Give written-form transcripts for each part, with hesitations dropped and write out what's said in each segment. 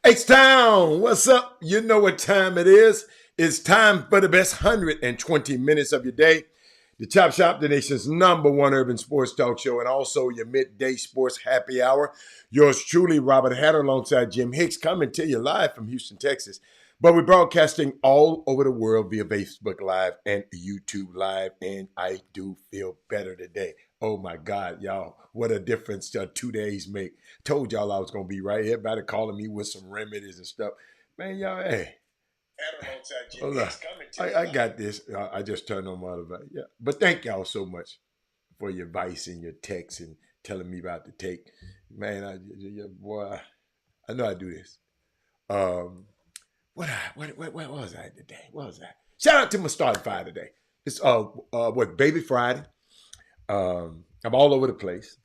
H-Town, what's up? You know what time it is. It's time for the best 120 minutes of your day. The Chop Shop, the nation's #1 urban sports talk show, and also your midday sports happy hour. Yours truly, Robert Hatter, alongside Jim Hicks, coming to you live from Houston, Texas. But we're broadcasting all over the world via Facebook Live and YouTube Live, and I do feel better today. Oh my God, y'all, what a difference 2 days make. Told y'all I was going to be right here. Everybody calling me with some remedies and stuff. Man, y'all, hey. Hold on. I got this. I just turned on my other. Yeah. But thank y'all so much for your advice and your texts and telling me about the take. Man, boy, I know I do this. What was I today? What was I? Shout out to my starting five today. It's Baby Friday. I'm all over the place.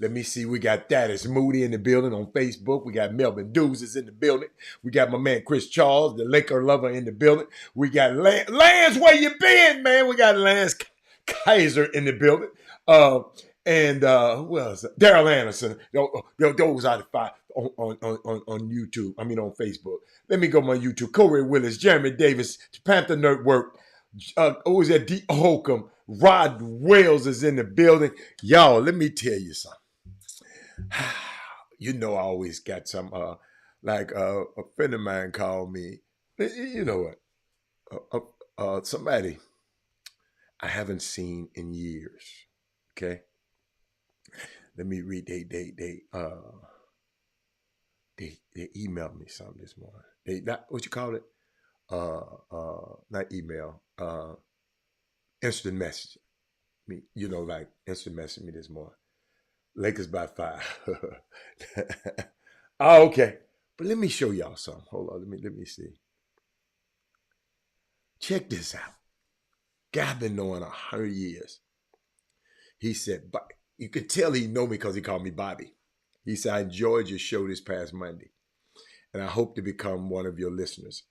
Let me see. We got Thaddeus Moody in the building on Facebook. We got Melvin Dews is in the building. We got my man Chris Charles, the Laker lover, in the building. We got Lance, where you been, man? We got Lance Kaiser in the building. And who else? Daryl Anderson. Those are the five on YouTube. I mean on Facebook. Let me go my YouTube. Corey Willis, Jeremy Davis, Panther Network. Who was that? D. Holcomb. Rod Wales is in the building. Y'all, let me tell you something. You know I always got some, like a friend of mine called me. You know what? Somebody I haven't seen in years. Okay? Let me read. They emailed me something this morning. They not what you call it? Not email. Instant message. Me, like instant message me this morning. Lakers by 5. Oh, okay. But let me show y'all something. Hold on. Let me see. Check this out. Guy been knowing 100 years. He said, but you could tell he know me because he called me Bobby. He said, I enjoyed your show this past Monday, and I hope to become one of your listeners.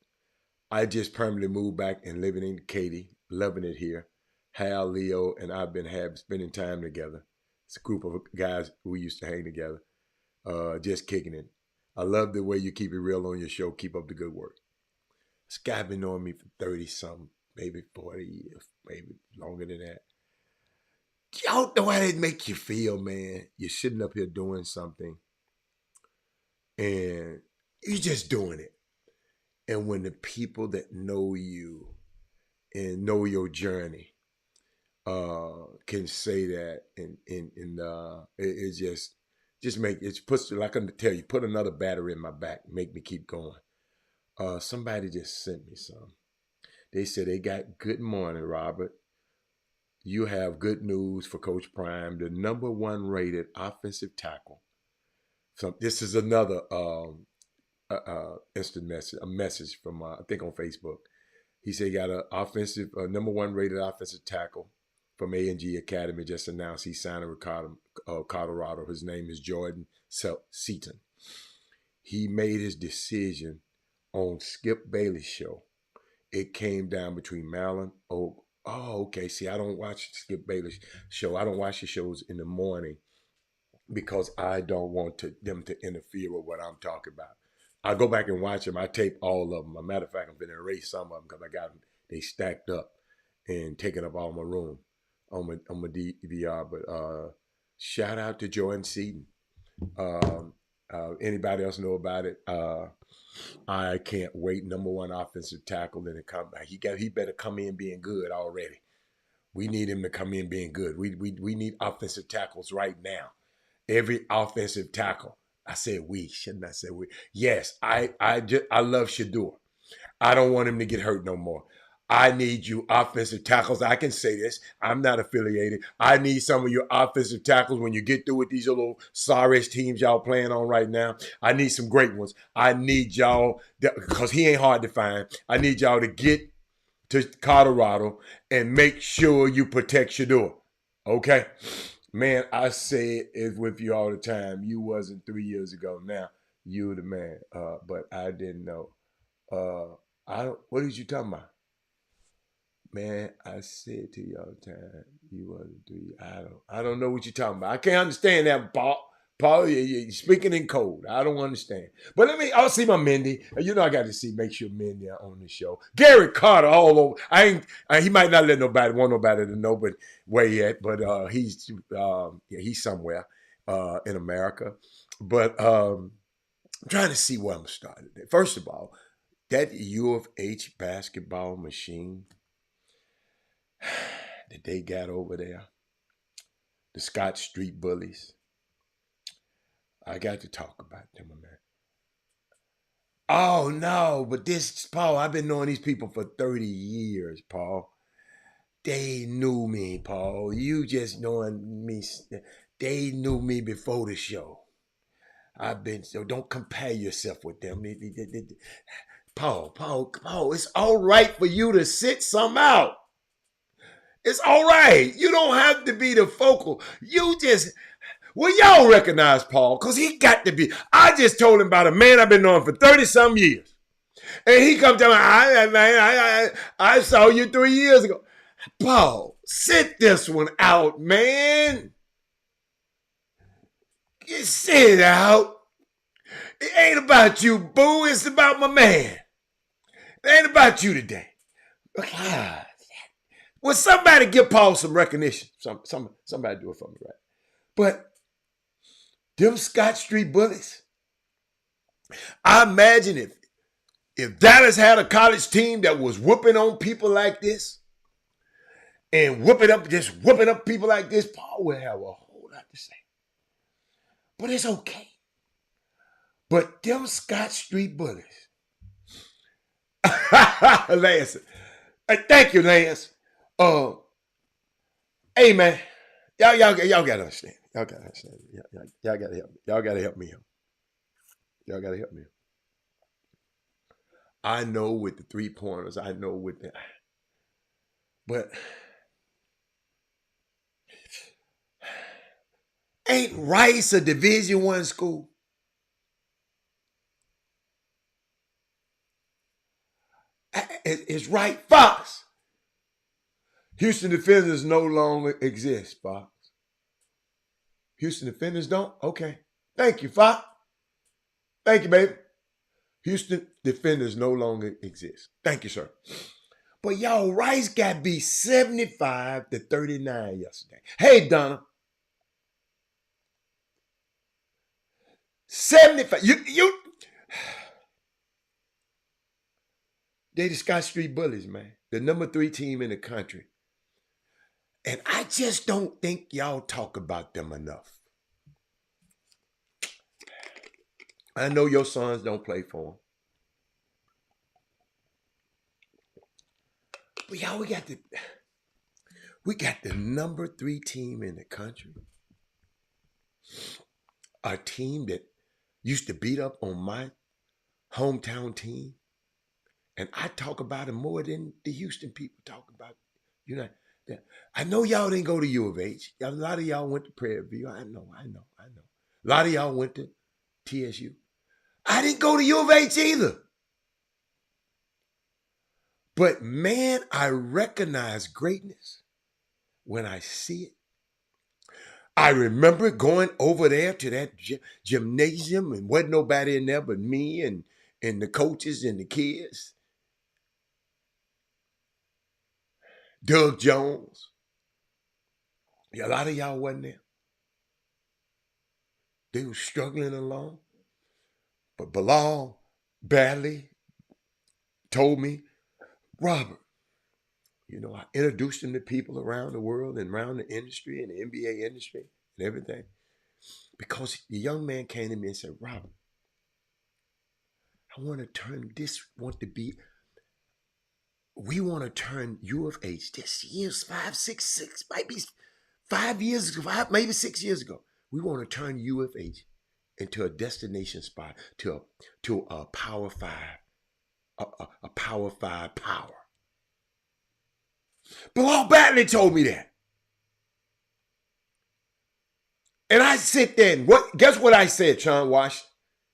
I just permanently moved back and living in Katy, loving it here. Hal, Leo, and I've been spending time together. It's a group of guys we used to hang together, just kicking it. I love the way you keep it real on your show. Keep up the good work. This guy been knowing me for 30-something, maybe 40 years, maybe longer than that. Y'all know how that make you feel, man. You're sitting up here doing something, and you're just doing it. And when the people that know you and know your journey can say that, and it just make it puts, like I'm tell you, put another battery in my back, make me keep going. Somebody just sent me some. They said they got good morning, Robert. You have good news for Coach Prime, the #1 rated offensive tackle. So this is another instant message, a message from I think on Facebook. He said he got an offensive, number one rated offensive tackle from A&G Academy. Just announced he's signing with Colorado. His name is Jordan Seaton. He made his decision on Skip Bayless show. It came down between Maryland. Oh, okay. See, I don't watch Skip Bayless show. I don't watch the shows in the morning because I don't want them to interfere with what I'm talking about. I go back and watch them. I tape all of them. As a matter of fact, I'm going to erase some of them because I got them. They stacked up and taking up all my room on my DVR. But shout out to Jordan Seaton. Anybody else know about it? I can't wait. Number one offensive tackle. Then he better come in being good already. We need him to come in being good. We need offensive tackles right now. Every offensive tackle. I said we, shouldn't I say we? Yes, I love Shedeur. I don't want him to get hurt no more. I need you offensive tackles. I can say this. I'm not affiliated. I need some of your offensive tackles when you get through with these little sorry-ish teams y'all playing on right now. I need some great ones. I need y'all, because he ain't hard to find. I need y'all to get to Colorado and make sure you protect Shedeur. Okay? Man, I say it with you all the time. You wasn't 3 years ago. Now, you the man. But I didn't know. What did you talking about? Man, I said to you all the time, you wasn't 3. I don't know what you're talking about. I can't understand that, Paul. Paul, you're speaking in code. I don't understand. But I'll see my Mindy. You know I got to make sure Mindy are on the show. Gary Carter all over. He might not want nobody to know, but where yet. But he's somewhere in America. But I'm trying to see where I'm starting. First of all, that U of H basketball machine that they got over there, the Scott Street Bullies. I got to talk about them, man. Oh, no, but Paul, I've been knowing these people for 30 years, Paul. They knew me, Paul. You just knowing me. They knew me before the show. So don't compare yourself with them. Paul, it's all right for you to sit some out. It's all right. You don't have to be the focal. Y'all recognize Paul, because he got to be. I just told him about a man I've been knowing for 30-some years. And he come to me, I saw you 3 years ago. Paul, sit this one out, man. You sit it out. It ain't about you, boo. It's about my man. It ain't about you today. Well, somebody give Paul some recognition. Somebody do it for me, right? But them Scott Street Bullies, I imagine if Dallas had a college team that was whooping on people like this and whooping up people like this, Paul would have a whole lot to say. But it's okay. But them Scott Street Bullies, Lance, thank you, Lance. Hey, man, y'all gotta understand. Y'all gotta understand. Y'all gotta help me. Y'all gotta help me. Y'all gotta help me. I know with the 3-pointers. I know with the, but ain't Rice a Division I school? It's right, Fox. Houston Defenders no longer exist, Fox. Houston Defenders don't? Okay. Thank you, Fox. Thank you, baby. Houston Defenders no longer exist. Thank you, sir. But y'all, Rice got beat 75-39 yesterday. Hey, Donna. 75. They the Scott Street Bullies, man. The number 3 team in the country. And I just don't think y'all talk about them enough. I know your sons don't play for them. But y'all, we got the number 3 team in the country. A team that used to beat up on my hometown team And I talk about him more than the Houston people talk about. You know, I know y'all didn't go to U of H. A lot of y'all went to Prairie View. I know. A lot of y'all went to TSU. I didn't go to U of H either. But man, I recognize greatness when I see it. I remember going over there to that gymnasium and wasn't nobody in there but me and the coaches and the kids. Doug Jones. Yeah, a lot of y'all wasn't there. They were struggling along. But Bilal badly told me, Robert, you know, I introduced him to people around the world and around the industry and the NBA industry and everything. Because the young man came to me and said, Robert, we want to turn U of H this year's 5, 6, 6, might be 5 years ago, maybe 6 years ago. We want to turn U of H into a destination spot, to a Power 5, a Power 5 power. Bilal Batley told me that. And I sit there and guess what I said, Sean Washington?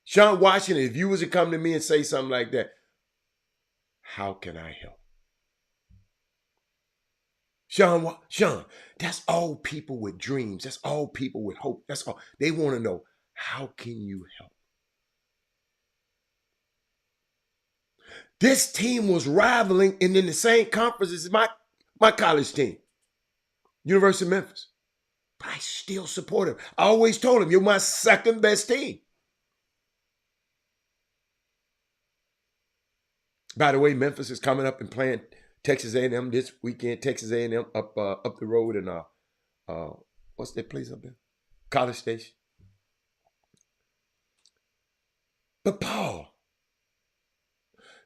Sean Washington, if you was to come to me and say something like that, how can I help? Sean, that's all people with dreams. That's all people with hope. That's all. They want to know, how can you help? This team was rivaling and in the same conference as my college team, University of Memphis. But I still support him. I always told him, you're my second best team. By the way, Memphis is coming up and playing Texas A&M this weekend. Texas A&M up the road in what's that place up there? College Station. But Paul,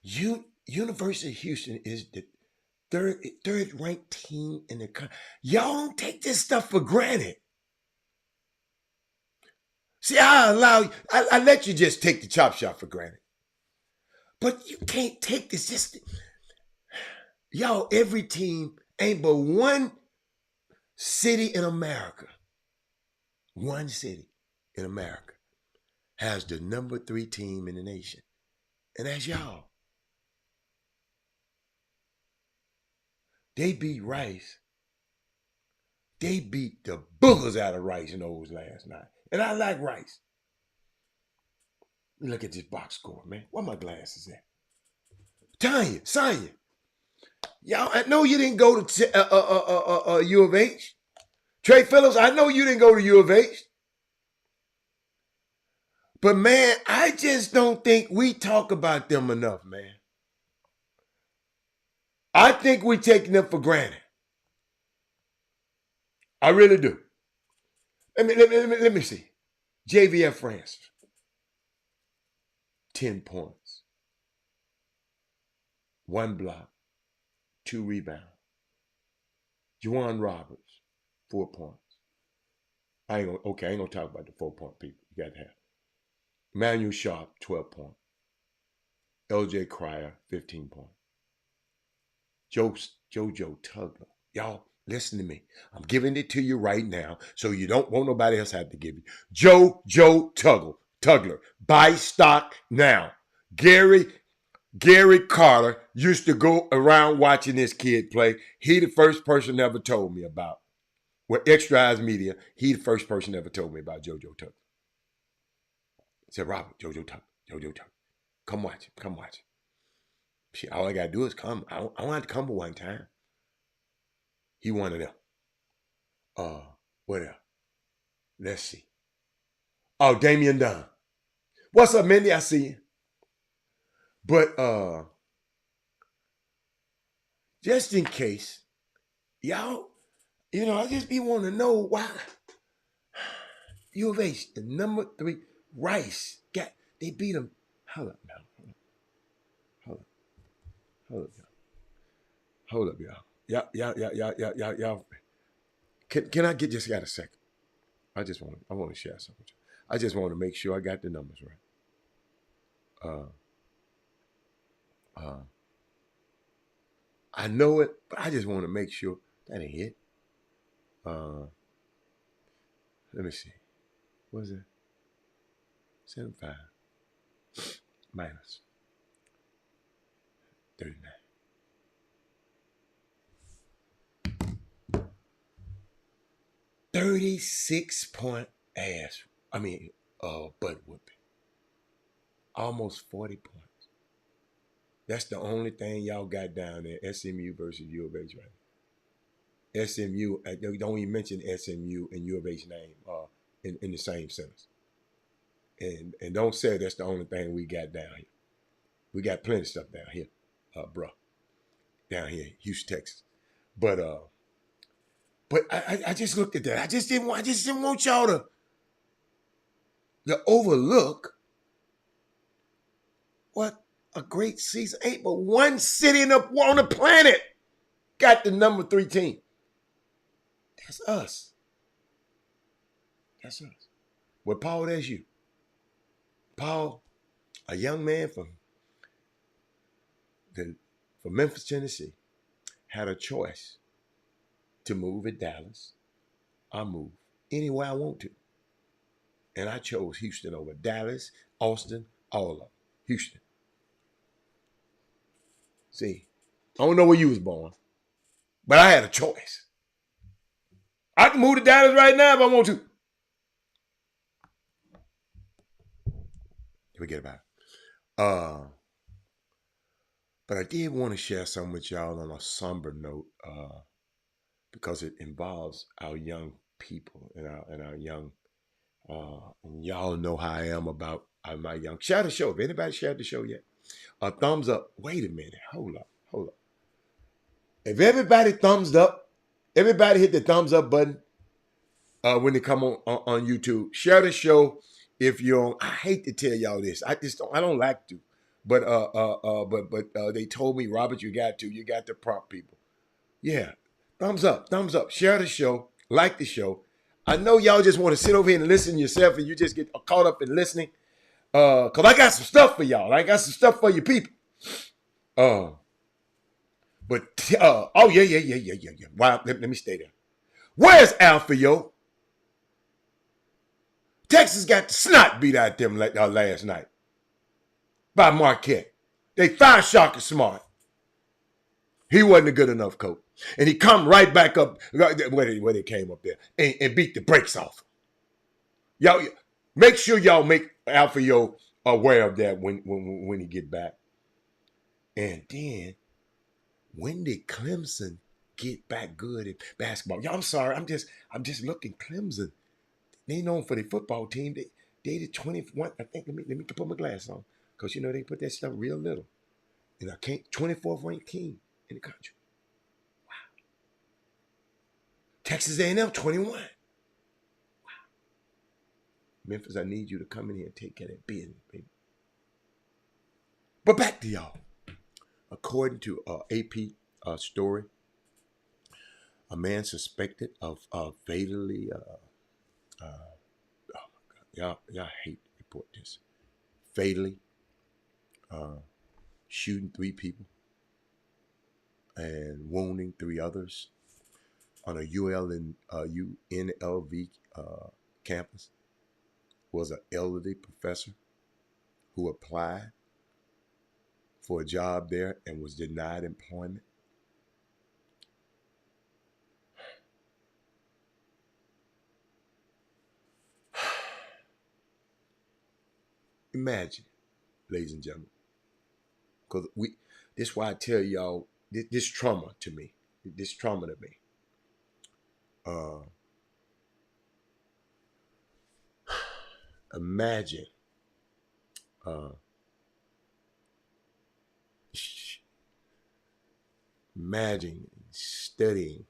University of Houston is the third ranked team in the country. Y'all don't take this stuff for granted. See, I let you just take the Chop Shop for granted. But you can't take this. Y'all, every team ain't but one city in America. One city in America has the number 3 team in the nation. And that's y'all. They beat Rice. They beat the boogers out of Rice Nose last night. And I like Rice. Look at this box score, man. Where my glasses at? Sonya. Y'all, I know you didn't go to U of H. Trey Phillips, I know you didn't go to U of H. But man, I just don't think we talk about them enough, man. I think we're taking them for granted. I really do. Let me see. JVF Francis, 10 points, 1 block, 2 rebounds. Juwan Roberts, 4 points. I ain't gonna talk about the 4-point people. You got to have. Emmanuel Sharp, 12 points. LJ Cryer, 15 points. Jojo Tugler. Y'all, listen to me. I'm giving it to you right now, so you don't want nobody else have to give you. Jojo Tugler. Buy stock now. Gary Carter used to go around watching this kid play. He the first person ever told me about. With Extra Eyes Media, he the first person ever told me about Jojo Tugler. He said, Robert, Jojo Tugler. Come watch him. Shit, all I got to do is come. I don't have to come for one time. He one of them. What else? Let's see. Oh, Damian Dunn. What's up, Mindy? I see you. But just in case, y'all, I just be wanting to know why U of H, the number 3, Rice, they beat them. Hold up, y'all. Y'all. Can I just got a second? I want to share something with you. I just want to make sure I got the numbers right. I know it, but I just want to make sure that ain't it. Let me see. What is it? 75 minus 39. 36-point ass. Butt whooping. Almost 40 points. That's the only thing y'all got down there. SMU versus U of H right now. SMU. Don't even mention SMU and U of H name in the same sentence. And don't say that's the only thing we got down here. We got plenty of stuff down here, bro. Down here, Houston, Texas. But I just looked at that. I just didn't want y'all to overlook what a great season. Ain't but one city on the planet got the number 3 team. That's us. That's us. Well, Paul, that's you. Paul, a young man from Memphis, Tennessee, had a choice to move at Dallas. I move anywhere I want to. And I chose Houston over Dallas, Austin, all of them. Houston. See, I don't know where you was born, but I had a choice. I can move to Dallas right now if I want to. Forget about it. But I did want to share something with y'all on a somber note because it involves our young people and our young, and y'all know how I am about my young. Share the show. If anybody shared the show yet, a thumbs up. Wait a minute. Hold up. If everybody thumbs up, everybody hit the thumbs up button when they come on YouTube. Share the show if you're on. I hate to tell y'all this. I don't like to. But they told me, Robert, you got to prompt people. Yeah. Thumbs up. Share the show. Like the show. I know y'all just want to sit over here and listen yourself and you just get caught up in listening. Because I got some stuff for y'all. I got some stuff for you people. Oh yeah. Wow, let me stay there. Where's Alfio? Texas got the snot beat out them last night by Marquette. They fired Shaka Smart. He wasn't a good enough coach. And he come right back up where they came up there and beat the brakes off. Y'all make sure y'all make Alfio aware of that when he get back. And then when did Clemson get back good at basketball? Y'all, I'm sorry. I'm just looking. Clemson, they known for their football team. They did 21. I think let me put my glass on. Because they put that stuff real little. And I can't 24th ranked team in the country. Wow. Texas A&M 21. Wow. Memphis, I need you to come in here and take care of that business, baby. But back to y'all. According to AP story, a man suspected of fatally, oh my God, y'all hate to report this, fatally shooting 3 people and wounding 3 others on a UNLV campus was an elderly professor who applied for a job there and was denied employment. Imagine, ladies and gentlemen, because this is why I tell y'all this trauma to me. Imagine imagine studying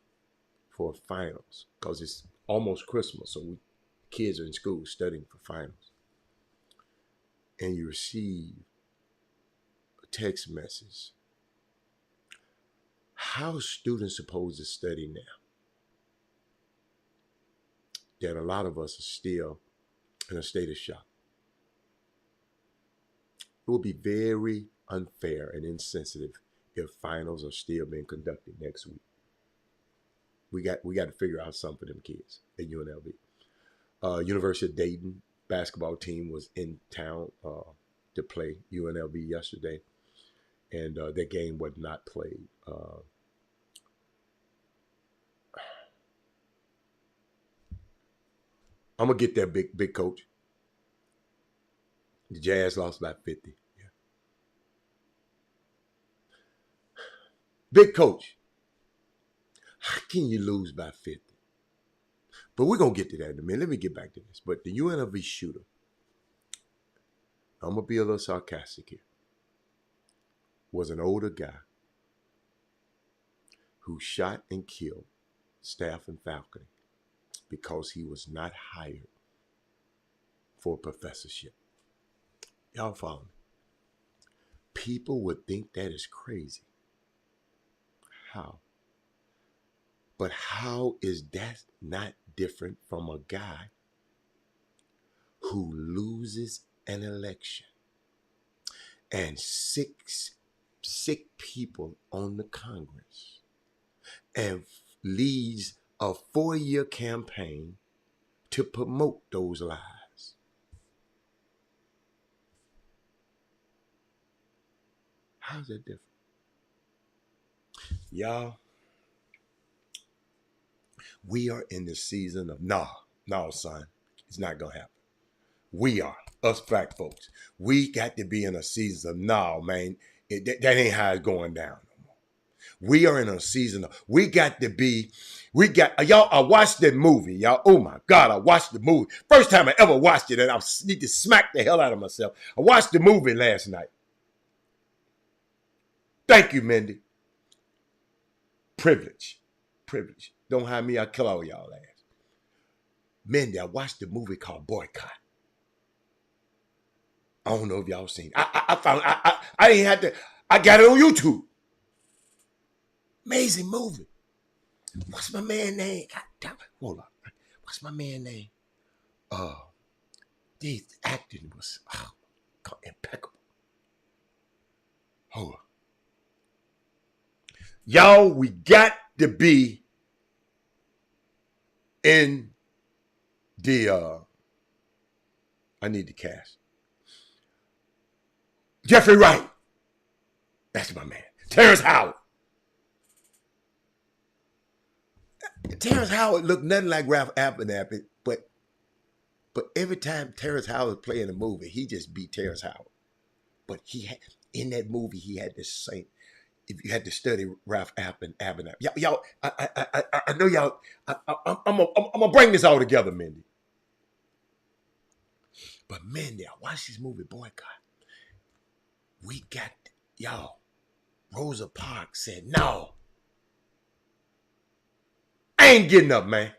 for finals because it's almost Christmas, so kids are in school studying for finals, and you receive a text message. How are students supposed to study now? That a lot of us are still in a state of shock. It would be very unfair and insensitive if finals are still being conducted next week. We got to figure out something for them kids at UNLV. University of Dayton basketball team was in town to play UNLV yesterday, and their game was not played. I'm gonna get that big coach. The Jazz lost by 50. Yeah. Big coach. How can you lose by 50? But we're gonna get to that in a minute. Let me get back to this. But the UNLV shooter, I'm gonna be a little sarcastic here, was an older guy who shot and killed staff and faculty because he was not hired for a professorship. Y'all follow me? People would think that is crazy. How? But how is that not different from a guy who loses an election and six sick people on the Congress and leads a 4-year campaign to promote those lies? How's that different? Y'all, we are in the season of no, son. It's not going to happen. We are, us black folks. We got to be in a season of no, man. That ain't how it's going down no more. We are in a season of, y'all, I watched that movie, y'all. Oh my God, I watched the movie. First time I ever watched it, and I need to smack the hell out of myself. I watched the movie last night. Thank you, Mindy. Privilege. Don't hire me, I'll kill all y'all ass. Mindy, I watched the movie called Boycott. I don't know if y'all seen it. I didn't have to, I got it on YouTube. Amazing movie. What's my man name? Hold on. What's my man name? The acting was impeccable. Hold on. Y'all, we got to be in the, I need the cast. Jeffrey Wright. That's my man. Terrence Howard. Terrence Howard looked nothing like Ralph Abernathy, but every time Terrence Howard played in a movie, he just beat Terrence Howard. But in that movie, he had this same. If you had to study Ralph Abernathy, y'all, I know y'all. I'm gonna bring this all together, Mindy. But Mindy, I watched this movie Boycott. We got y'all. Rosa Parks said, "No, I ain't getting up, man."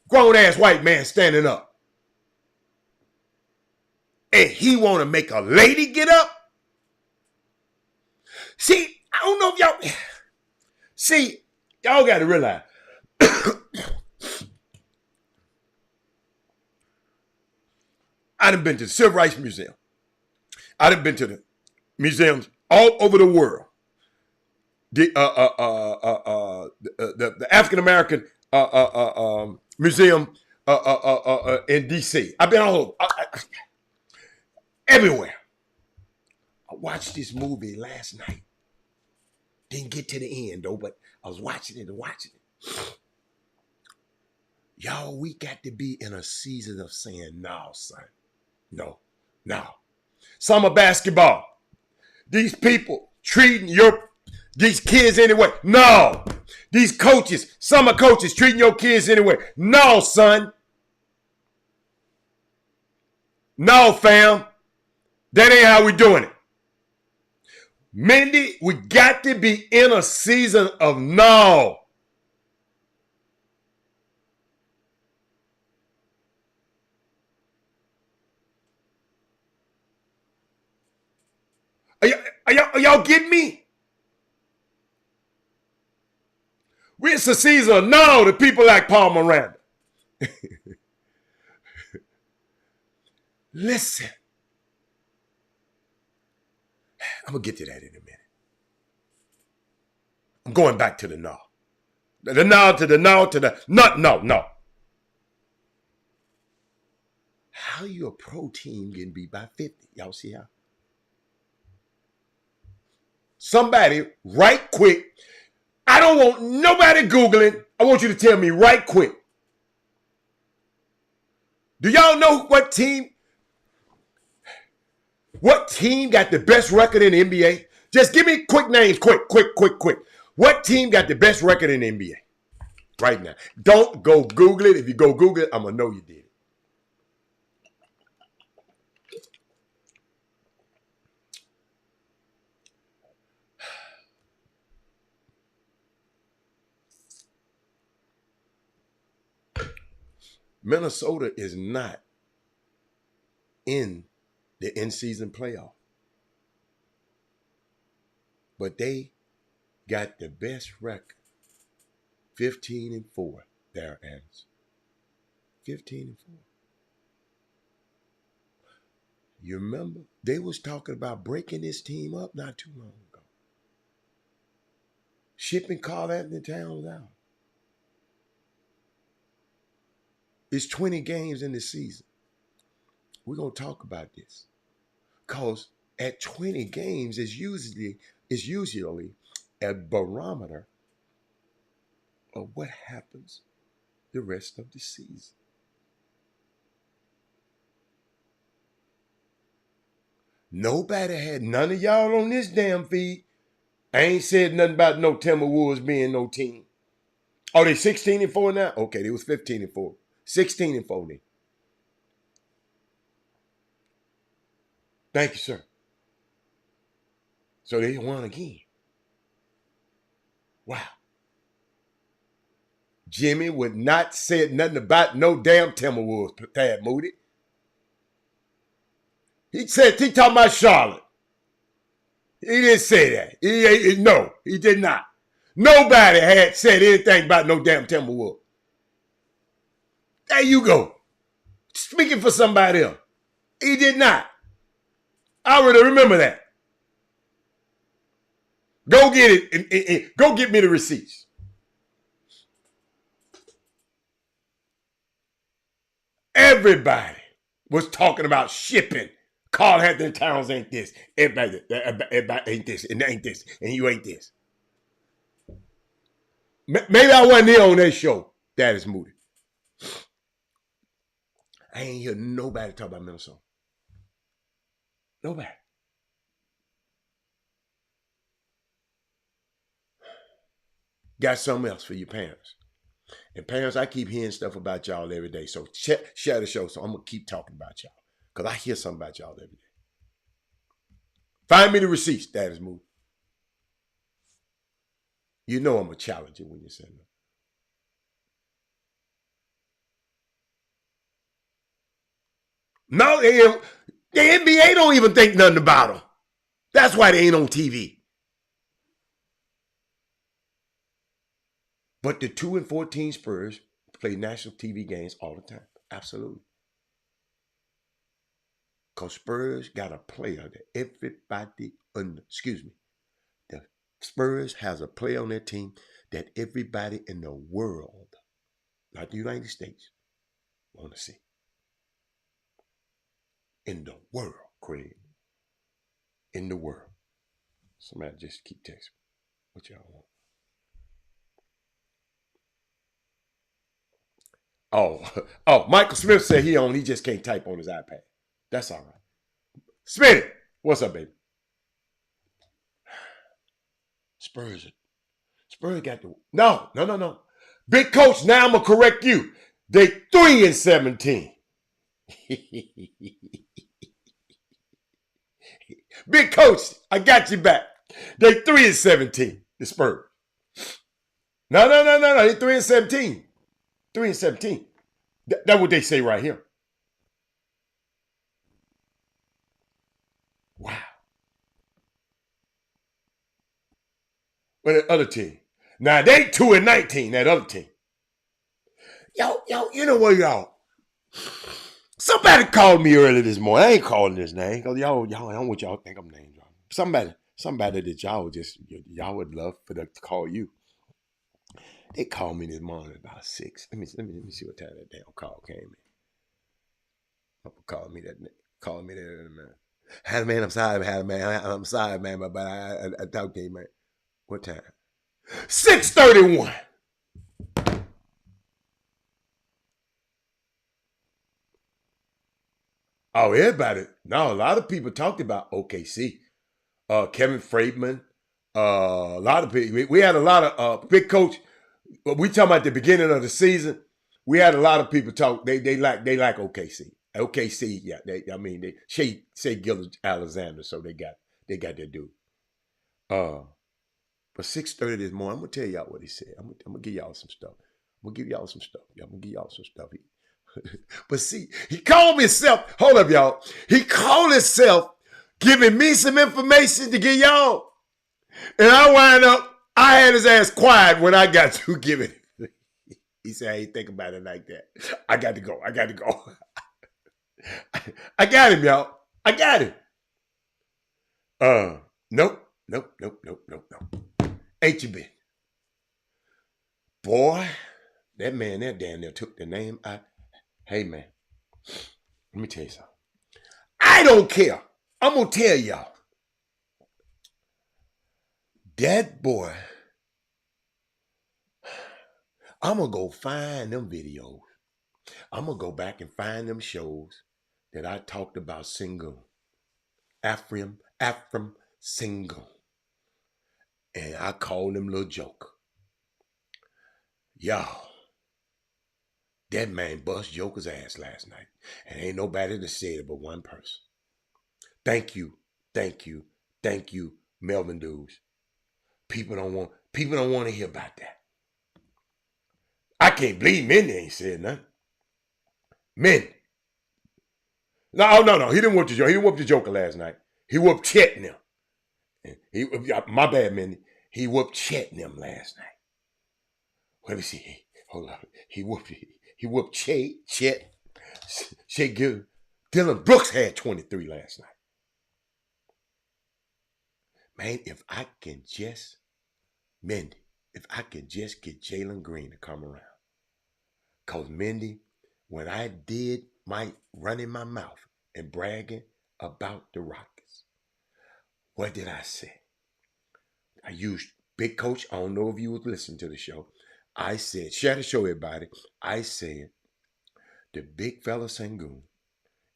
Grown ass white man standing up, and he want to make a lady get up. See, I don't know if y'all. See, y'all got to realize. I done been to the Civil Rights Museum. I done been to the museums all over the world. The African American Museum in D.C. I've been all over, everywhere. I watched this movie last night. Didn't get to the end though, but I was watching it. Y'all, we got to be in a season of saying, no, son. No. Summer basketball. These people treating these kids anyway. No. These coaches, summer coaches treating your kids anyway. No, son. No, fam. That ain't how we doing it. Mindy, we got to be in a season of no. Are y'all getting me? It's a season of no to people like Paul Miranda. Listen. I'm going to get to that in a minute. I'm going back to the no. The no to the no to the no. How you a pro team getting beat by 50? Y'all see how? Somebody, right quick. I don't want nobody Googling. I want you to tell me right quick. Do y'all know what team got the best record in the NBA? Just give me quick names, quick. What team got the best record in the NBA right now? Don't go Google it. If you go Google it, I'm going to know you did it. Minnesota is not in the in-season playoff. But they got the best record. 15-4. There, Adams. 15-4. You remember? They was talking about breaking this team up not too long ago. Shipping Karl-Anthony Towns out. It's 20 games in the season. We're going to talk about this. Because at 20 games is usually a barometer of what happens the rest of the season. Nobody had none of y'all on this damn feed. I ain't said nothing about no Timberwolves being no team. Oh, they 16-4 now? Okay, they was 15-4. 16-4 then. Thank you, sir. So they won again. Wow. Jimmy would not say nothing about no damn Timberwolves, Tad Moody. He talking about Charlotte. He didn't say that. No, he did not. Nobody had said anything about no damn Timberwolves. There you go. Speaking for somebody else. He did not. I already remember that. Go get it. Go get me the receipts. Everybody was talking about shipping. Karl-Anthony Towns ain't this. Everybody ain't this. And ain't this. And you ain't this. Maybe I wasn't there on that show. That is Moody. I ain't hear nobody talk about Minnesota. Nobody. Got something else for your parents. And parents, I keep hearing stuff about y'all every day. So share the show. So I'm going to keep talking about y'all. Because I hear something about y'all every day. Find me the receipts. That is Moody. You know I'm going to challenge you when you say that. No, the NBA don't even think nothing about them. That's why they ain't on TV. But the 2-14 Spurs play national TV games all the time. Absolutely. Because Spurs got a player that everybody, the Spurs has a player on their team that everybody in the world, not the United States, want to see. In the world, Craig. In the world. Somebody just keep texting. What y'all want? Oh, Michael Smith said he just can't type on his iPad. That's all right. Smitty, what's up, baby? Spurs got the no. Big coach, now I'm gonna correct you. They 3-17. Big coach, I got you back. They 3-17. The Spurs. No. They 3-17. 3-17. That's what they say right here. Wow. But the other team. Now they 2-19, that other team. Yo, you know what, y'all? Somebody called me early this morning. I ain't calling this name because y'all, I don't want y'all to think I'm name dropping. Somebody that y'all would love for them to call you. They called me this morning about 6. Let me see what time that damn call came in. Call me that in a minute. Had a man, I'm sorry, had a man. I'm sorry, man, but I talked to you, man. What time? 6:31. Oh, everybody. No, a lot of people talked about OKC. Kevin Freedman. A lot of people. We had a lot of big coach. We talking about the beginning of the season. We had a lot of people talk. They like OKC. OKC, yeah. They Shea Gillis Alexander, so they got their dude. But 6:30 this morning, I'm gonna tell y'all what he said. I'm gonna give y'all some stuff. I'm gonna give y'all some stuff. But see, he called himself. Hold up, y'all. He called himself giving me some information to give y'all. And I wind up, I had his ass quiet when I got to giving it. He said, I ain't think about it like that. I got to go. I got him, y'all. I got him. Nope. Ain't you been? Boy, that man there down there took the name. Hey, man, let me tell you something. I don't care. I'm going to tell y'all. That boy, I'm going to go find them videos. I'm going to go back and find them shows that I talked about single. Ephraim single. And I called him little joker. Y'all, that man bust Joker's ass last night. And ain't nobody that said it but one person. Thank you, Melvin Dudes. People don't want to hear about that. I can't believe Mindy ain't said nothing. Mindy. No. He didn't whoop the Joker. He didn't whoop the Joker last night. He whooped Chet and them. My bad, Mindy. He whooped Chet and them last night. Let me see. Hold on. He whooped Chet. Shea Gillis. Dylan Brooks had 23 last night. Man, if I can just get Jalen Green to come around. Because Mindy, when I did my running my mouth and bragging about the Rockets, what did I say? I used Big Coach. I don't know if you was listening to the show. I said, share the show, everybody. I said, the big fella Sengun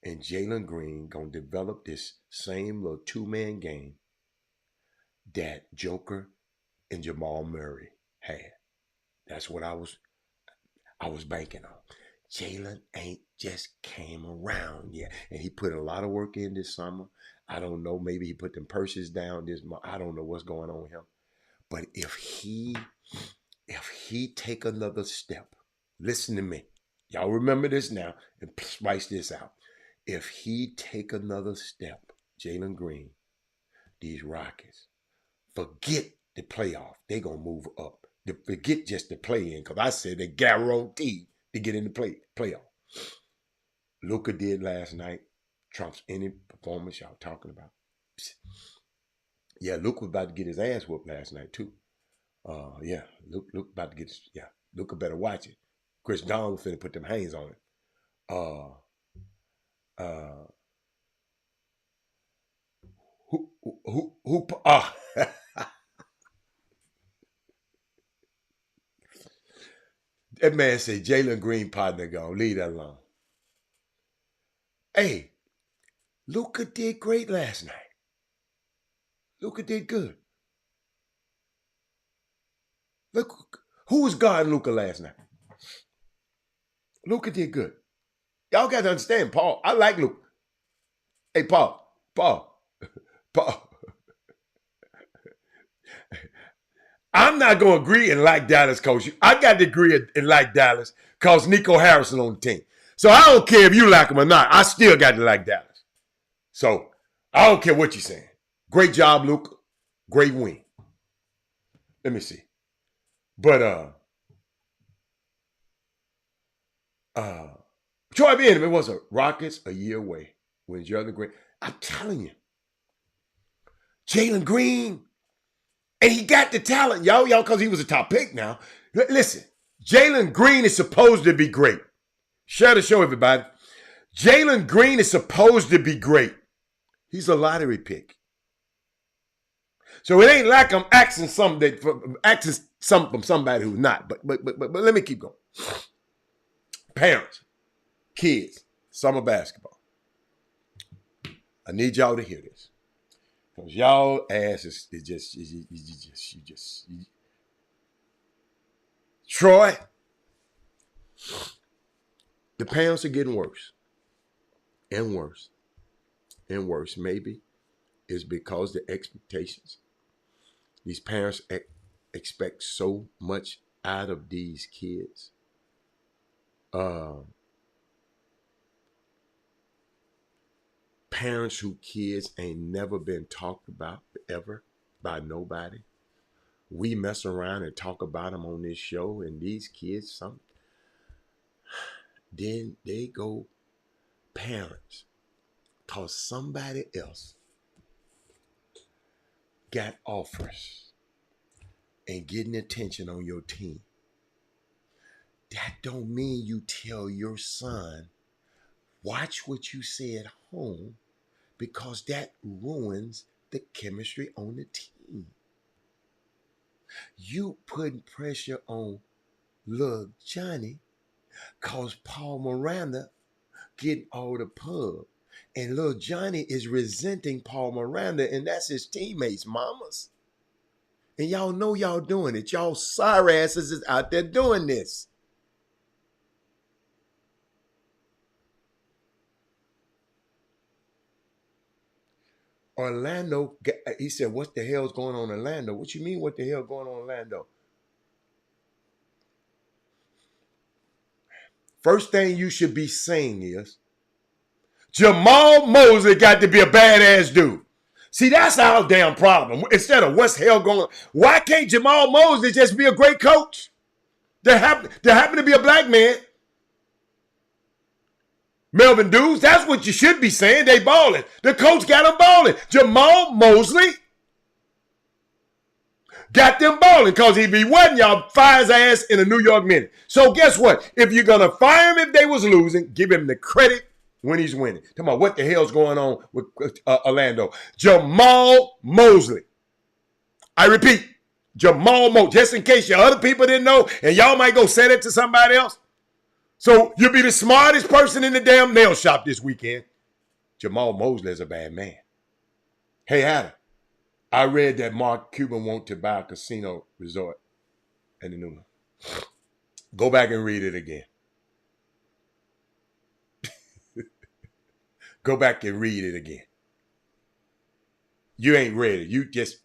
and Jalen Green gonna develop this same little two-man game that Joker and Jamal Murray had. That's what I was banking on. Jalen ain't just came around yet. And he put a lot of work in this summer. I don't know. Maybe he put them purses down this month. I don't know what's going on with him. But if he take another step, listen to me. Y'all remember this now and spice this out. If he take another step, Jalen Green, these Rockets, forget the playoff. They going to move up. Forget just the play-in, because I said they guaranteed to get in the playoff. Luka did last night. Trumps any performance y'all talking about. Yeah, Luka was about to get his ass whooped last night, too. Yeah, Luka about to get his, yeah. Luka better watch it. Chris Don was finna put them hands on it. That man said Jalen Green partner gone. Leave that alone. Hey, Luka did great last night. Luka did good. Look, who was guarding Luka last night? Luka did good. Y'all got to understand, Paul. I like Luka. Hey, Paul. I'm not going to agree and like Dallas, coach. I got to agree and like Dallas because Nico Harrison on the team. So I don't care if you like him or not. I still got to like Dallas. So I don't care what you're saying. Great job, Luka. Great win. Let me see. But Troy Benjamin was a Rockets a year away when Jalen Green. I'm telling you, Jalen Green. And he got the talent, y'all, because he was a top pick now. Listen, Jalen Green is supposed to be great. Share the show, everybody. Jalen Green is supposed to be great. He's a lottery pick. So it ain't like I'm asking something from somebody who's not. But let me keep going. Parents, kids, summer basketball. I need y'all to hear this. Because y'all ass is just Troy, the parents are getting worse and worse and worse. Maybe it's because the expectations. These parents expect so much out of these kids. Parents whose kids ain't never been talked about ever by nobody. We mess around and talk about them on this show, and these kids, then they go parents, cause somebody else got offers and getting attention on your team. That don't mean you tell your son, watch what you say at home, because that ruins the chemistry on the team. You putting pressure on little Johnny cause Paul Miranda getting all the pub. And little Johnny is resenting Paul Miranda, and that's his teammates, mamas. And y'all know y'all doing it. Y'all sorry asses is out there doing this. Orlando, he said, what the hell's going on in Orlando? What you mean, what the hell going on in Orlando? First thing you should be saying is, Jamal Mosley got to be a badass dude. See, that's our damn problem. Instead of what's hell going on, why can't Jamal Mosley just be a great coach? There happen to be a black man. Melvin Dukes, that's what you should be saying. They balling. The coach got them balling. Jamal Mosley got them balling, because if he wasn't, y'all fire his ass in a New York minute. So guess what? If you're going to fire him if they was losing, give him the credit when he's winning. Come on, what the hell's going on with Orlando? Jamal Mosley. I repeat, Jamal Mosley. Just in case your other people didn't know, and y'all might go say it to somebody else. So you'll be the smartest person in the damn nail shop this weekend. Jamal Mosley is a bad man. Hey, Adam, I read that Mark Cuban wants to buy a casino resort in the new one. Go back and read it again. Go back and read it again. You ain't read it. You just,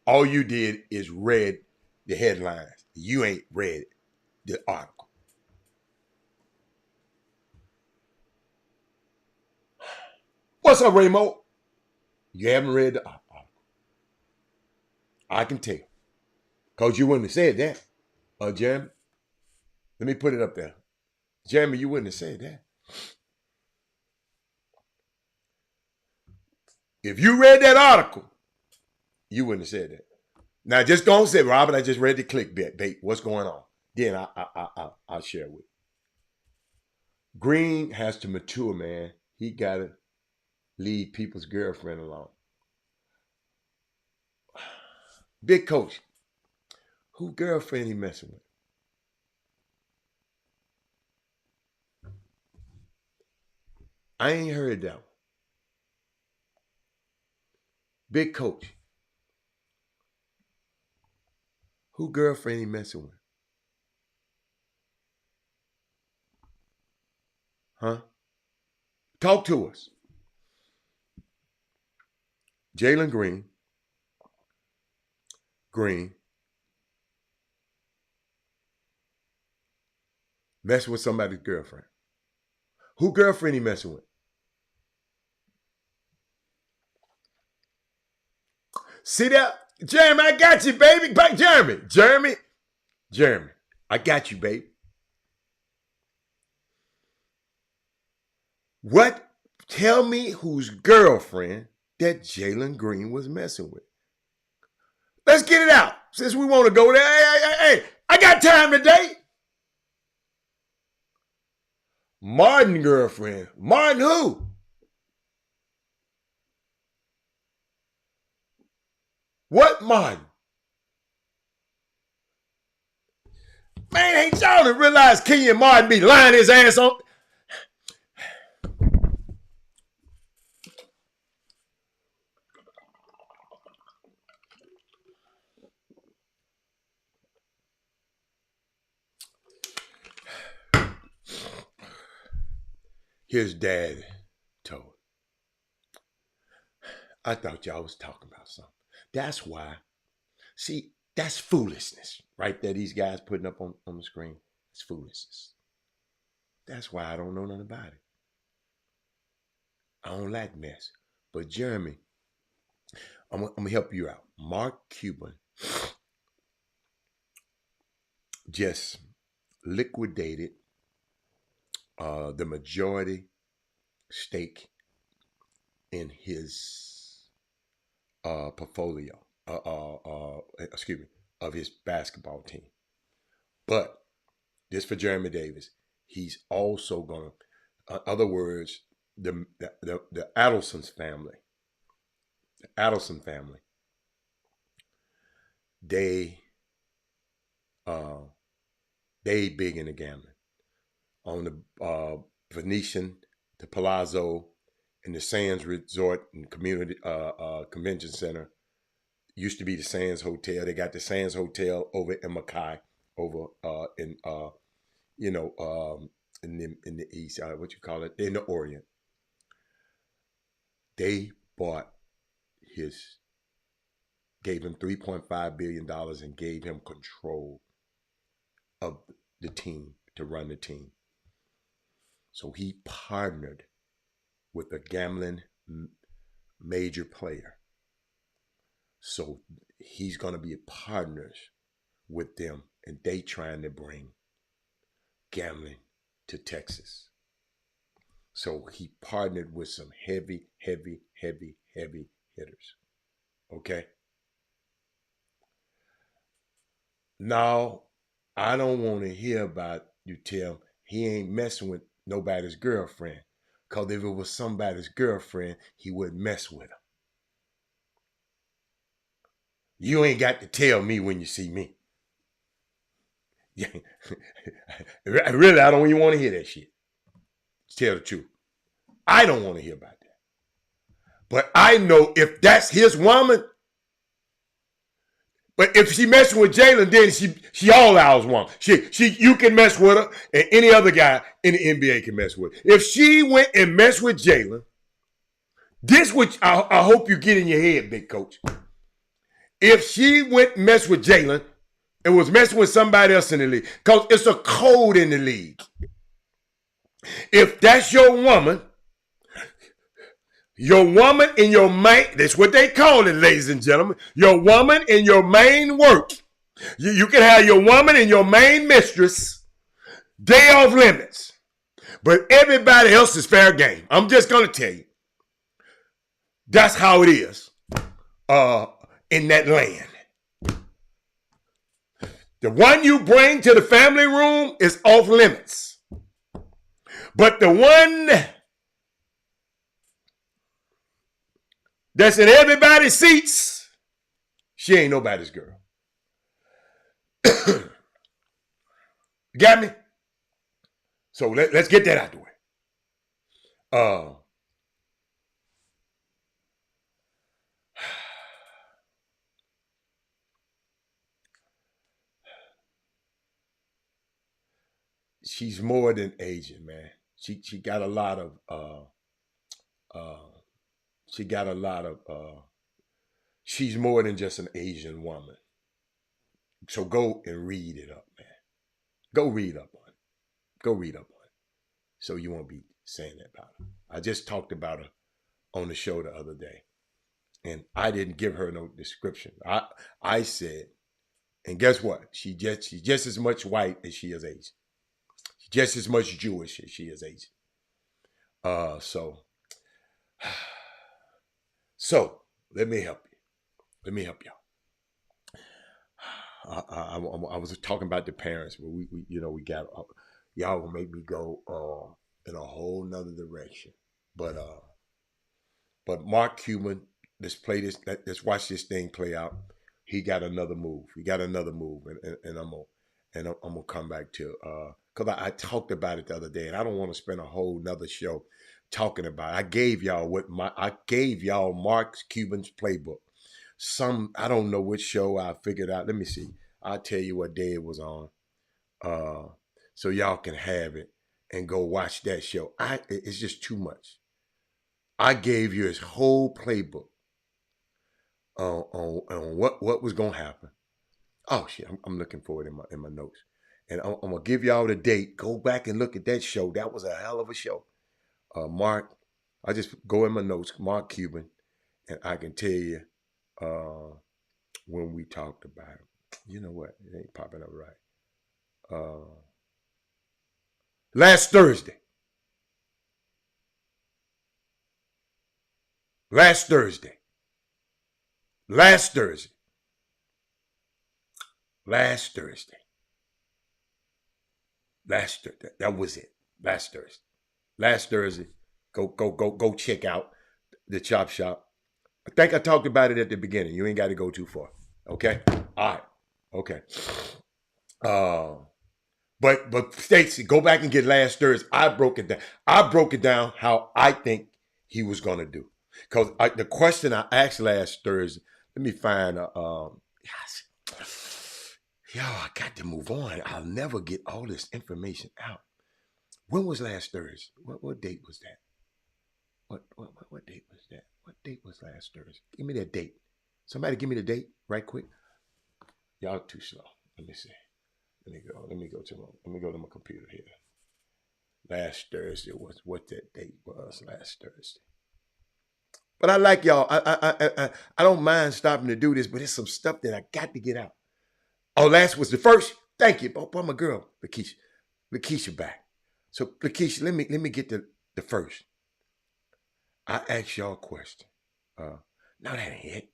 all you did is read the headlines. You ain't read the article. What's up, Raymo? You haven't read the article. I can tell. Because you wouldn't have said that. Jeremy, let me put it up there. Jeremy, you wouldn't have said that. If you read that article, you wouldn't have said that. Now, just don't say, Robert, I just read the clickbait. What's going on? Then I'll share with you. Green has to mature, man. He got to leave people's girlfriend alone. Big coach, who girlfriend he messing with? I ain't heard that one. Big coach, who girlfriend he messing with? Huh? Talk to us. Jalen Green, messing with somebody's girlfriend. Who girlfriend he messing with? See that? Jeremy, I got you, baby. Jeremy, I got you, baby. What? Tell me whose girlfriend that Jalen Green was messing with. Let's get it out. Since we want to go there, hey, I got time today. Martin girlfriend. Martin who? What Martin? Man, ain't y'all to realize Kenyon Martin be lying his ass on? His dad told. I thought y'all was talking about something. That's why. See, that's foolishness, right? That these guys putting up on the screen. It's foolishness. That's why I don't know nothing about it. I don't like mess. But Jeremy, I'm going to help you out. Mark Cuban just liquidated the majority stake in his portfolio, of his basketball team. But this for Jeremy Davis, he's also going to, in other words, the Adelson family, they big into gambling. On the Venetian, the Palazzo, and the Sands Resort and Community Convention Center. Used to be the Sands Hotel. They got the Sands Hotel over in Mackay, over in the east, in the Orient. They gave him $3.5 billion and gave him control of the team to run the team. So he partnered with a gambling major player. So he's going to be partners with them, and they trying to bring gambling to Texas. So he partnered with some heavy hitters. Okay? Now, I don't want to hear about you tell he ain't messing with nobody's girlfriend. Because if it was somebody's girlfriend, he wouldn't mess with her. You ain't got to tell me when you see me. Really, I don't even want to hear that shit. Tell the truth. I don't want to hear about that. But I know if that's his woman, but if she messing with Jalen, then she all ours woman. You can mess with her, and any other guy in the NBA can mess with her. If she went and messed with Jalen, this which I hope you get in your head, big coach. If she went and messed with Jalen and was messing with somebody else in the league, because it's a code in the league. If that's your woman and your main, that's what they call it, ladies and gentlemen. Your woman and your main work. You can have your woman and your main mistress. They off limits. But everybody else is fair game. I'm just going to tell you. That's how it is in that land. The one you bring to the family room is off limits. But the one that's in everybody's seats, she ain't nobody's girl. Got me? So let's get that out the way. She's more than Asian, man. She got a lot of she's more than just an Asian woman. So go and read it up, man. Go read up on it. So you won't be saying that about her. I just talked about her on the show the other day. And I didn't give her no description. I said, and guess what? She's just as much white as she is Asian. She's just as much Jewish as she is Asian. So let me help you. I was talking about the parents, but we got y'all gonna make me go in a whole nother direction. But Mark Cuban, let's watch this thing play out. He got another move. And I'm gonna come back to because I talked about it the other day, and I don't want to spend a whole nother show talking about it. I gave y'all Mark Cuban's playbook. I don't know which show I figured out. Let me see. I'll tell you what day it was on. Uh so y'all can have it and go watch that show. It's just too much. I gave you his whole playbook on what was gonna happen. Oh shit, I'm looking for it in my notes, and I'm gonna give y'all the date. Go back and look at that show. That was a hell of a show. Mark, I just go in my notes. Mark Cuban, and I can tell you when we talked about it. You know what? It ain't popping up right. Last Thursday. Last Thursday. Last Thursday. Last Thursday. Last Thursday. That was it. Last Thursday. Last Thursday. Go check out the Chop Shop. I think I talked about it at the beginning. You ain't got to go too far. Okay? All right. Okay. Uh but Stacey, go back and get last Thursday. I broke it down. I broke it down how I think he was gonna do. Because the question I asked last Thursday, let me find yes. Yo, I got to move on. I'll never get all this information out. When was last Thursday? What date was that? What date was that? What date was last Thursday? Give me that date. Somebody give me the date right quick. Y'all too slow. Let me see. Let me go to my computer here. Last Thursday was what that date was last Thursday. But I like y'all. I don't mind stopping to do this, but it's some stuff that I got to get out. Oh, last was the first. Thank you. Oh, my girl, Lakeisha. Lakeisha back. So Lakeisha, let me get the first. I asked y'all a question. No, that ain't it.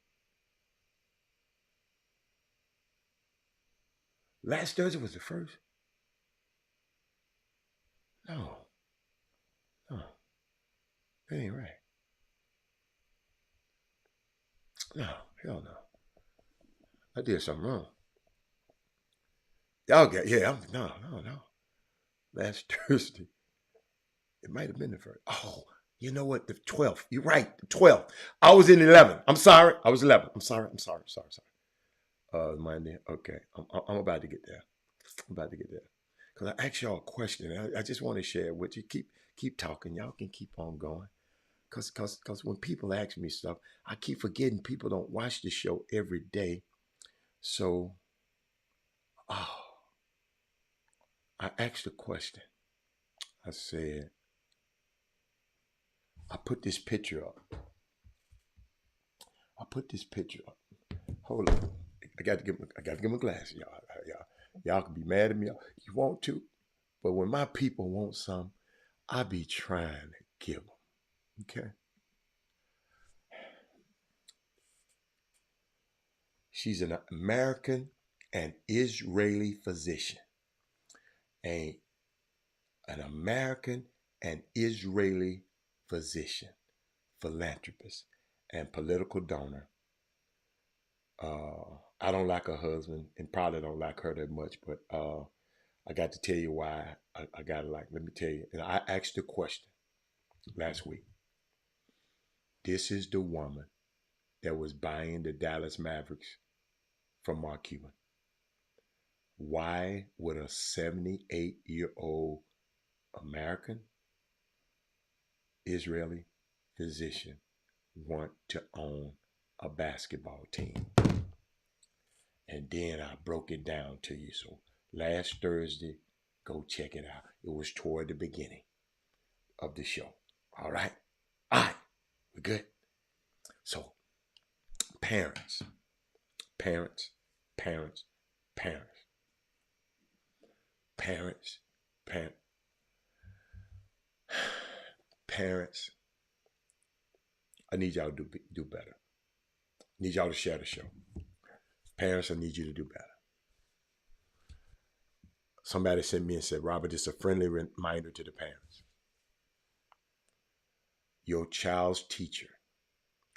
Last Thursday was the first. No, no, that ain't right. No, hell no. I did something wrong. Y'all got no. Last Thursday, it might have been the first. Oh, you know what? The 12th. You're right. The 12th. I was in 11. I'm sorry. I was 11. I'm sorry. Monday. Okay. I'm about to get there. Because I asked y'all a question. I just want to share with you. Keep talking. Y'all can keep on going. Because when people ask me stuff, I keep forgetting people don't watch the show every day. So, I asked a question. I said, I put this picture up. Hold on. I got to give my glasses, y'all can be mad at me. You want to, but when my people want some, I be trying to give them. Okay. She's an American and Israeli physician. An American and Israeli physician, philanthropist, and political donor. I don't like her husband and probably don't like her that much, but I got to tell you why I got to like. Let me tell you. And I asked the question last week. This is the woman that was buying the Dallas Mavericks from Mark Cuban. Why would a 78-year-old American Israeli physician want to own a basketball team? And then I broke it down to you. So last Thursday, go check it out. It was toward the beginning of the show. All right? All right. We're good? So, parents. Parents. I need y'all to do better. I need y'all to share the show. Parents, I need you to do better. Somebody sent me and said, Robert, it's a friendly reminder to the parents. Your child's teacher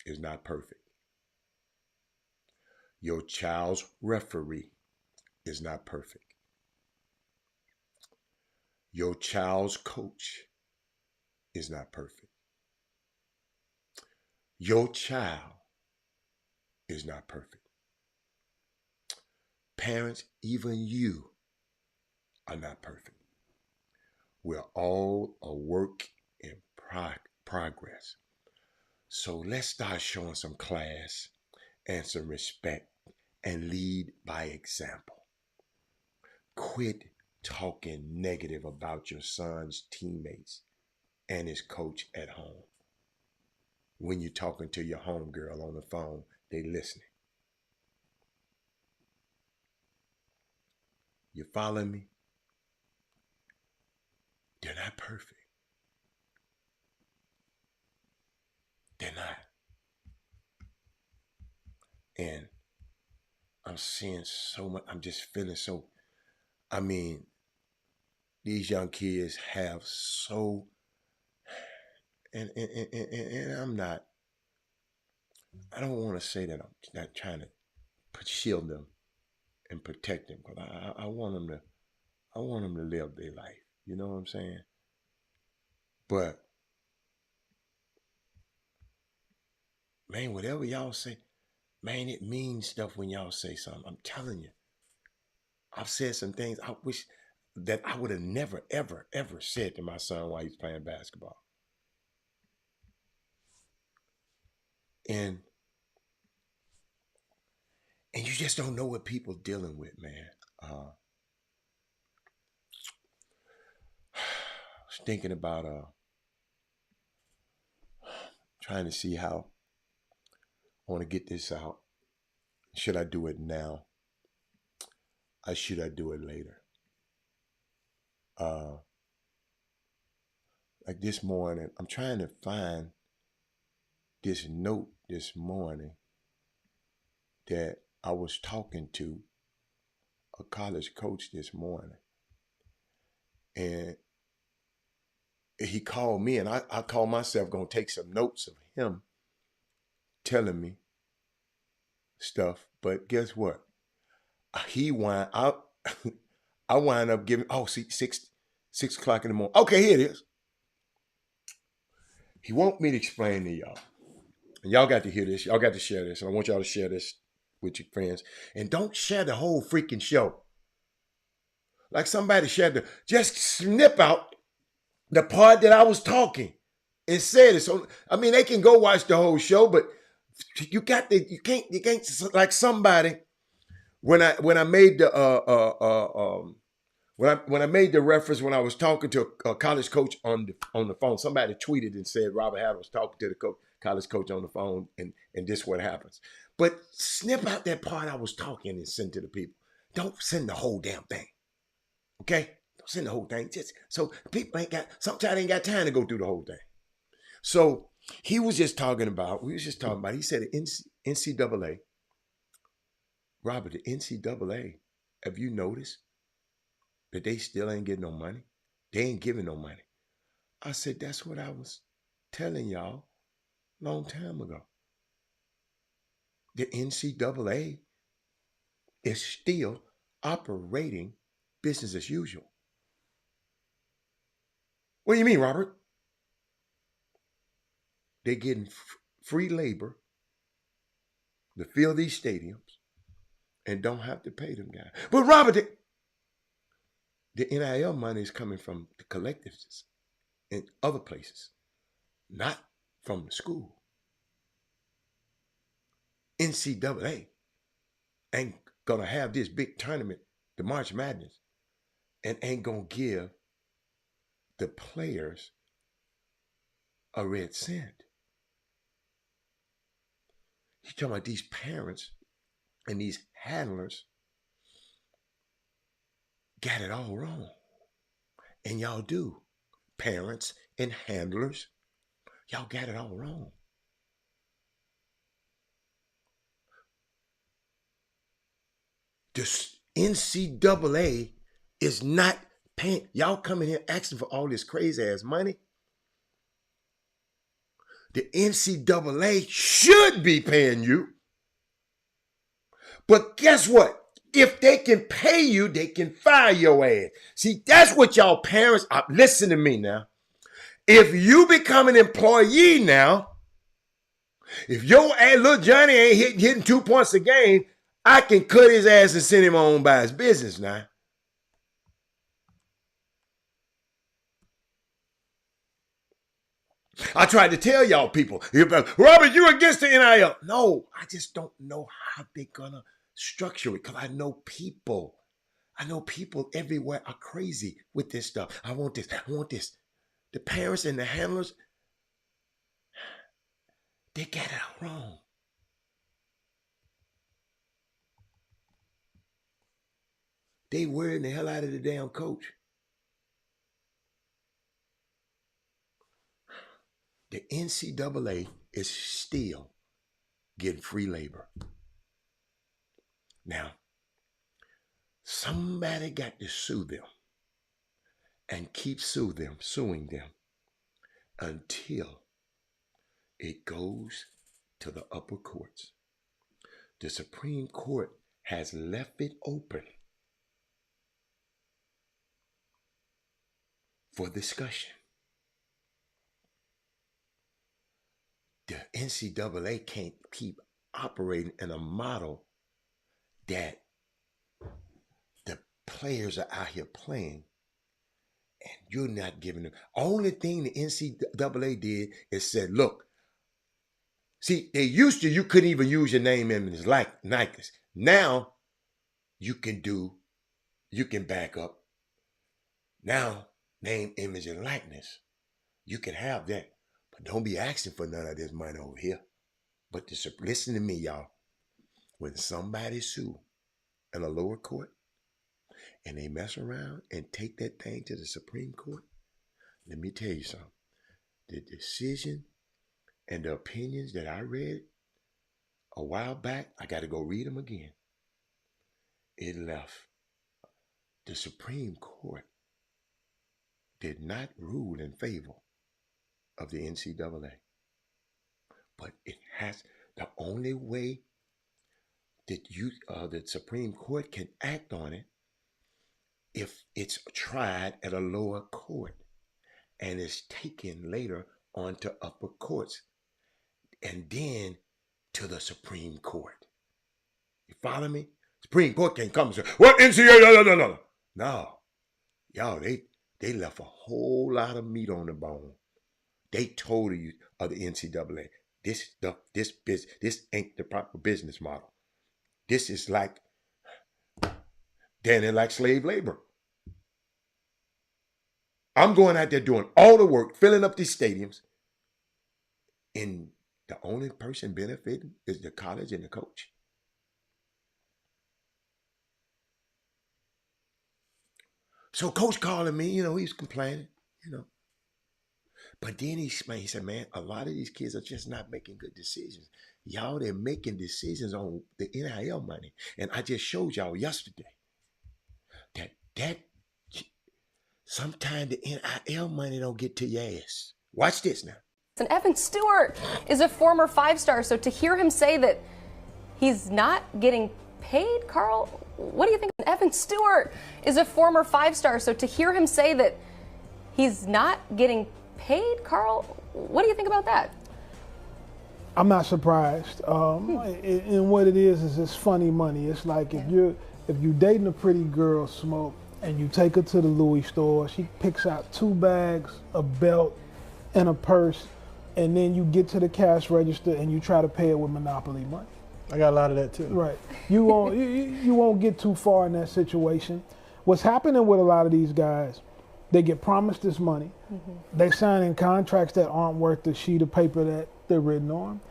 is not perfect. Your child's referee is not perfect. Your child's coach is not perfect. Your child is not perfect. Parents, even you are not perfect. We're all a work in progress. So let's start showing some class and some respect and lead by example. Quit talking negative about your son's teammates and his coach at home. When you're talking to your homegirl on the phone, they listening. You follow me? They're not perfect. They're not. And I'm seeing so much. I'm just feeling so. I mean, these young kids have so. And I'm not. I don't want to say that I'm not trying to shield them and protect them, because I want them to. I want them to live their life. You know what I'm saying? But man, whatever y'all say, man, it means stuff when y'all say something. I'm telling you. I've said some things I wish that I would have never, ever, ever said to my son while he's playing basketball. And you just don't know what people dealing with, man. I was thinking about trying to see how I want to get this out. Should I do it now? Or should I do it later? Like this morning, I'm trying to find this note this morning that I was talking to a college coach this morning. And he called me, and I call myself going to take some notes of him telling me stuff. But guess what? He wind up, I wind up giving, see, 6 o'clock in the morning. Okay, here it is. He want me to explain to y'all. And y'all got to hear this. Y'all got to share this. And I want y'all to share this with your friends. And don't share the whole freaking show. Like somebody shared just snip out the part that I was talking and said it. So, I mean, they can go watch the whole show, but you can't like somebody, when I made the when I made the reference, when I was talking to a college coach on the phone, somebody tweeted and said Robert Haddon was talking to the college coach on the phone, and this is what happens. But snip out that part I was talking and send to the people. Don't send the whole damn thing. Okay? Don't send the whole thing. Just so people sometimes ain't got time to go through the whole thing. So we was just talking about, he said the NCAA, Robert, the NCAA, have you noticed that they still ain't getting no money? They ain't giving no money. I said, that's what I was telling y'all a long time ago. The NCAA is still operating business as usual. What do you mean, Robert? They're getting free labor to fill these stadiums and don't have to pay them guys. But Robert, the NIL money is coming from the collectives in other places, not from the school. NCAA ain't gonna have this big tournament, the March Madness, and ain't gonna give the players a red cent. He's talking about these parents and these handlers got it all wrong. And y'all do. Parents and handlers, y'all got it all wrong. The NCAA is not paying. Y'all coming here asking for all this crazy ass money. The NCAA should be paying you. But guess what? If they can pay you, they can fire your ass. See, that's what y'all parents are. Listen to me now. If you become an employee now, if your little Johnny ain't hitting 2 points a game, I can cut his ass and send him on by his business now. I tried to tell y'all people, Robert, you against the NIL. No, I just don't know how they're going to structure it because I know people. I know people everywhere are crazy with this stuff. I want this. I want this. The parents and the handlers, they got it all wrong. They worrying the hell out of the damn coach. The NCAA is still getting free labor. Now, somebody got to sue them and keep suing them until it goes to the upper courts. The Supreme Court has left it open for discussion. The NCAA can't keep operating in a model that the players are out here playing and you're not giving them. Only thing the NCAA did is said, look, see, they used to, you couldn't even use your name, image, like Nike. Now you can back up. Now, name, image, and likeness. You can have that. But don't be asking for none of this money over here. But listen to me, y'all. When somebody sue in a lower court and they mess around and take that thing to the Supreme Court, let me tell you something. The decision and the opinions that I read a while back, I got to go read them again. It left the Supreme Court did not rule in favor of the NCAA. But it has, the only way that the Supreme Court can act on it if it's tried at a lower court and is taken later onto upper courts and then to the Supreme Court. You follow me? Supreme Court can't come and say, well, NCAA, no. Y'all, they left a whole lot of meat on the bone. They told you of the NCAA, this ain't the proper business model. This is like, then they're like slave labor. I'm going out there doing all the work, filling up these stadiums, and the only person benefiting is the college and the coach. So coach calling me, he's complaining, But then he said, man, a lot of these kids are just not making good decisions. Y'all, they're making decisions on the NIL money. And I just showed y'all yesterday that sometimes the NIL money don't get to your ass. Watch this now. And Evan Stewart is a former five-star, so to hear him say that he's not getting paid, Carl, what do you think? Evan Stewart is a former five-star, so to hear him say that he's not getting paid, Carl, what do you think about that? I'm not surprised. And what it is it's funny money. It's like if you're dating a pretty girl, Smoke, and you take her to the Louis store, she picks out 2 bags, a belt, and a purse, and then you get to the cash register and you try to pay it with Monopoly money. I got a lot of that too. Right. You won't get too far in that situation. What's happening with a lot of these guys, they get promised this money. Mm-hmm. They sign in contracts that aren't worth the sheet of paper that they're written on.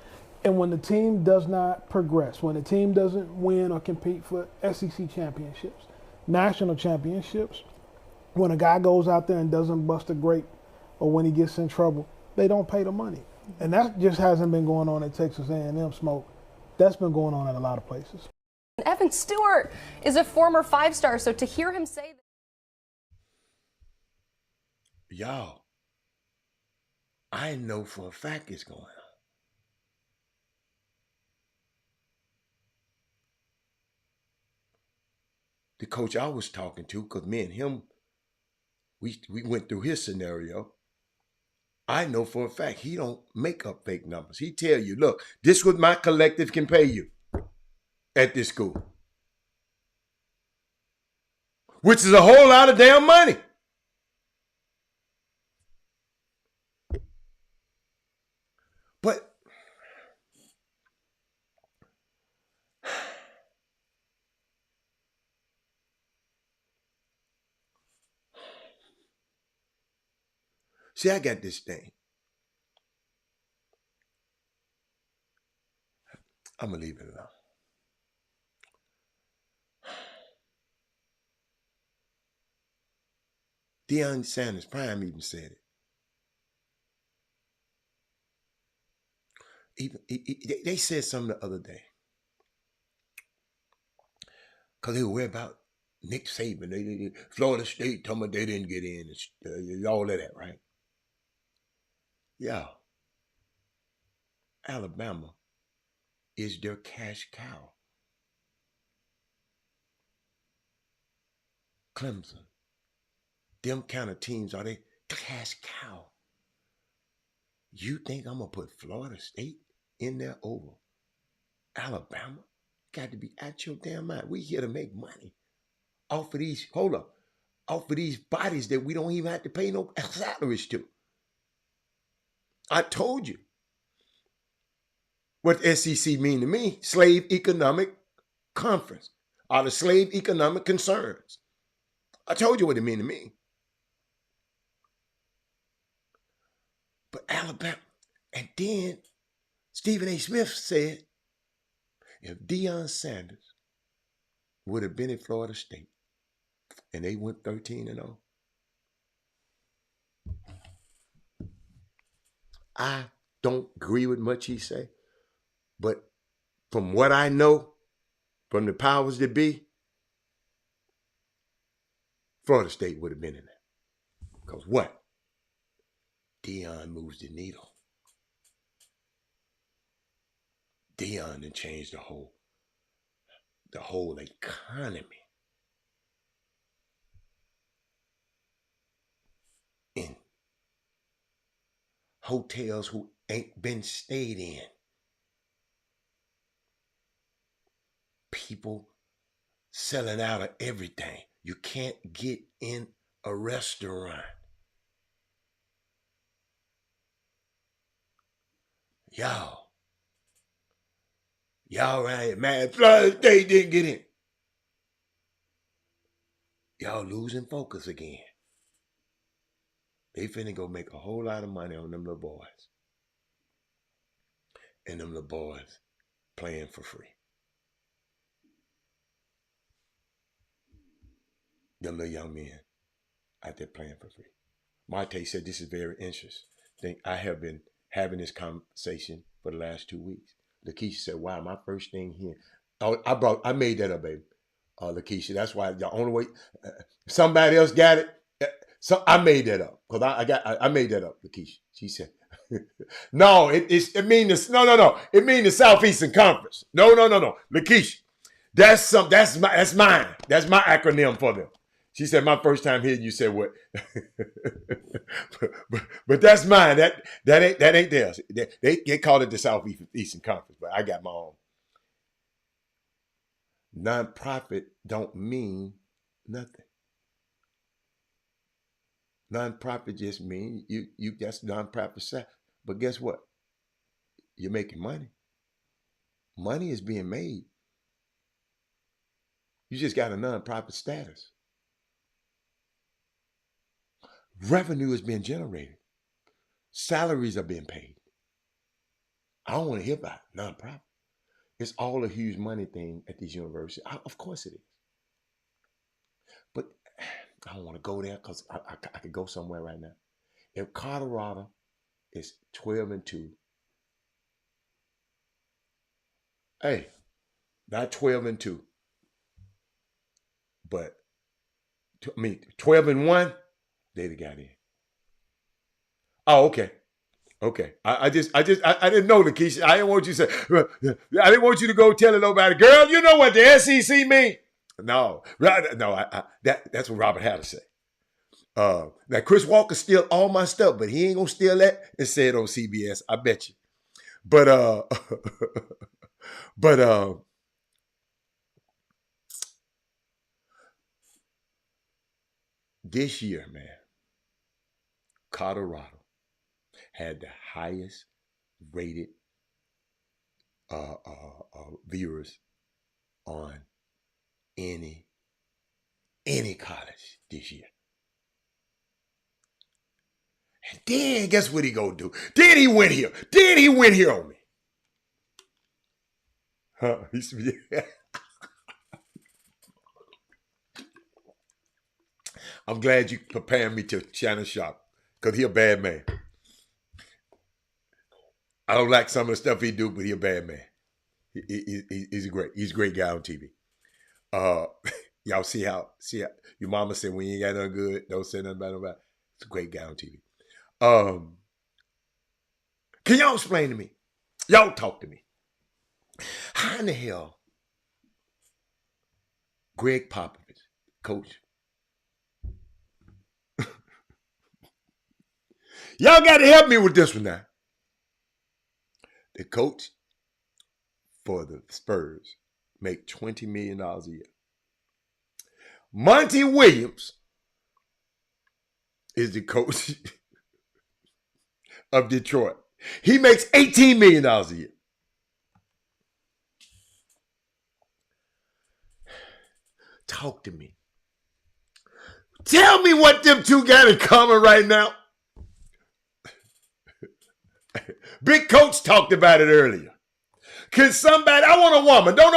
And when the team does not progress, when the team doesn't win or compete for SEC championships, national championships, when a guy goes out there and doesn't bust a grape or when he gets in trouble, they don't pay the money. And that just hasn't been going on at Texas A&M, Smoke. That's been going on in a lot of places. Evan Stewart is a former five-star, so to hear him say that Y'all, I know for a fact it's going on. The coach I was talking to, because me and him, we went through his scenario. I know for a fact he don't make up fake numbers. He tell you, look, this what my collective can pay you at this school, which is a whole lot of damn money. But see, I got this thing. I'm going to leave it alone. Deion Sanders Prime even said it. They said something the other day. Because they were worried about Nick Saban. Florida State told me they didn't get in. All of that, right? Yeah. Alabama is their cash cow. Clemson. Them kind of teams are they cash cow. You think I'm going to put Florida State in there over Alabama? Got to be out your damn mind. We here to make money off of these, off of these bodies that we don't even have to pay no salaries to. I told you what the SEC mean to me. Slave Economic Conference, or the Slave Economic Concerns. I told you what it mean to me. But Alabama, and then Stephen A. Smith said, if Deion Sanders would have been at Florida State and they went 13-0, I don't agree with much he say, but from what I know, from the powers that be, Florida State would have been in there. Because what? Deion moves the needle. Deion done changed the whole economy. In hotels who ain't been stayed in. People selling out of everything. You can't get in a restaurant. Y'all right here, man, Florida State didn't get in. Y'all losing focus again. They finna go make a whole lot of money on them little boys. And them little boys playing for free. Them little young men out there playing for free. Marte said this is very interesting. I have been having this conversation for the last 2 weeks. Lakeisha said, wow, my first thing here. Oh, I made that up, baby. Lakeisha, that's why the only way somebody else got it. So I made that up because I made that up, Lakeisha. She said, no, it means no. It means the Southeastern Conference. No. Lakeisha, that's mine. That's my acronym for them. She said, my first time here, you said what? but that's mine. That ain't theirs. They call it the Southeastern Conference, but I got my own. Nonprofit don't mean nothing. Nonprofit just mean you that's nonprofit side. But guess what? You're making money. Money is being made. You just got a nonprofit status. Revenue is being generated. Salaries are being paid. I don't want to hear about nonprofit. It's all a huge money thing at these universities. Of course it is. But I don't want to go there because I could go somewhere right now. If Colorado is 12-2, hey, not 12-2, but 12-1, they'd have got in. Oh, okay. Okay. I didn't know, Lakeisha. I didn't want you to say, I didn't want you to go telling nobody, girl, you know what the SEC mean? No. No, that's what Robert had to say. Now Chris Walker steal all my stuff, but he ain't gonna steal that and say it on CBS. I bet you. But but this year, man, Colorado had the highest rated viewers on any college this year. And then guess what he gonna do? Then he went here. Then he went here on me. Huh? I'm glad you preparing me to Shannon Sharp, because he a bad man. I don't like some of the stuff he do, but he a bad man. He's a great guy on TV. Y'all see how your mama said when you ain't got nothing good, don't say nothing about nobody. It's a great guy on TV. Can y'all explain to me? Y'all talk to me. How in the hell Greg Popovich, coach? Y'all got to help me with this one now. The coach for the Spurs make $20 million a year. Monty Williams is the coach of Detroit. He makes $18 million a year. Talk to me. Tell me what them two got in common right now. Big Coach talked about it earlier. Can somebody, I want a woman. Don't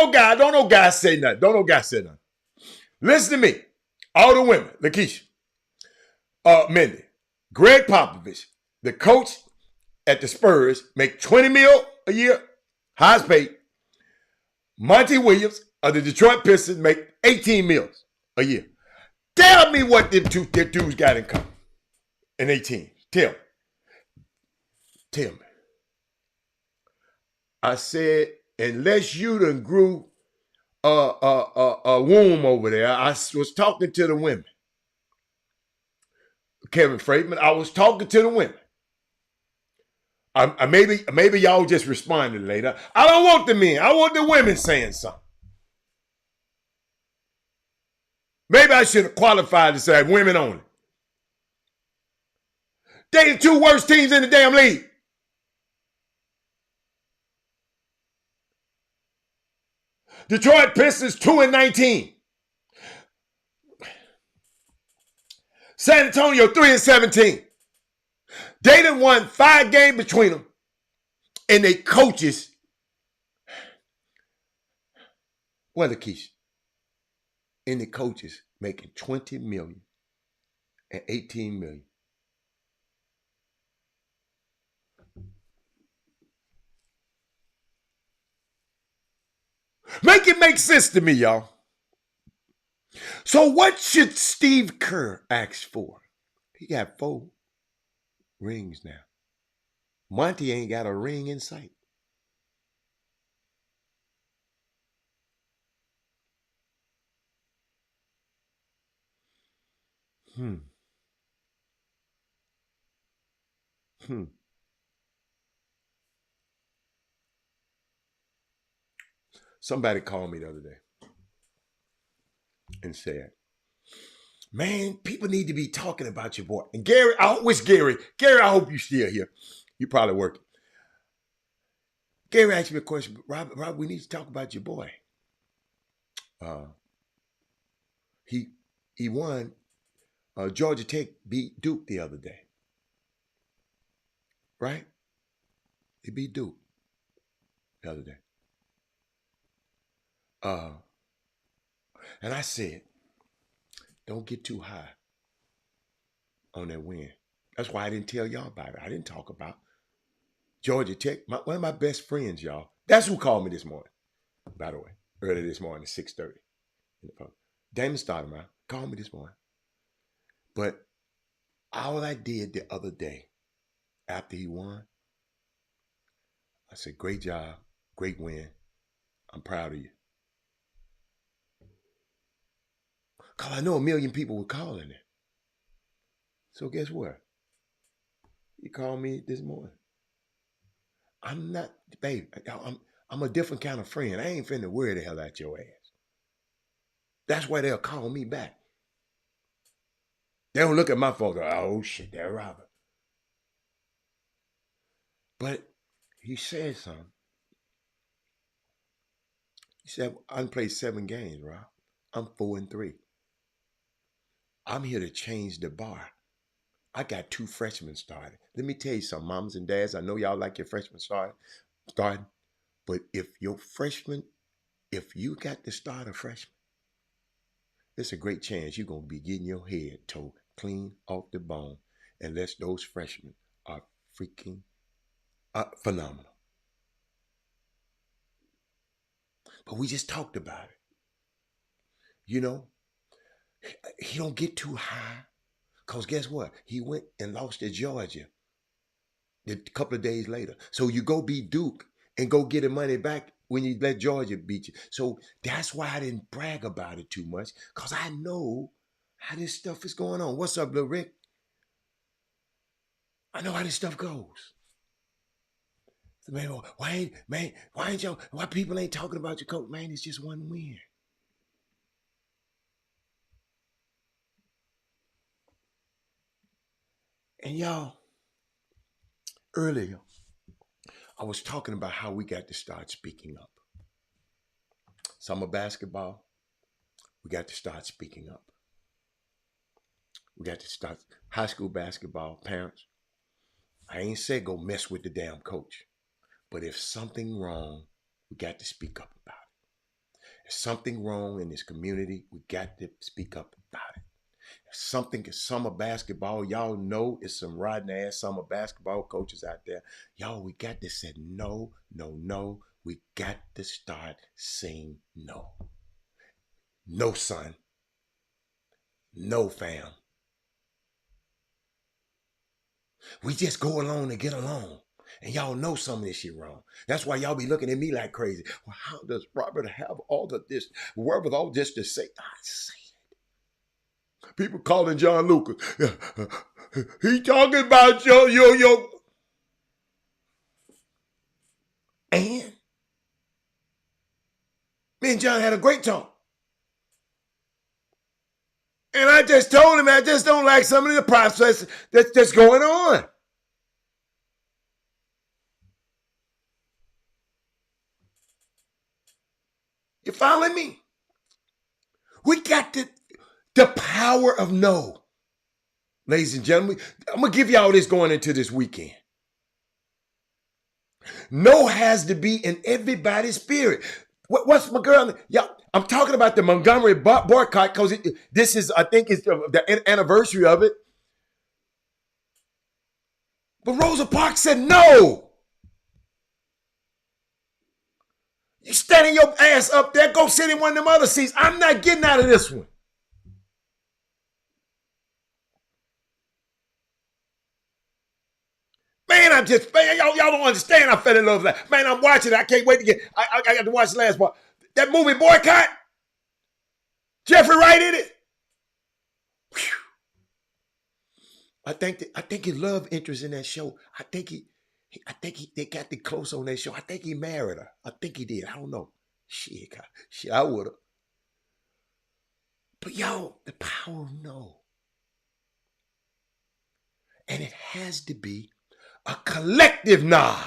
no guy say nothing. Listen to me. All the women, Lakeisha, Mindy, Greg Popovich, the coach at the Spurs, make $20 million a year, highest paid. Monty Williams of the Detroit Pistons make $18 million a year. Tell me what them two dudes got in common in 18. Tell me. I said, unless you done grew a womb over there, I was talking to the women. Kevin Freidman, I was talking to the women. Maybe y'all just responded later. I don't want the men. I want the women saying something. Maybe I should have qualified to say women only. They the two worst teams in the damn league. Detroit Pistons 2-19. San Antonio 3-17. They done won 5 games between them. And they coaches. Well, Lakeisha. And the coaches making $20 million and $18 million. Make it make sense to me, y'all. So what should Steve Kerr ask for? He got 4 rings now. Monty ain't got a ring in sight. Somebody called me the other day and said, man, people need to be talking about your boy. And Gary, I hope you're still here. You probably working. Gary asked me a question. Rob, we need to talk about your boy. He won. Georgia Tech beat Duke the other day. Right? He beat Duke the other day. And I said, don't get too high on that win. That's why I didn't tell y'all about it. I didn't talk about Georgia Tech. One of my best friends, y'all. That's who called me this morning, by the way. Early this morning at 6:30. Damon Stoudemire called me this morning. But all I did the other day after he won. I said, great job, great win. I'm proud of you. Because I know a million people were calling it. So guess what? He called me this morning. I'm not, babe, I'm a different kind of friend. I ain't finna worry the hell out your ass. That's why they'll call me back. They don't look at my phone and go, oh shit, they're Robert. But he said something. He said, I done played 7 games, Rob. I'm 4-3. I'm here to change the bar. I got 2 freshmen starting. Let me tell you something, moms and dads. I know y'all like your freshmen starting. But if you got to start a freshman, it's a great chance you're going to be getting your head towed clean off the bone unless those freshmen are freaking phenomenal. But we just talked about it. You know, he don't get too high. Because guess what? He went and lost to Georgia a couple of days later. So you go beat Duke and go get the money back when you let Georgia beat you. So that's why I didn't brag about it too much. Because I know how this stuff is going on. What's up, Lil Rick? I know how this stuff goes. So, man, why people ain't talking about your coach? Man, it's just one win. And y'all, earlier, I was talking about how we got to start speaking up. Summer basketball, we got to start speaking up. We got to start high school basketball, parents. I ain't said go mess with the damn coach. But if something wrong, we got to speak up about it. If something wrong in this community, we got to speak up about it. If something is summer basketball, y'all know it's some rotten ass summer basketball coaches out there. Y'all, we got to say no, no, no. We got to start saying no. No, son. No, fam. We just go along and get along. And y'all know some of this shit wrong. That's why y'all be looking at me like crazy. Well, how does Robert have all of this wherewithal just to say, I say it. People calling John Lucas. He talking about yo. And me and John had a great talk. And I just told him I just don't like some of the process that's going on. You following me? We got the power of no. Ladies and gentlemen, I'm going to give y'all this going into this weekend. No has to be in everybody's spirit. What's my girl? Yeah, I'm talking about the Montgomery boycott because this is, I think it's the anniversary of it. But Rosa Parks said no. You standing your ass up there, go sit in one of them other seats. I'm not getting out of this one. Man, y'all don't understand. I fell in love with that. Man, I'm watching it. I can't wait to get, I got to watch the last part. That movie Boycott, Jeffrey Wright in it. Whew. I think his love interest in that show. I think they got the close on that show. I think he married her. I think he did. I don't know. Shit, I would have. But y'all, the power of no. And it has to be a collective nah.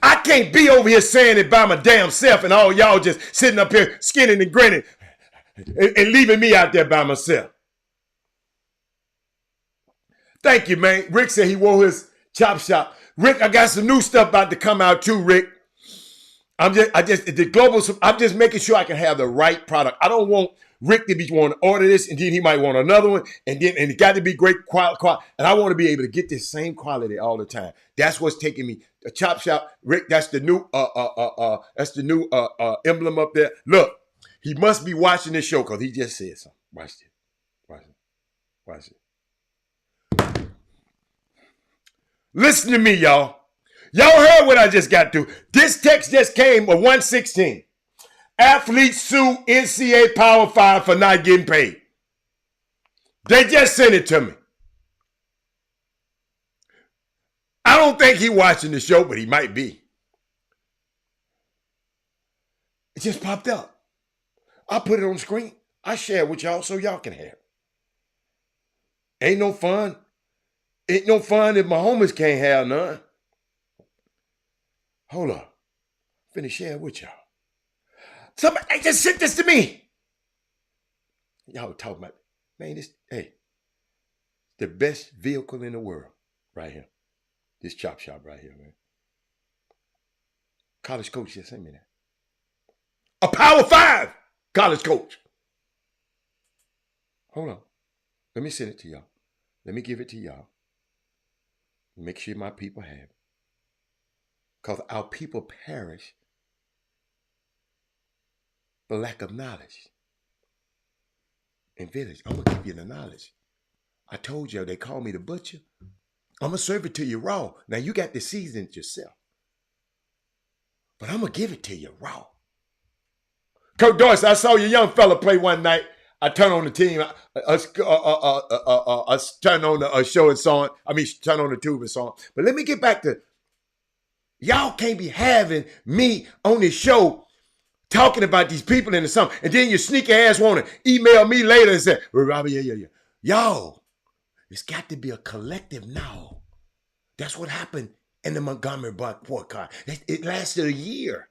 I can't be over here saying it by my damn self and all y'all just sitting up here skinning and grinning and leaving me out there by myself. Thank you, man. Rick said he wore his Chop Shop. Rick, I got some new stuff about to come out too, Rick. I'm just making sure I can have the right product. I don't want Rick to be wanting to order this and then he might want another one and it got to be great quality. And I want to be able to get this same quality all the time. That's what's taking me. The Chop Shop, Rick, that's the new emblem up there. Look, he must be watching this show because he just said something. Watch it. Listen to me, y'all. Y'all heard what I just got through. This text just came of 116. Athletes sue NCAA Power 5 for not getting paid. They just sent it to me. I don't think he's watching the show, but he might be. It just popped up. I put it on the screen. I share it with y'all so y'all can have it. Ain't no fun. Ain't no fun if my homies can't have none. Hold up. I'm finna share it with y'all. Somebody just sent this to me. Y'all talking about, man, this, hey, the best vehicle in the world right here. This Chop Shop right here, man. College coach just sent me that. A Power 5 college coach. Hold on. Let me send it to y'all. Let me give it to y'all. Make sure my people have it. Because our people perish for lack of knowledge. In village, I'm going to give you the knowledge. I told you they call me the butcher. I'm going to serve it to you raw. Now, you got to season it yourself. But I'm going to give it to you raw. Coach Dorsey, I saw your young fella play one night. I turned on the team. I turned on the show and saw it. Turned on the tube and saw it. But let me get back to, y'all can't be having me on this show talking about these people in the summer. And then your sneaky ass want to email me later and say, well, Robbie, yeah. Y'all, it's got to be a collective now. That's what happened in the Montgomery boycott. It lasted a year.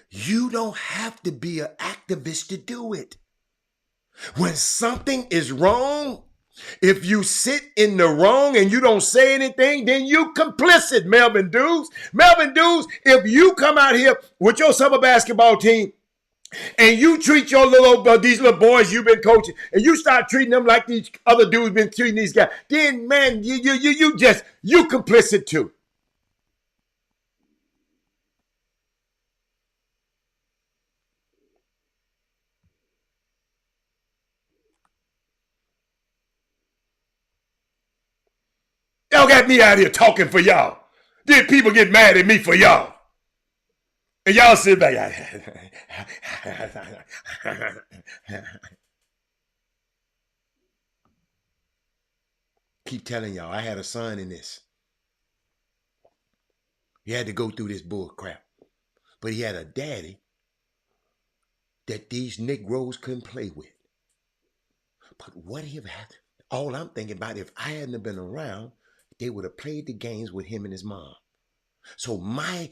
You don't have to be an activist to do it. When something is wrong, if you sit in the wrong and you don't say anything, then you complicit, Melvin Dudes. Melvin Dudes, if you come out here with your summer basketball team and you treat your these little boys you've been coaching, and you start treating them like these other dudes been treating these guys, then man, you complicit too. Y'all got me out here talking for y'all. Then people get mad at me for y'all. And y'all sit back. Keep telling y'all, I had a son in this. He had to go through this bull crap. But he had a daddy that these Negroes couldn't play with. But what if, all I'm thinking about, if I hadn't been around, they would have played the games with him and his mom. So my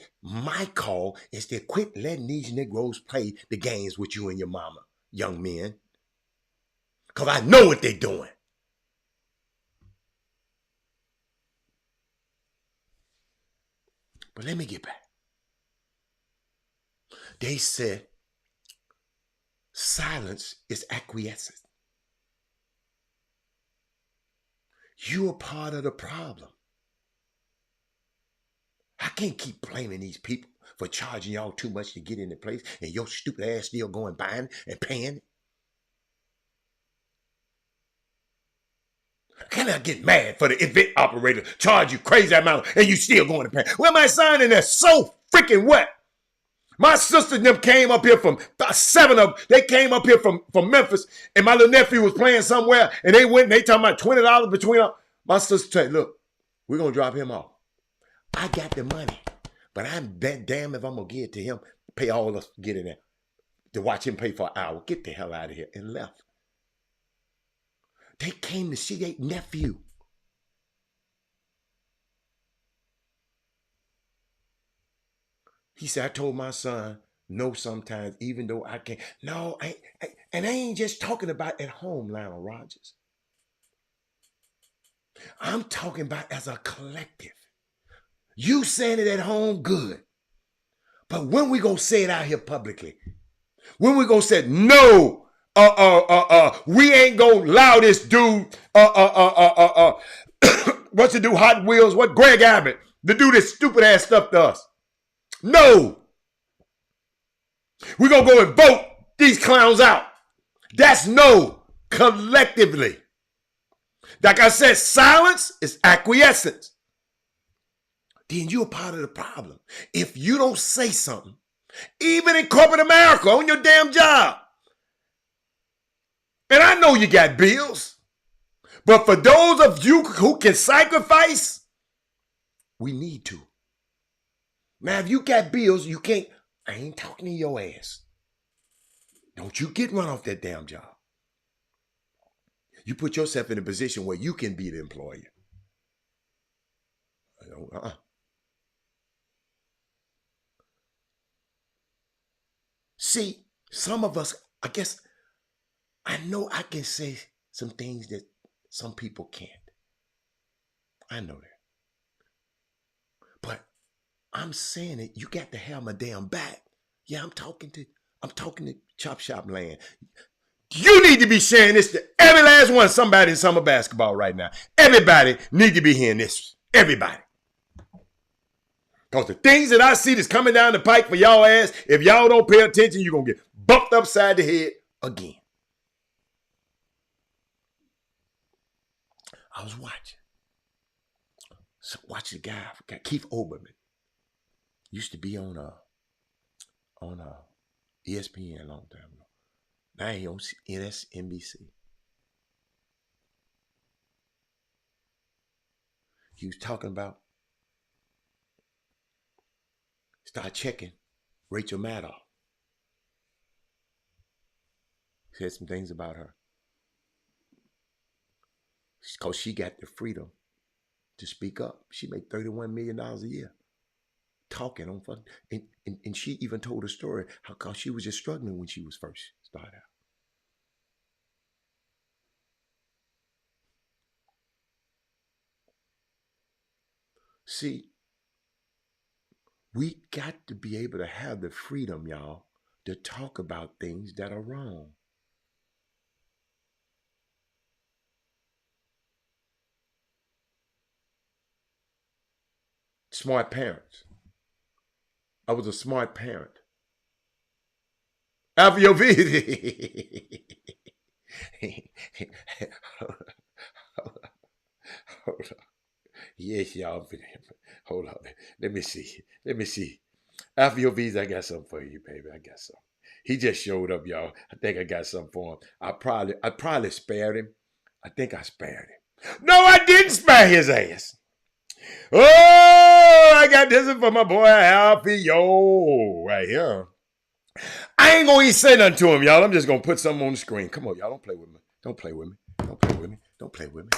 call is to quit letting these Negroes play the games with you and your mama, young men. Because I know what they're doing. But let me get back. They said silence is acquiescence. You are part of the problem. I can't keep blaming these people for charging y'all too much to get into place and your stupid ass still going buying and paying. Can I get mad for the event operator charge you crazy amount and you still going to pay? Well, my son in there so freaking wet. My sister and them came up here from 7 of them. They came up here from Memphis, and my little nephew was playing somewhere, and they went and they talking about $20 between them. My sister said, look, we're going to drop him off. I got the money, but I'm that damn if I'm going to give it to him, pay all us get in there to watch him pay for an hour. Get the hell out of here, and left. They came to see their nephew. He said, I told my son, no, sometimes, even though I can't. No, and I ain't just talking about at home, Lionel Rogers. I'm talking about as a collective. You saying it at home, good. But when we gonna say it out here publicly? When we gonna say, no, we ain't gonna allow this dude, what's to do, Hot Wheels, what, Greg Abbott, to do this stupid ass stuff to us? No. We're going to go and vote these clowns out. That's no, collectively. Like I said, silence is acquiescence. Then you're part of the problem. If you don't say something, even in corporate America, on your damn job, and I know you got bills, but for those of you who can sacrifice, we need to. Now, if you got bills, you can't, I ain't talking to your ass. Don't you get run off that damn job. You put yourself in a position where you can be the employer. See, some of us, I guess, I know I can say some things that some people can't. I know that. But I'm saying it, you got to have my damn back. Yeah, I'm talking to Chop Shop land. You need to be sharing this to every last one, somebody in summer basketball right now. Everybody need to be hearing this. Everybody. Because the things that I see that's coming down the pike for y'all ass, if y'all don't pay attention, you're going to get bumped upside the head again. I was watching. Watch the guy, I forgot, Keith Olbermann. Used to be on ESPN a long time ago. Now he on NBC. He was talking about, start checking Rachel Maddow. Said some things about her. Because she got the freedom to speak up. She made $31 million a year talking on fun. And she even told a story how she was just struggling when she was first started out. See, we got to be able to have the freedom, y'all, to talk about things that are wrong. Smart parents. I was a smart parent. After your visit. Hold on. Yes, y'all. Hold on. Let me see. After your visa, I got something for you, baby. I got something. He just showed up, y'all. I think I got something for him. I probably spared him. I think I spared him. No, I didn't spare his ass. Oh, I got this one for my boy Alfie, yo, right here. I ain't gonna even say nothing to him, y'all. I'm just gonna put something on the screen. Come on, y'all. Don't play with me. Don't play with me. Don't play with me. Don't play with me.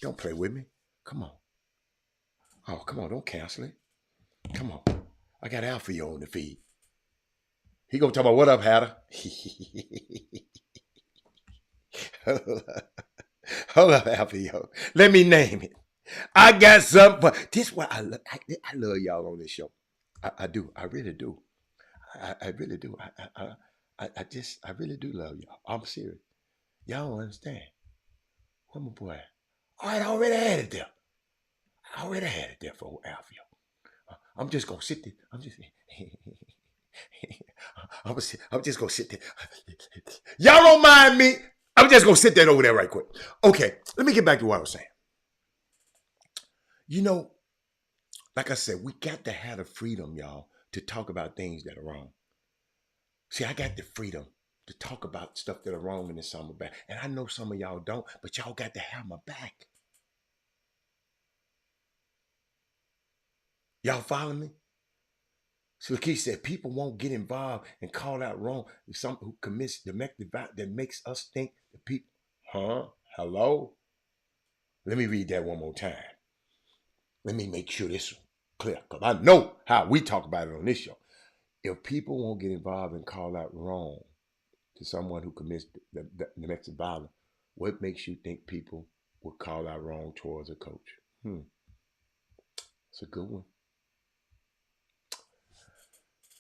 Don't play with me. Come on. Oh, come on. Don't cancel it. Come on. I got Alfie on the feed. He gonna talk about what up, Hatter. Hold up, Alfie, yo. Let me name it. I got something. This is why I love y'all on this show. I do. I really do. I really do. I really do love y'all. I'm serious. Y'all don't understand. Where my boy? I already had it there. I already had it there for Alfie. I'm just gonna sit there. I'm just gonna sit there. Y'all don't mind me. I'm just gonna sit there over there right quick. Okay, let me get back to what I was saying. You know, like I said, we got to have the freedom, y'all, to talk about things that are wrong. See, I got the freedom to talk about stuff that are wrong in the summer back. And I know some of y'all don't, but y'all got to have my back. Y'all follow me? So Lakeith said, people won't get involved and call out wrong if something who commits domestic violence that makes us think the people, hello? Let me read that one more time. Let me make sure this is clear, because I know how we talk about it on this show. If people won't get involved and call out wrong to someone who commits the domestic violence, what makes you think people will call out wrong towards a coach? That's a good one.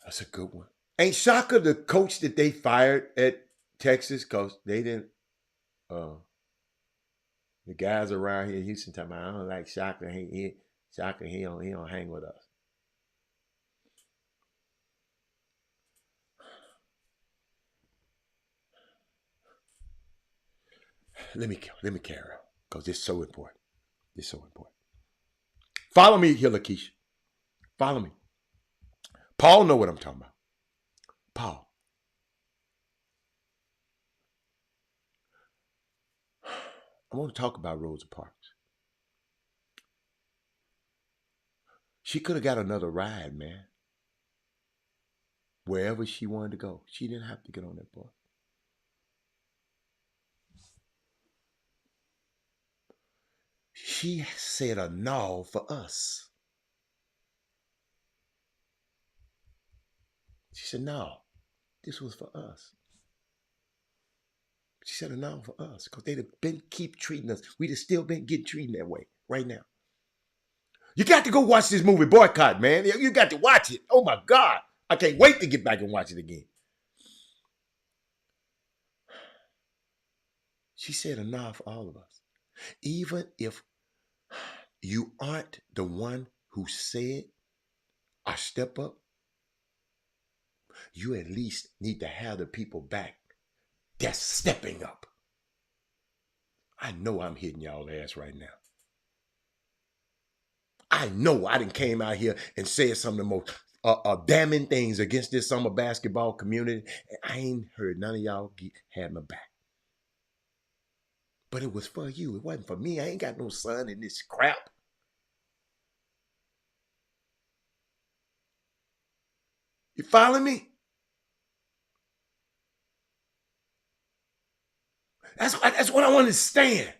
That's a good one. Ain't Shaka the coach that they fired at Texas because they didn't, the guys around here in Houston talking about, I don't like Shaka. Shaka, he don't hang with us. Let me carry on. Because it's so important. It's so important. Follow me here, Lakeisha. Follow me. Paul know what I'm talking about. Paul. I want to talk about Rosa Parks. She could have got another ride, man. Wherever she wanted to go. She didn't have to get on that bus. She said a no for us. She said, no, this was for us. She said a no for us because they'd have been keep treating us. We'd have still been getting treated that way right now. You got to go watch this movie, Boycott, man. You got to watch it. Oh, my God. I can't wait to get back and watch it again. She said a no for all of us. Even if you aren't the one who said or step up, you at least need to have the people back that's stepping up. I know I'm hitting y'all ass right now. I know I done came out here and said some of the most damning things against this summer basketball community, and I ain't heard none of y'all had my back. But it was for you. It wasn't for me. I ain't got no son in this crap. You follow me? That's what I want to understand.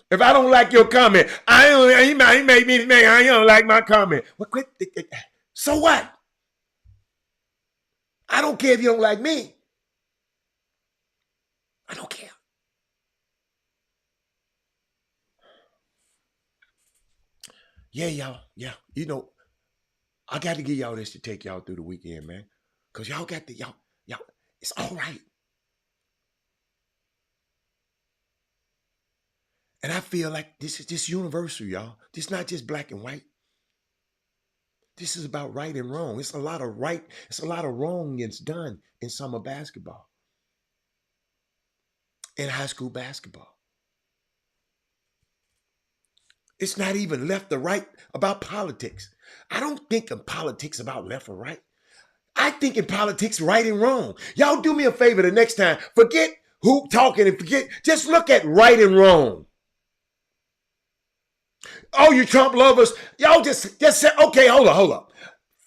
If I don't like your comment, he made me think I don't like my comment. Well, quit. So what? I don't care if you don't like me. I don't care. Yeah, y'all. Yeah. You know, I got to give y'all this to take y'all through the weekend, man. Because y'all got to, y'all, it's all right. And I feel like this is just universal, y'all. This is not just black and white. This is about right and wrong. It's a lot of right. It's a lot of wrong that's done in summer basketball, in high school basketball. It's not even left or right about politics. I don't think in politics about left or right. I think in politics right and wrong. Y'all do me a favor the next time. Forget who talking and forget. Just look at right and wrong. Oh, you Trump lovers, y'all just say, okay, hold up.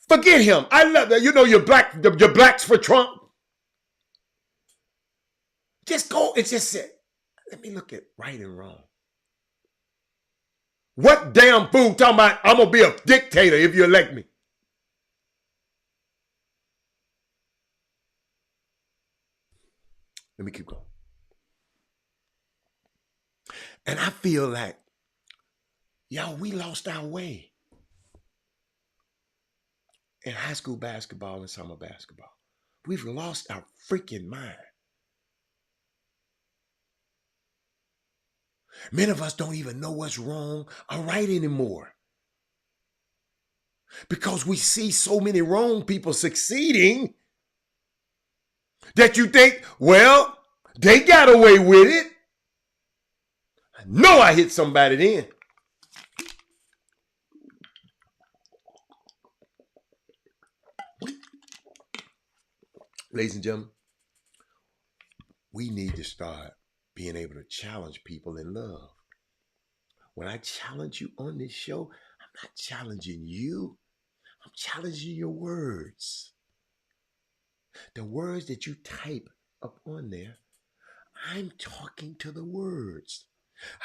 Forget him. I love that. You know you're blacks for Trump. Just go and just say, let me look at right and wrong. What damn fool talking about I'm gonna be a dictator if you elect me? Let me keep going. And I feel like, y'all, we lost our way in high school basketball and summer basketball. We've lost our freaking mind. Many of us don't even know what's wrong or right anymore. Because we see so many wrong people succeeding that you think, well, they got away with it. I know I hit somebody then. Ladies and gentlemen, we need to start being able to challenge people in love. When I challenge you on this show, I'm not challenging you. I'm challenging your words. The words that you type up on there, I'm talking to the words.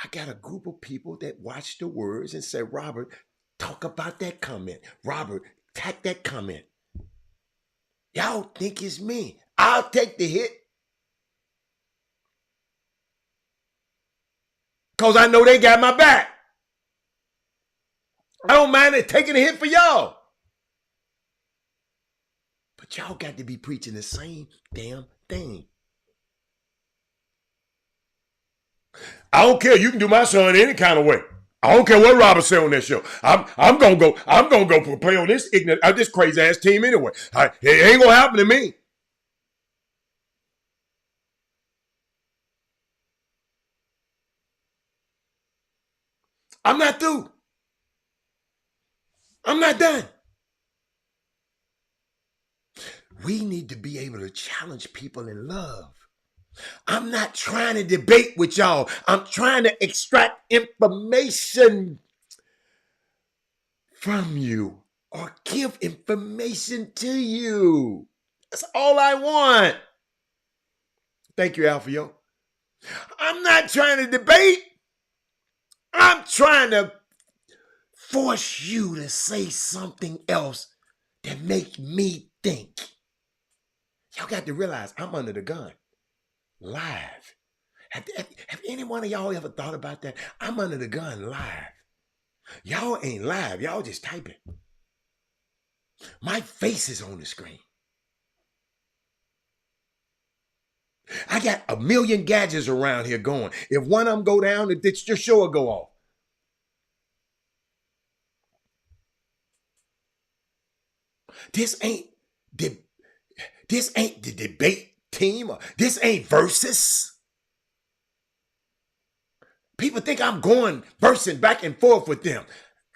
I got a group of people that watch the words and say, Robert, talk about that comment. Robert, tack that comment. Y'all think it's me. I'll take the hit. Because I know they got my back. I don't mind it taking a hit for y'all. But y'all got to be preaching the same damn thing. I don't care. You can do my son any kind of way. I don't care what Robert said on that show. I'm gonna go play on this this crazy ass team anyway. It ain't gonna happen to me. I'm not through. I'm not done. We need to be able to challenge people in love. I'm not trying to debate with y'all. I'm trying to extract information from you or give information to you. That's all I want. Thank you, Alfio. I'm not trying to debate. I'm trying to force you to say something else that make me think. Y'all got to realize I'm under the gun. Live. Have any one of y'all ever thought about that? I'm under the gun live. Y'all ain't live. Y'all just typing. My face is on the screen. I got a million gadgets around here going. If one of them go down, it's your show will go off. This ain't the debate team. This ain't versus. People think I'm versing back and forth with them.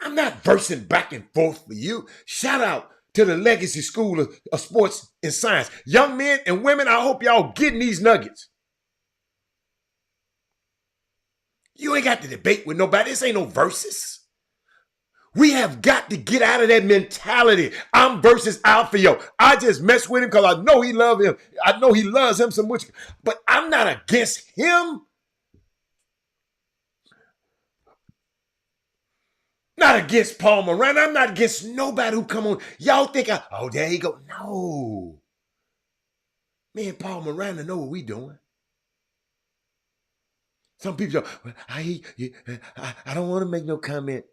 I'm not versing back and forth with you. Shout out to the Legacy School of Sports and Science. Young men and women, I hope y'all getting these nuggets. You ain't got to debate with nobody. This ain't no versus. We have got to get out of that mentality. I'm versus Alfio. I just mess with him because I know he loves him. I know he loves him so much. But I'm not against him. Not against Paul Moran. I'm not against nobody who come on. Y'all think, oh, there you go. No. Me and Paul Moran know what we doing. Some people say, well, I don't want to make no comment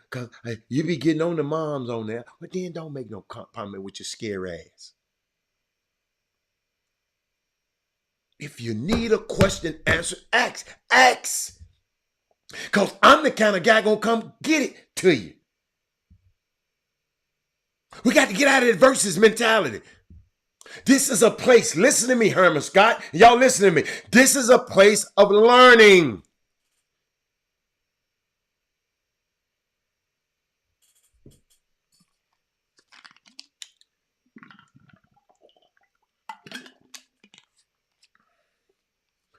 because you be getting on the moms on there. But then don't make no comment with your scare ass. If you need a question answered, ask. Because I'm the kind of guy going to come get it to you. We got to get out of that versus mentality. This is a place, listen to me, Herman Scott. Y'all listen to me. This is a place of learning.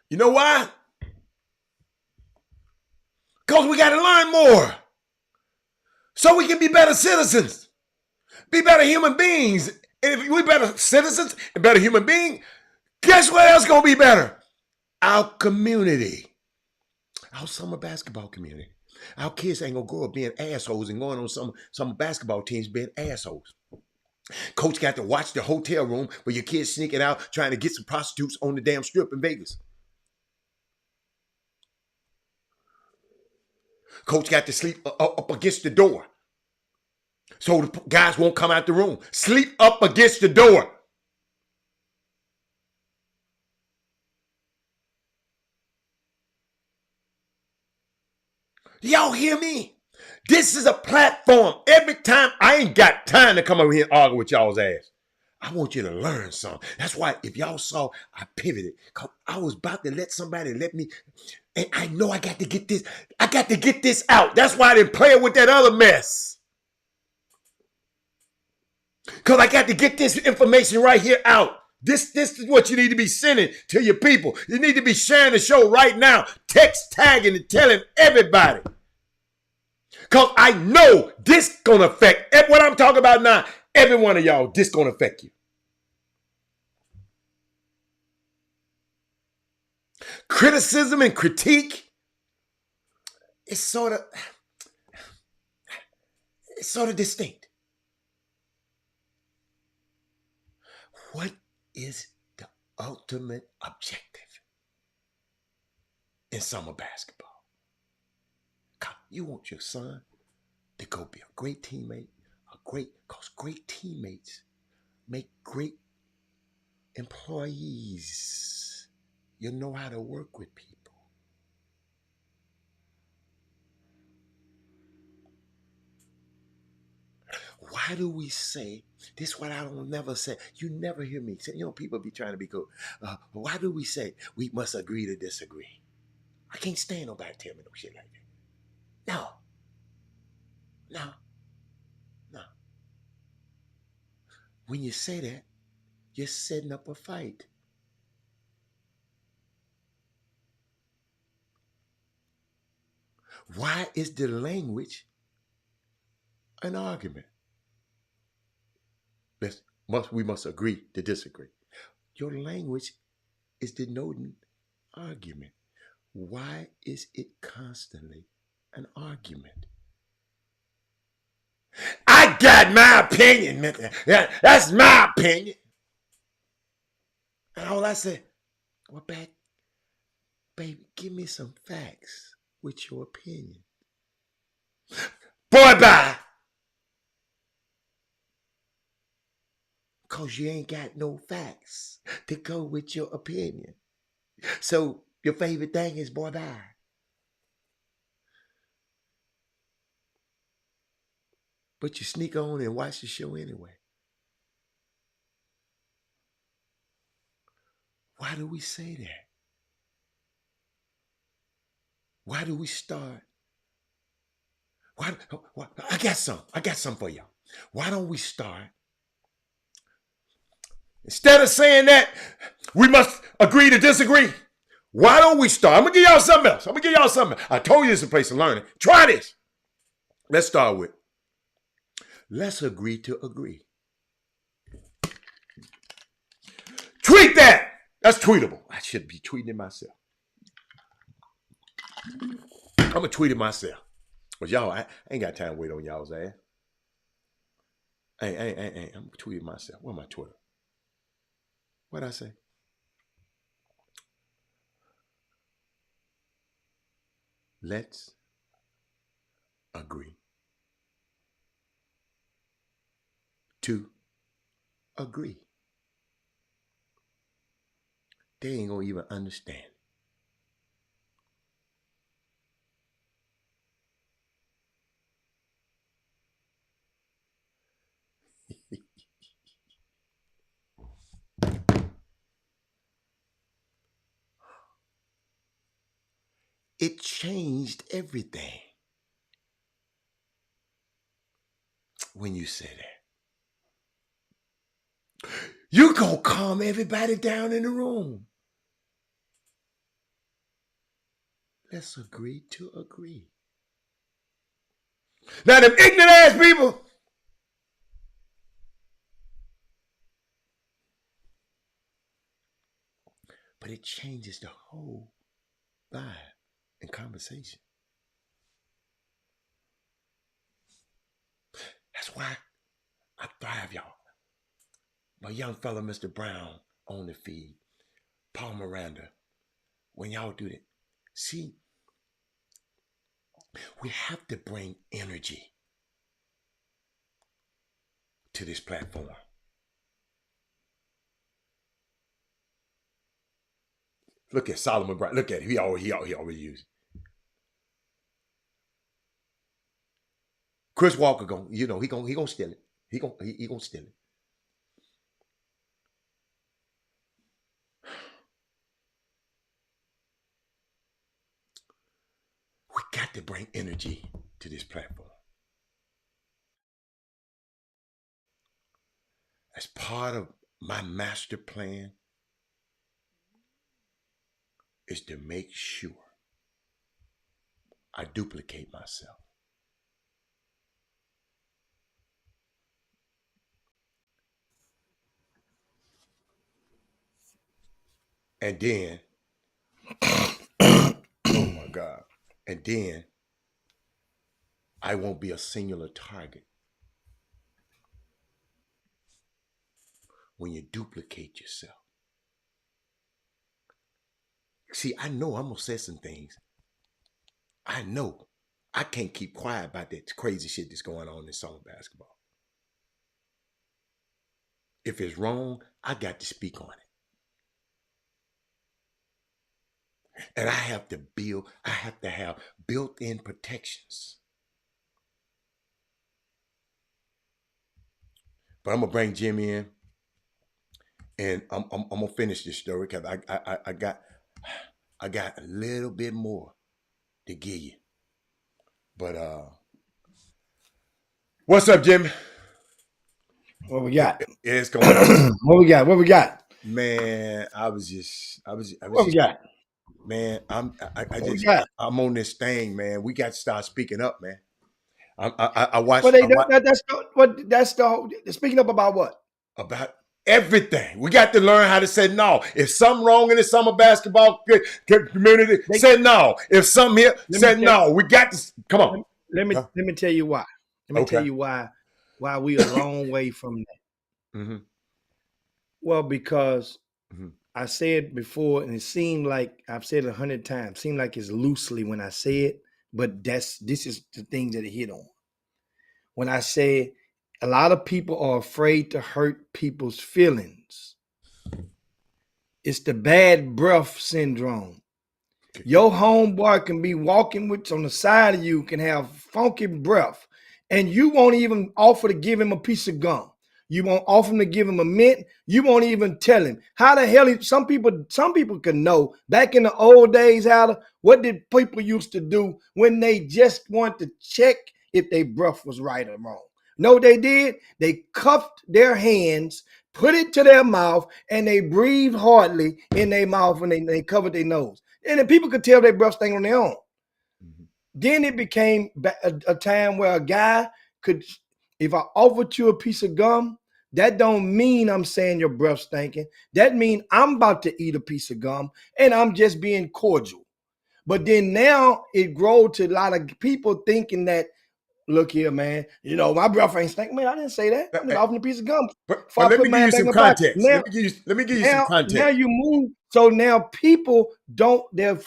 You know why? Because we got to learn more. So we can be better citizens. Be better human beings. And if we better citizens and better human beings, guess what else going to be better? Our community. Our summer basketball community. Our kids ain't going to grow up being assholes and going on some basketball teams being assholes. Coach got to watch the hotel room where your kids sneaking out trying to get some prostitutes on the damn strip in Vegas. Coach got to sleep up against the door so the guys won't come out the room. Sleep up against the door. Y'all hear me? This is a platform. Every time, I ain't got time to come over here and argue with y'all's ass. I want you to learn something. That's why if y'all saw, I pivoted. Cause I was about to let somebody let me, and I know I got to get this. I got to get this out. That's why I didn't play with that other mess. Because I got to get this information right here out. This is what you need to be sending to your people. You need to be sharing the show right now. Text, tagging, and telling everybody. Because I know this going to affect, what I'm talking about now, every one of y'all, this going to affect you. Criticism and critique, it's sort of distinct. What is the ultimate objective in summer basketball? You want your son to go be a great teammate, because great teammates make great employees. You know how to work with people. Why do we say, this is what I don't never say, you never hear me say, people be trying to be cool. Why do we say we must agree to disagree? I can't stand nobody tell me no shit like that. No. No. No. When you say that, you're setting up a fight. Why is the language an argument? We must agree to disagree. Your language is denoting argument. Why is it constantly an argument? I got my opinion, man. Yeah, that's my opinion. And all I said, well, baby, give me some facts with your opinion. Boy, bye. Because you ain't got no facts to go with your opinion. So your favorite thing is boy, bye. But you sneak on and watch the show anyway. Why do we say that? Why do we start? Why I got some for y'all. Why don't we start? Instead of saying that we must agree to disagree, why don't we start? I'm gonna give y'all something else. I told you this is a place to learn it. Try this. Let's start with, let's agree to agree. Tweet that. That's tweetable. I should be tweeting it myself. I'm gonna tweet it myself. But y'all, I ain't got time to wait on y'all's ass. I'm gonna tweet it myself. Where's my Twitter? What'd I say? Let's agree to agree. They ain't gonna even understand. It changed everything when you say that. You gonna calm everybody down in the room. Let's agree to agree. Now them ignorant ass people, but it changes the whole vibe and conversation. That's why I thrive, y'all. My young fella, Mr. Brown, on the feed. Paul Miranda. When y'all do that, see, we have to bring energy to this platform. Look at Solomon Brown. Look at him. He already used it. Chris Walker he gonna steal it. He gonna steal it. We got to bring energy to this platform. As part of my master plan is to make sure I duplicate myself. And then, oh my God. And then I won't be a singular target. When you duplicate yourself. See, I know I'm gonna say some things. I know I can't keep quiet about that crazy shit that's going on in summer basketball. If it's wrong, I got to speak on it. And I have to have built-in protections. But I'm gonna bring Jim in, and I'm gonna finish this story because I got a little bit more to give you. But what's up, Jimmy? What we got? It's going on. What we got? What we got? Man, I was just What we got? man, What we got? I'm on this thing, man. We got to start speaking up, man. I watched, Well, that's the whole. Speaking up about what? about everything. We got to learn how to say no. If something wrong in the summer basketball community, say no. If something here, say no. We got to come on. Let me tell you why. Let me tell you why we a long way from that. Mm-hmm. Well, because I said before, and it seemed like I've said it 100 times. Seemed like it's loosely when I say it, but this is the thing that it hit on. When I say a lot of people are afraid to hurt people's feelings, it's the bad breath syndrome. Your homeboy can be walking with on the side of you, can have funky breath, and you won't even offer to give him a piece of gum. You won't offer him to give him a mint. You won't even tell him. How the hell? Some people can know. Back in the old days, what did people used to do when they just want to check if their breath was right or wrong? No, they did. They cupped their hands, put it to their mouth, and they breathed hardly in their mouth, and they covered their nose. And then people could tell their breath stank on their own. Mm-hmm. Then it became a time where a guy could, if I offered you a piece of gum, that don't mean I'm saying your breath stinking. That means I'm about to eat a piece of gum, and I'm just being cordial. But then now it grows to a lot of people thinking that, look here, man, my breath ain't stink. Man, I didn't say that. I didn't offer a piece of gum. But let me give you some context. Let me give you some context. Now you move. So now people they'll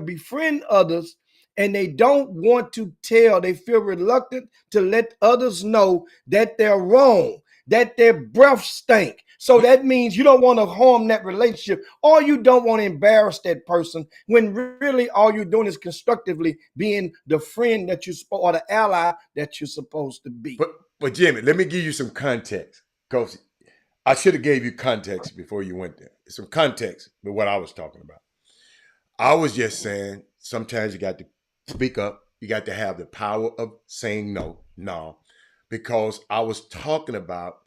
befriend others, and they don't want to tell. They feel reluctant to let others know that they're wrong, that their breath stink. So that means you don't want to harm that relationship, or you don't want to embarrass that person, when really all you're doing is constructively being the friend that or the ally that you're supposed to be. But Jimmy, let me give you some context, because I should have gave you context before you went there. Some context with what I was talking about. I was just saying sometimes you got to speak up. You got to have the power of saying no, because I was talking about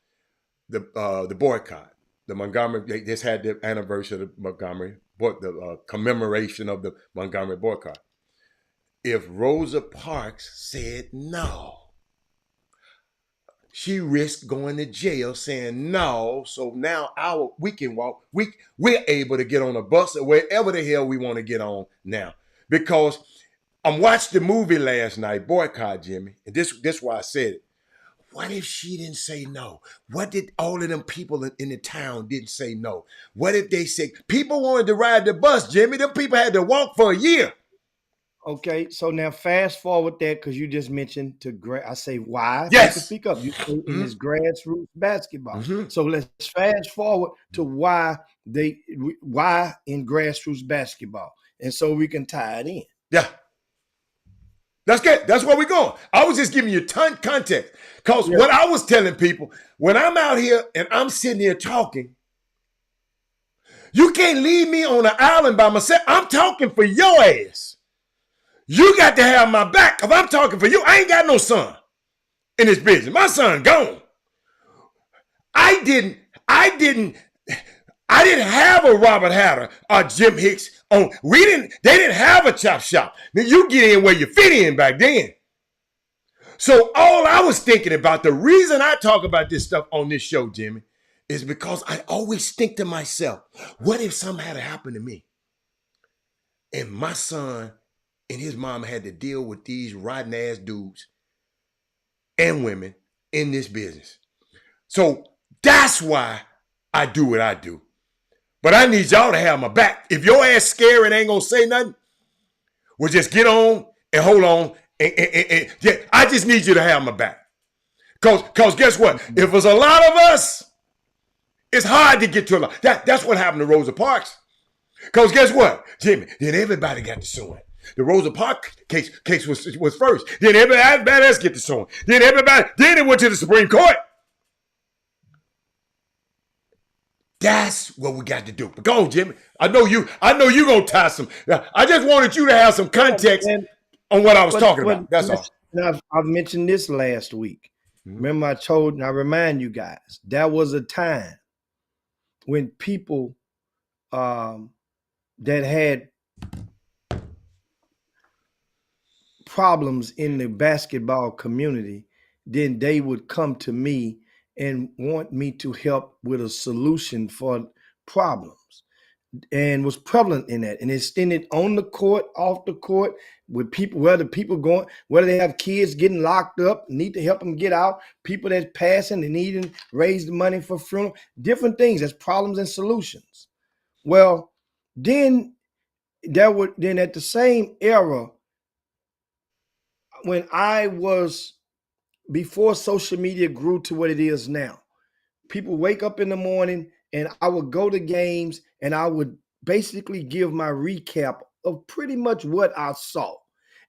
the boycott, the Montgomery. They just had the anniversary of the Montgomery, the commemoration of the Montgomery boycott. If Rosa Parks said no, she risked going to jail saying no. So now we can walk. We're able to get on a bus or wherever the hell we want to get on now. Because I watched the movie last night, Boycott, Jimmy, and this why I said it. What if she didn't say no? What did all of them people in the town didn't say no? What if they said people wanted to ride the bus, Jimmy? Them people had to walk for a year. Okay, so now fast forward that, because you just mentioned I say why. Yes. You speak up. You say in this grassroots basketball. Mm-hmm. So let's fast forward to why in grassroots basketball, and so we can tie it in. Yeah. That's good. That's where we're going. I was just giving you context, because what I was telling people, when I'm out here and I'm sitting here talking, you can't leave me on an island by myself. I'm talking for your ass. You got to have my back. If I'm talking for you, I ain't got no son in this business. My son gone. I didn't have a Robert Hatter or Jim Hicks on. They didn't have a Chop Shop. Now you get in where you fit in back then. So all I was thinking about, the reason I talk about this stuff on this show, Jimmy, is because I always think to myself, what if something had to happen to me? And my son and his mom had to deal with these rotten ass dudes and women in this business. So that's why I do what I do. But I need y'all to have my back. If your ass scared and ain't gonna say nothing, well, just get on and hold on. And I just need you to have my back. Cause guess what? If there's a lot of us, it's hard to get to a lot. That's what happened to Rosa Parks. Cause guess what, Jimmy? Then everybody got to suing. The Rosa Parks case was first. Then everybody else get to suing. Then it went to the Supreme Court. That's what we got to do. But go on, Jimmy. I know you gonna tie some. I just wanted you to have some context. on what I was But talking about. That's all. I've mentioned this last week. Mhm. Remember, I remind you guys, there was a time when people that had problems in the basketball community, then they would come to me and want me to help with a solution for problems, and was prevalent in that, and extended on the court, off the court, with people, whether they have kids getting locked up, need to help them get out, people that's passing and needing raise the money for funeral, different things. That's problems and solutions. Well, then at the same era, when I was, before social media grew to what it is now, people wake up in the morning and I would go to games and I would basically give my recap of pretty much what I saw.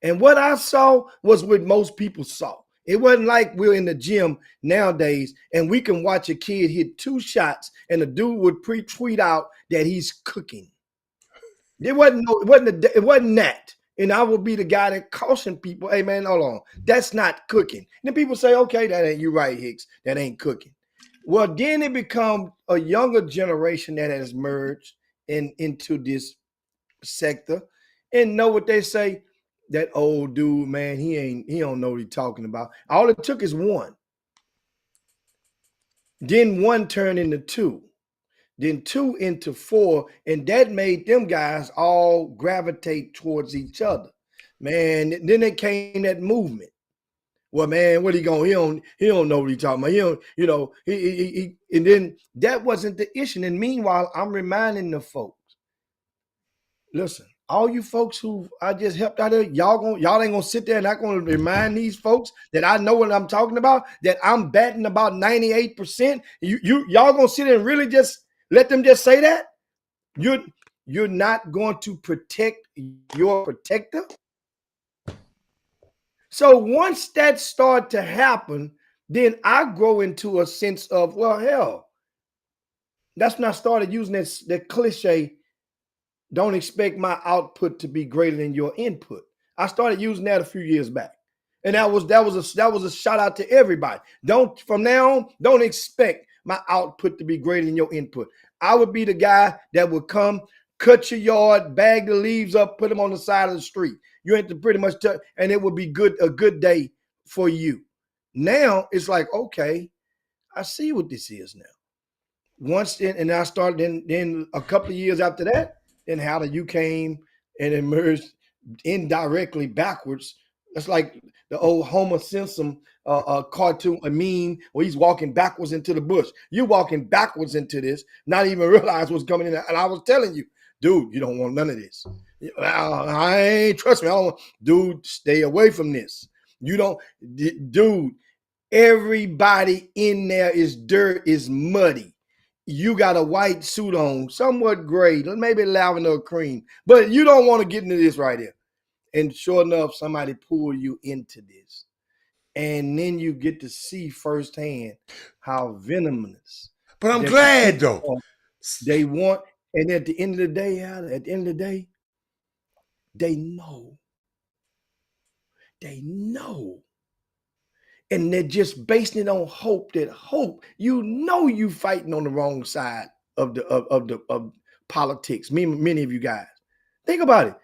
And what I saw was what most people saw. It wasn't like we're in the gym nowadays and we can watch a kid hit 2 shots and a dude would pre-tweet out that he's cooking. It wasn't that. And I would be the guy that caution people, hey man, hold on, that's not cooking. And then people say, okay, that ain't, you right, Hicks, that ain't cooking. Well, then it become a younger generation that has merged into this sector and know what they say. That old dude, man, he don't know what he's talking about. All it took is one. Then one turned into two. Then 2 into 4, and that made them guys all gravitate towards each other. Man, then it came that movement. Well, man, what he going? He don't know what he talking about. He don't, and then that wasn't the issue. And meanwhile, I'm reminding the folks, listen, all you folks who I just helped out there, y'all ain't gonna sit there and not gonna remind these folks that I know what I'm talking about, that I'm batting about 98%. Y'all gonna sit there and really just let them just say that? You're not going to protect your protector? So once that started to happen, then I grow into a sense of, well, hell, that's when I started using that cliche, don't expect my output to be greater than your input. I started using that a few years back. And that was a shout out to everybody. From now on, don't expect my output to be greater than your input. I would be the guy that would come, cut your yard, bag the leaves up, put them on the side of the street. You ain't to pretty much touch, and it would be a good day for you. Now it's like, okay, I see what this is now. And I started then a couple of years after that, then how you came and emerged indirectly backwards. That's like the old Homer Simpson cartoon, a meme where he's walking backwards into the bush. You're walking backwards into this, not even realize what's coming in. And I was telling you, dude, you don't want none of this. I ain't, trust me, I don't, dude, stay away from this. You don't, dude, everybody in there is dirt, is muddy. You got a white suit on, somewhat gray, maybe lavender or cream, but you don't want to get into this right here. And sure enough, somebody pull you into this. And then you get to see firsthand how venomous. But I'm glad though. They want, and at the end of the day, they know. They know. And they're just basing it on hope. You fighting on the wrong side of politics. Many of you guys. Think about it.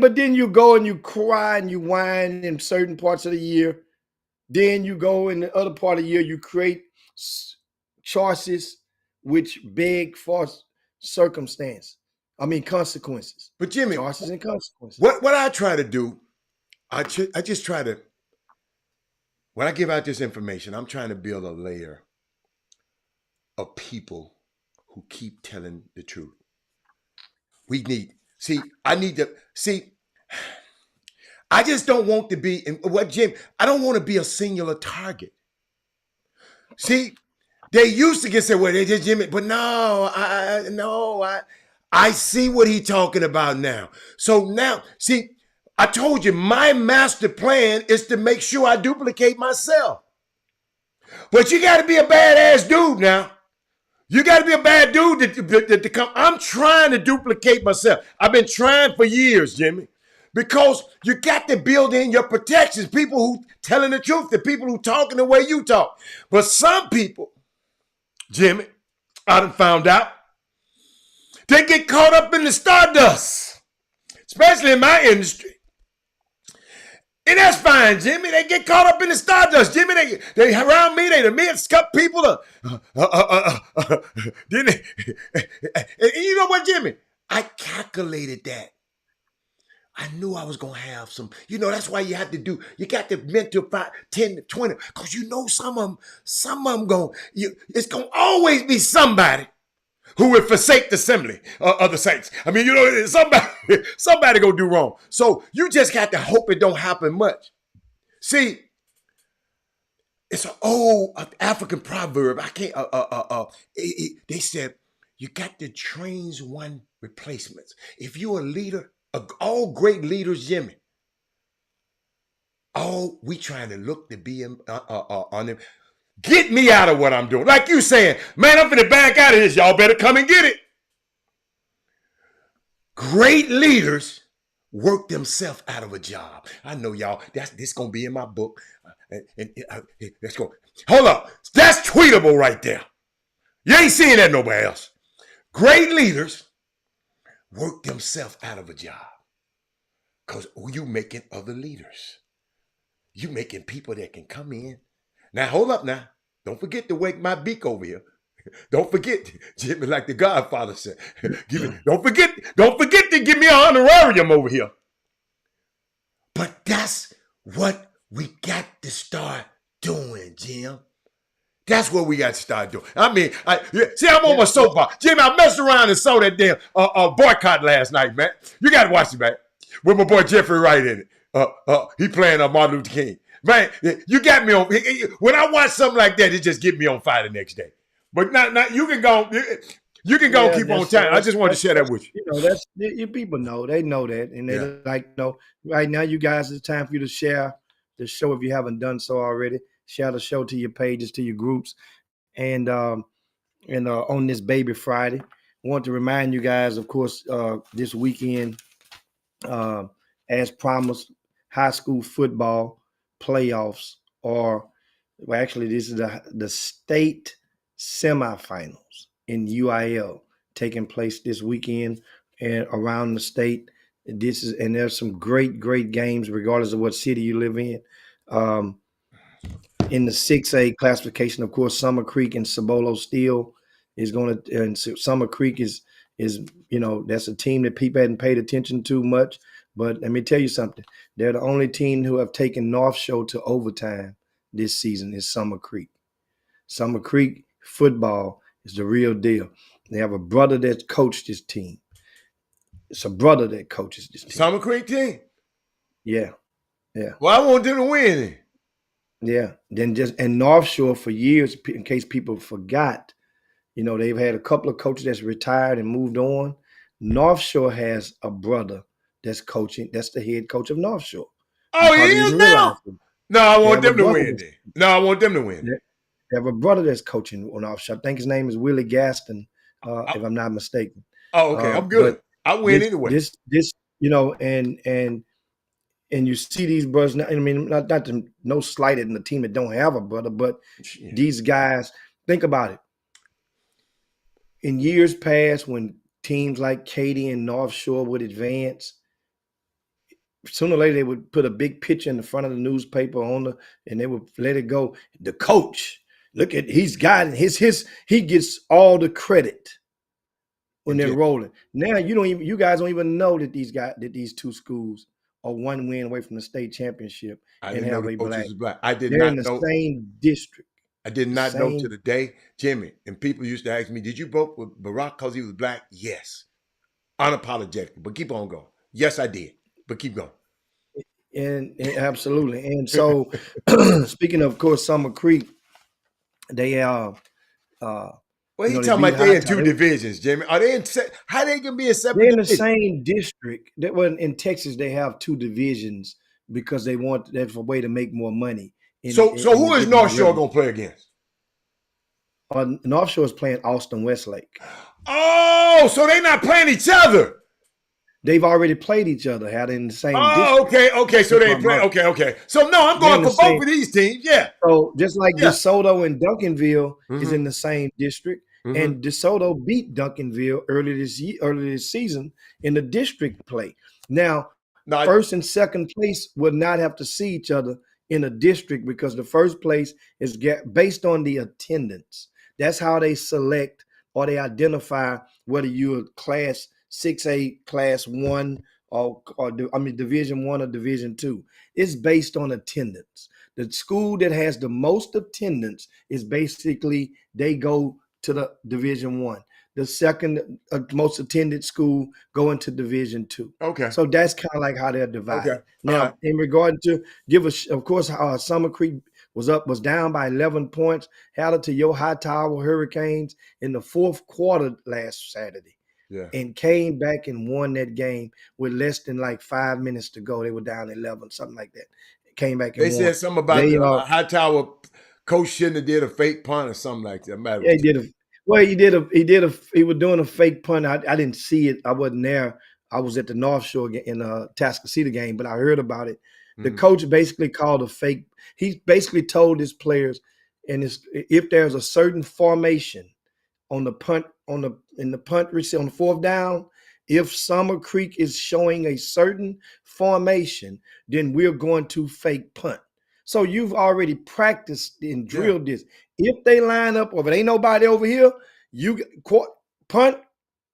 But then you go and you cry and you whine in certain parts of the year. Then you go in the other part of the year, you create choices which beg for consequences. But Jimmy, choices and consequences. What I try to do, I just try to, when I give out this information, I'm trying to build a layer of people who keep telling the truth. I just don't want to be, Jim, I don't want to be a singular target. See, they used to get said, well, they just Jimmy, but no, I see what he's talking about now. So now, see, I told you my master plan is to make sure I duplicate myself. But you got to be a badass dude now. You got to be a bad dude to come. I'm trying to duplicate myself. I've been trying for years, Jimmy. because you got to build in your protections. People who telling the truth, the people who talking the way you talk. But some people, Jimmy, I done found out, they get caught up in the stardust, especially in my industry. And that's fine, Jimmy. They get caught up in the stardust, Jimmy. They around me. They the mid-scup people. Then and you know what, Jimmy? I calculated that. I knew I was gonna have some. You know, that's why you have to do. You got to mentor 5, 10, 20, because you know some of them going. It's gonna always be somebody who would forsake the assembly of the saints. I mean, you know, somebody gonna do wrong. So you just got to hope it don't happen much. See, it's an old African proverb. I can't. They said you got to train one replacements. If you're a leader, all great leaders, Jimmy. All we trying to look to be on them. Get me out of what I'm doing. Like you saying, man, I'm finna back out of this. Y'all better come and get it. Great leaders work themselves out of a job. I know y'all, this gonna be in my book. Let's go. Hold up. That's tweetable right there. You ain't seeing that nowhere else. Great leaders work themselves out of a job. Because you making other leaders. You making people that can come in. Now, hold up now. Don't forget to wake my beak over here. Don't forget, Jimmy, like the Godfather said. Don't forget to give me an honorarium over here. But that's what we got to start doing, Jim. That's what we got to start doing. I mean, I'm on my soapbox. Jimmy, I messed around and saw that damn boycott last night, man. You got to watch it, man. With my boy Jeffrey Wright in it. He playing Martin Luther King. Man, you got me on. When I watch something like that, it just get me on fire the next day. But now you can go. You can go keep on time. I just wanted to share that with you. You know, your people know. They know that, and they like know. Right now, you guys, it's time for you to share the show if you haven't done so already. Share the show to your pages, to your groups, and on this Baby Friday, I want to remind you guys, of course, this weekend, as promised, high school football playoffs are, well, actually, this is the state semifinals in UIL taking place this weekend and around the state. There's some great games, regardless of what city you live in. In the 6A classification, of course, Summer Creek and Cibolo Steel is going to, and Summer Creek is that's a team that people hadn't paid attention to much. But let me tell you something. They're the only team who have taken North Shore to overtime this season is Summer Creek. Summer Creek football is the real deal. They have a brother that coached this team. It's a brother that coaches this team. Summer Creek team? Yeah. Well, I want them to win it. Yeah. And North Shore for years, in case people forgot, they've had a couple of coaches that's retired and moved on. North Shore has a brother that's coaching. That's the head coach of North Shore. Oh, he is now? No, I want them to win. I want them to win. They have a brother that's coaching on North Shore. I think his name is Willie Gaston, if I'm not mistaken. Oh, okay. I'm good. I win anyway. And you see these brothers. I mean, not to no slight in the team that don't have a brother, but these guys. Think about it. In years past, when teams like Katy and North Shore would advance, sooner or later they would put a big picture in the front of the newspaper and they would let it go. The coach, look at he's got he gets all the credit when they're rolling. Now you guys don't even know that these two schools are one win away from the state championship and have a black. They're in the same district. I did not know to the day, Jimmy. And people used to ask me, "Did you vote for Barack because he was black?" Yes, unapologetic. But keep on going. Yes, I did. But keep going. And absolutely. And so, speaking of course, Summer Creek, they are. Well, he's talking about they in two divisions, Jimmy. Are they in? How they can be in separate? They're in the same district. In Texas, they have two divisions because that's a way to make more money. So who is North Shore going to play against? North Shore is playing Austin Westlake. Oh, so they're not playing each other. They've already played each other, had in the same Oh, district. okay. So they play. Okay. So no, I'm They're in going the for both same. of these teams. Yeah. So just like Yeah. DeSoto and Duncanville is Mm-hmm. in the same district, Mm-hmm. and DeSoto beat Duncanville early this season in the district play. Now, No, first and second place would not have to see each other in a district because the first place is based on the attendance. That's how they select or they identify whether you're class 6A, class 1, or Division 1 or Division 2. It's based on attendance. The school that has the most attendance is basically they go to the Division 1. The second most attended school go into Division 2. okay. So that's kind of like how they're divided. Okay. Now, All right. in regard to of course, Summer Creek was down by 11 points, held it to your Hightower Hurricanes in the fourth quarter last Saturday, Yeah. and came back and won that game with less than like 5 minutes to go. They were down 11, something like that. Came back and They won. said something about They the Hightower coach shouldn't have did a fake punt or something like that. Yeah, he did he was doing a fake punt. I didn't see it. I wasn't there. I was at the North Shore in Tascasita game, but I heard about it. The coach basically called a fake. He basically told his players, if there's a certain formation on the punt on the punt receipt on the fourth down, if Summer Creek is showing a certain formation, then we're going to fake punt. So you've already practiced and drilled this. If they line up, or if it ain't nobody over here, you punt.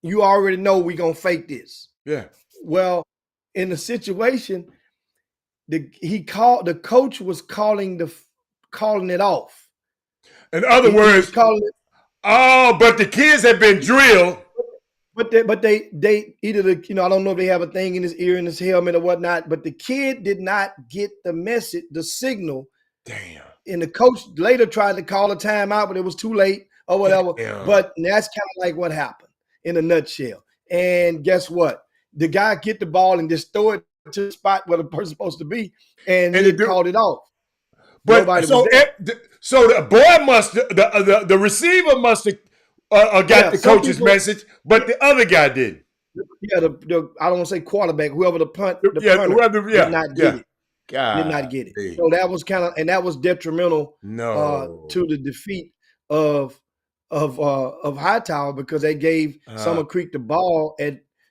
You already know we're gonna fake this. Yeah. Well, in the situation, the coach was calling it off. In other words, but the kids have been drilled. But they either I don't know if they have a thing in his ear, in his helmet or whatnot, but the kid did not get the message, the signal. Damn. And the coach later tried to call a timeout, but it was too late or whatever. Damn. But that's kind of like what happened in a nutshell. And guess what? The guy get the ball and just throw it to the spot where the person's supposed to be, and he called it off. But so the boy must the receiver must have got the coach's message, but the other guy didn't. Yeah, I don't want to say quarterback, whoever the punter did not get it. God, did not get it. So that was that was detrimental to the defeat of Hightower, because they gave Summer Creek the ball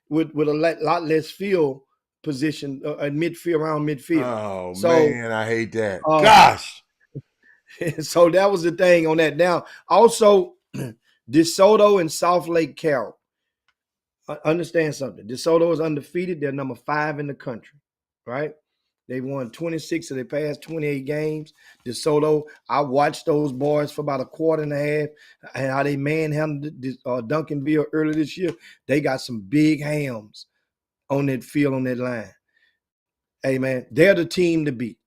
with a lot less field position at midfield, around midfield. Oh, so, man, I hate that. Gosh. So that was the thing on that. Now, also, DeSoto and South Lake Carroll. Understand something. DeSoto is undefeated. They're number 5 in the country, right? They won 26 of their past 28 games. DeSoto, I watched those boys for about a quarter and a half, and how they manhandled Duncanville earlier this year. They got some big hams on that field, on that line. Hey, man, they're the team to beat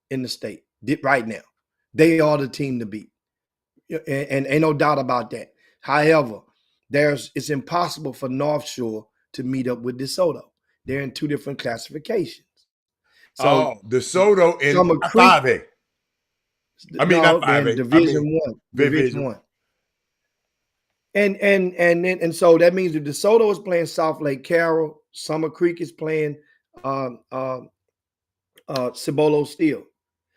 in the state right now. They are the team to beat, and ain't no doubt about that. However, it's impossible for North Shore to meet up with DeSoto. They're in 2 different classifications. So DeSoto in 5A. I mean, not 5A. Division 1. Division 1. And so that means that DeSoto is playing South Lake Carroll, Summer Creek is playing Cibolo Steel.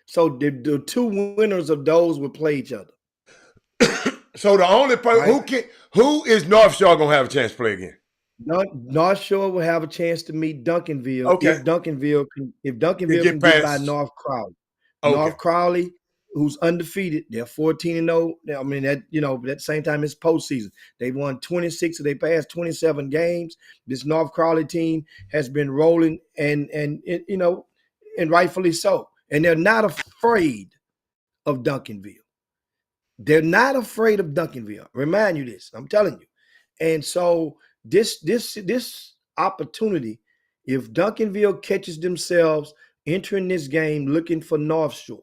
So the 2 winners of those will play each other. So the only person who is North Shore gonna have a chance to play again? North Shore will have a chance to meet Duncanville if Duncanville can get by North Crowley. Okay. North Crowley, who's undefeated, they're 14-0. I mean, at the same time it's postseason. They won 26 of their past 27 games. This North Crowley team has been rolling, and rightfully so. And they're not afraid of Duncanville. They're not afraid of Duncanville. Remind you this. I'm telling you. And so this opportunity, if Duncanville catches themselves entering this game looking for North Shore,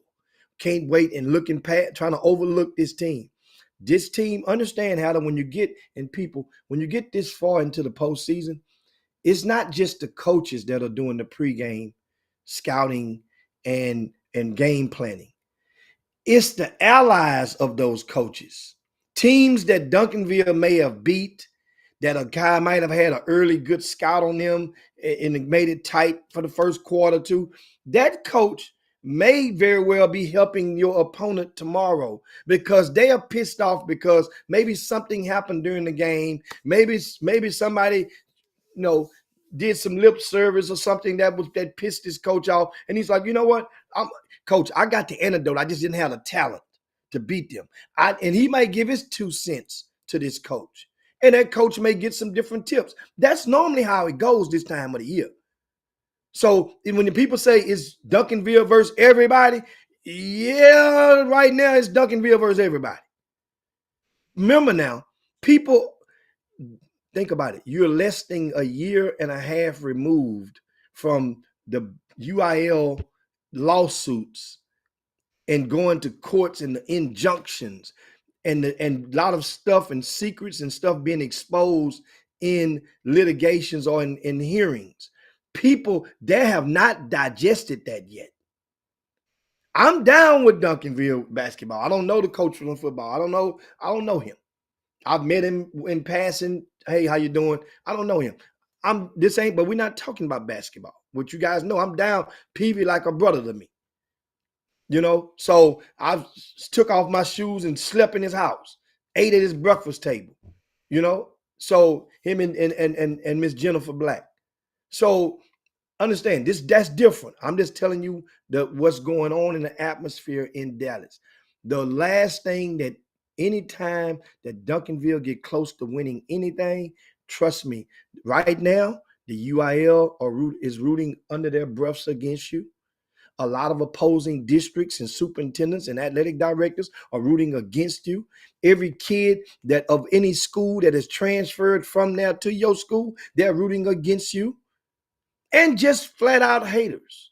can't wait and looking past, trying to overlook this team. This team, understand how when you get this far into the postseason, it's not just the coaches that are doing the pregame scouting and game planning. It's the allies of those coaches. Teams that Duncanville may have beat, that a guy might have had an early good scout on them and it made it tight for the first quarter too. That coach may very well be helping your opponent tomorrow because they are pissed off because maybe something happened during the game. Maybe somebody, did some lip service or something that pissed his coach off. And he's like, you know what? Coach, I got the antidote. I just didn't have the talent to beat them. And he might give his 2 cents to this coach. And that coach may get some different tips. That's normally how it goes this time of the year. So when the people say it's Duncanville versus everybody, yeah, right now it's Duncanville versus everybody. Remember now, people, think about it. You're less than a year and a half removed from the UIL lawsuits and going to courts and the injunctions and a lot of stuff and secrets and stuff being exposed in litigations or in hearings. People, they have not digested that yet. I'm down with Duncanville basketball. I don't know the coach from football. I don't know him. I've met him in passing. Hey, how you doing? I don't know him. But we're not talking about basketball. What you guys know, I'm down Peavy like a brother to me. So I took off my shoes and slept in his house, ate at his breakfast table, So him and Miss Jennifer Black. So understand that's different. I'm just telling you what's going on in the atmosphere in Dallas. The last thing that anytime that Duncanville get close to winning anything, trust me, right now, the UIL is rooting under their breaths against you. A lot of opposing districts and superintendents and athletic directors are rooting against you. Every kid that of any school that is transferred from there to your school, they're rooting against you. And just flat out haters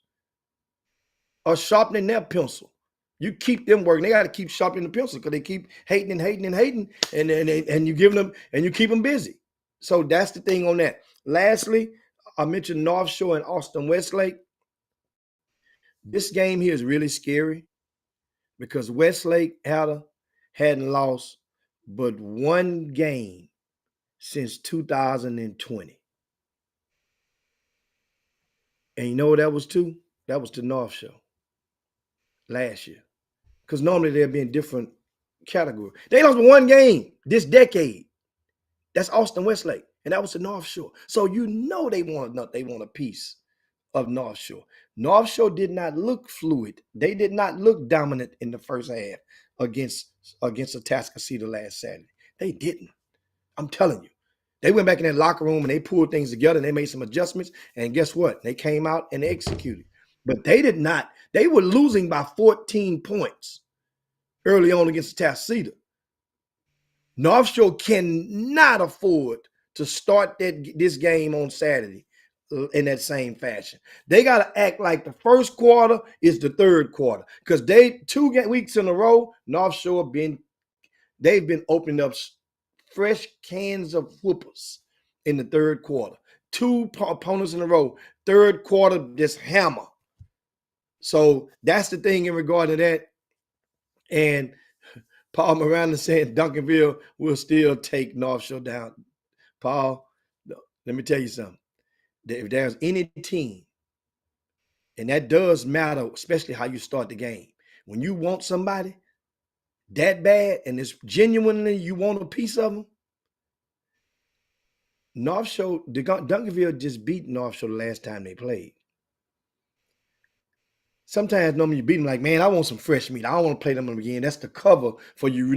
are sharpening their pencil. You keep them working. They got to keep sharpening the pencil because they keep hating and hating and hating, and you give them and you keep them busy. So that's the thing on that. Lastly, I mentioned North Shore and Austin Westlake. This game here is really scary because Westlake hadn't lost but one game since 2020. And you know what that was to? That was to North Shore last year. Because normally they'll be in different categories. They lost one game this decade. That's Austin Westlake. And that was the North Shore. So they want a piece of North Shore. North Shore did not look fluid. They did not look dominant in the first half against Atascocita last Saturday. They didn't. I'm telling you. They went back in that locker room and they pulled things together and they made some adjustments. And guess what? They came out and they executed. But they did not. They were losing by 14 points early on against Atascocita. North Shore cannot afford to start this game on Saturday in that same fashion. They got to act like the first quarter is the third quarter because 2 weeks in a row, North Shore they've been opening up fresh cans of whoopers in the third quarter. 2 opponents in a row, third quarter, this hammer. So that's the thing in regard to that. And Paul Miranda said Duncanville will still take North Shore down. Paul, let me tell you something. If there's any team, and that does matter, especially how you start the game. When you want somebody that bad and it's genuinely you want a piece of them, North Shore, Duncanville just beat North Shore the last time they played. Sometimes normally you beat them like, man, I want some fresh meat. I don't want to play them again. That's the cover for you.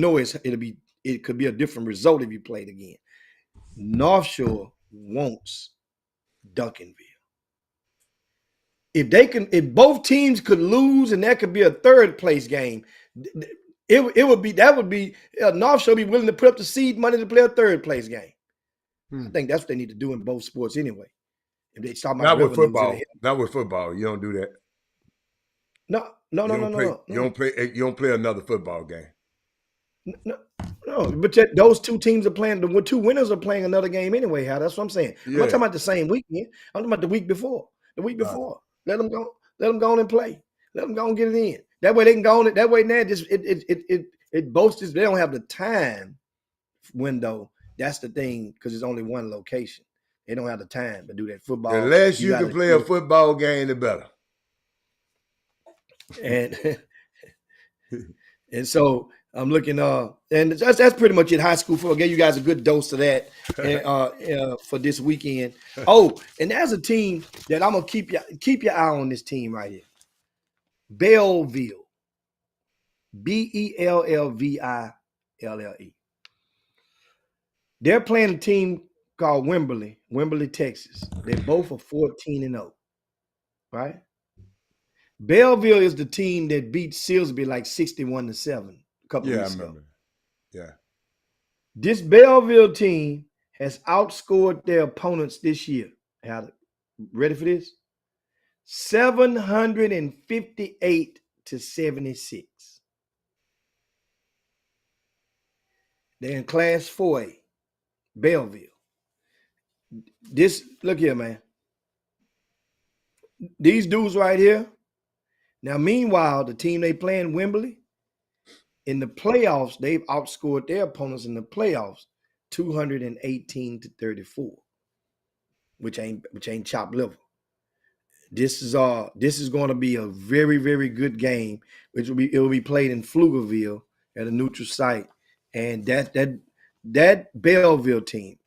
It could be a different result if you played again. North Shore wants Duncanville. If both teams could lose and that could be a third place game, that would be North Shore be willing to put up the seed money to play a third place game. I think that's what they need to do in both sports anyway. If they start not with football, not with football, you don't do that. No. You don't play another football game. No, but those 2 teams are playing. The 2 winners are playing another game anyway. That's what I'm saying. Yeah. I'm not talking about the same weekend. I'm talking about the week before. Let them go. Let them go on and play. Let them go and get it in. That way they can go on it. That way now it boasts. They don't have the time window That's the thing, because it's only one location. They don't have the time to do that The football. less You you got can to play a football game, the better. and and so I'm looking and that's pretty much it. High school football. Gave you guys a good dose of that for this weekend. Oh, and there's a team that I'm gonna keep your eye on, this team right here. Belleville. Bellville. They're playing a team called Wimberley, Texas. They both are 14-0, right? Belleville is the team that beat Silsbee like 61-7 a couple weeks ago. Yeah. This Belleville team has outscored their opponents this year. Ready for this? 758-76. They're in Class 4A, Belleville. Look here, man. These dudes right here. Now, meanwhile, the team they play in Wembley, in the playoffs, they've outscored their opponents in the playoffs 218-34, which ain't chopped liver. This is going to be a very, very good game, which it will be played in Pflugerville at a neutral site. And that Belleville team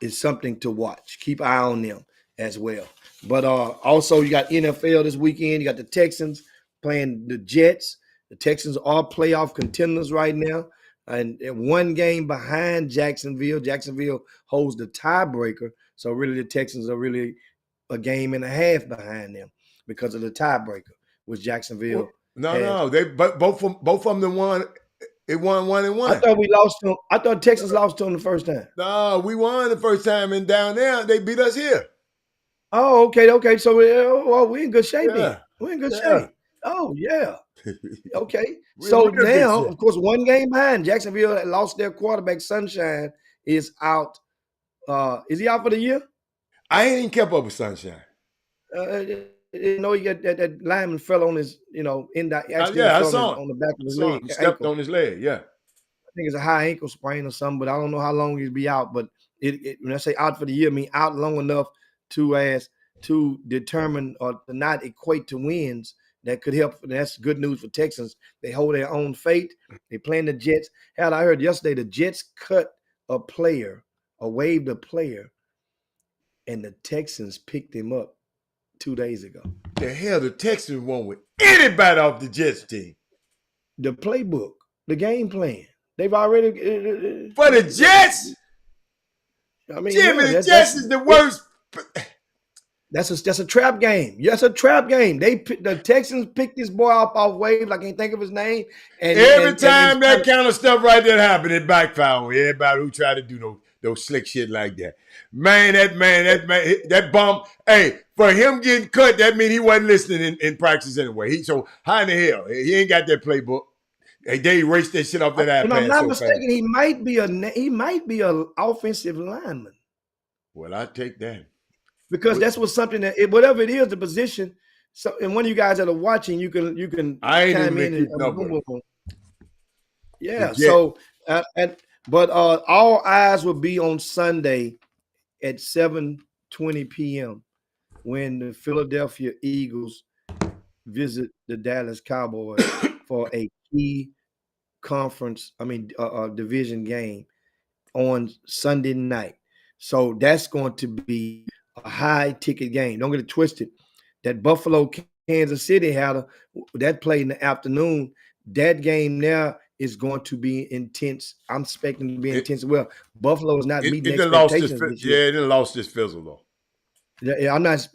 is something to watch. Keep an eye on them as well. But also you got NFL this weekend. You got the Texans playing the Jets. The Texans are playoff contenders right now, and one game behind Jacksonville. Jacksonville holds the tiebreaker, so really the Texans are really a game and a half behind them because of the tiebreaker, which Jacksonville. No, they both of them won. It won 1-1. I thought we lost to them. I thought Texas lost to them the first time. No, we won the first time, and down there they beat us here. Oh, okay. So we're in good shape then. We're in good shape. Oh, yeah. Okay. So now, of course, one game behind. Jacksonville lost their quarterback. Sunshine is out. Is he out for the year? I ain't even kept up with Sunshine. You know, he got that lineman fell on his, I saw it on the back of his leg. He stepped on his leg. Yeah. I think it's a high ankle sprain or something, but I don't know how long he'll be out. But when I say out for the year, I mean out long enough to determine or to not equate to wins. That could help. That's good news for Texans. They hold their own fate. They playing the Jets. Hell, I heard yesterday the Jets cut a player or waived a player, and the Texans picked him up 2 days ago. The hell, the Texans won with anybody off the Jets team. The playbook, the game plan. They've already for the Jets. I mean, Jimmy, the Jets is the worst. That's a trap game. Yes, a trap game. The Texans picked this boy off waivers. I can't think of his name. And every time that kind of stuff right there happened, it backfired with everybody who tried to do those slick shit like that. That bum. Hey, for him getting cut, that means he wasn't listening in practice anyway. So how in the hell he ain't got that playbook? They erased that shit off that iPad. If I'm not mistaken, he might be an offensive lineman. Well, I take that. Because that's something that whatever it is, the position. So, and one of you guys that are watching, you can I ain't chime even in. Yeah. So, but all eyes will be on Sunday at 7:20 p.m. when the Philadelphia Eagles visit the Dallas Cowboys for a key division game on Sunday night. So that's going to be a high ticket game. Don't get it twisted. That Buffalo Kansas City that played in the afternoon. That game now is going to be intense. I'm expecting to be intense as well. Buffalo is not meeting expectations this year. It done lost its fizzle though. Yeah, I'm not.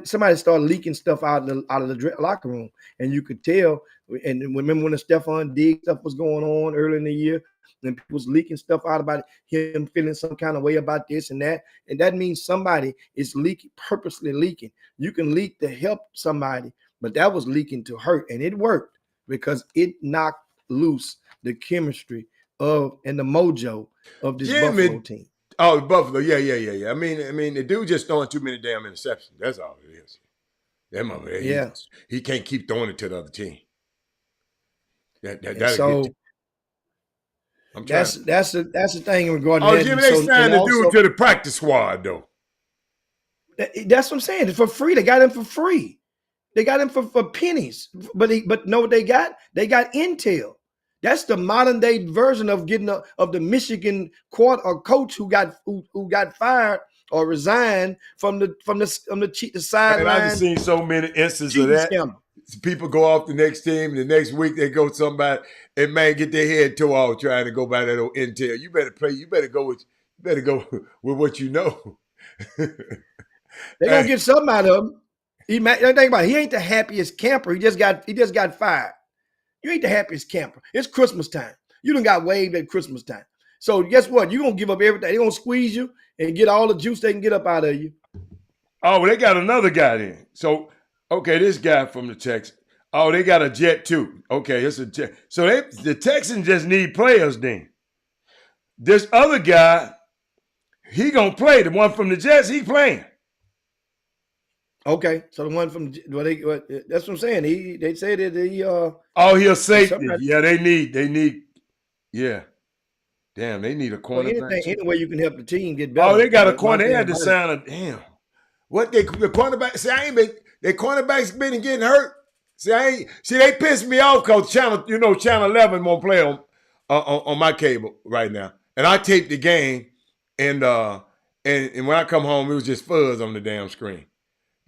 Somebody started leaking stuff out of the locker room, and you could tell. And remember when the Stephon Diggs stuff was going on early in the year, and people was leaking stuff out about him feeling some kind of way about this and that, and that means somebody is purposely leaking. You can leak to help somebody, but that was leaking to hurt, and it worked because it knocked loose the chemistry and the mojo of this Buffalo team. Oh, Buffalo, yeah. I mean, the dude just throwing too many damn interceptions. That's all it is. That mother, he can't keep throwing it to the other team. trying. That's the thing regarding Oh, that. Jimmy, And they so, signed and the dude also, to the practice squad though. that's what I'm saying. It's for free. They got him for free. They got him for pennies. But know what they got? They got intel. That's the modern day version of getting of the Michigan coach who got fired or resigned from the And I just sideline seen so many instances of cheating that. scandal. People go off the next team, the next week they go somebody and man get their head tore off trying to go by that old intel. You better play. You better go with what you know. They're gonna get something out of him. Think about it, he ain't the happiest camper. He just got fired. You ain't the happiest camper. It's Christmas time. You done got waved at Christmas time. So guess what? You're gonna give up everything. They're gonna squeeze you and get all the juice they can get up out of you. Oh, they got another guy then. So, okay, this guy from the Texans. Oh, they got a jet too. Okay, it's a jet. So the Texans just need players then. This other guy, he gonna play. The one from the Jets, he playing. Okay, so the one from that's what I'm saying. They say that he Oh, he'll safety. somebody, Yeah, they need. Yeah, damn, they need a well, cornerback. any way you can help the team get better. Oh, they got a That's my corner. They thing had to about it. sign a damn. What the cornerback? See, I ain't been. Their cornerbacks been getting hurt. See, they pissed me off because channel 11 won't play on my cable right now, and I taped the game, and when I come home, it was just fuzz on the damn screen.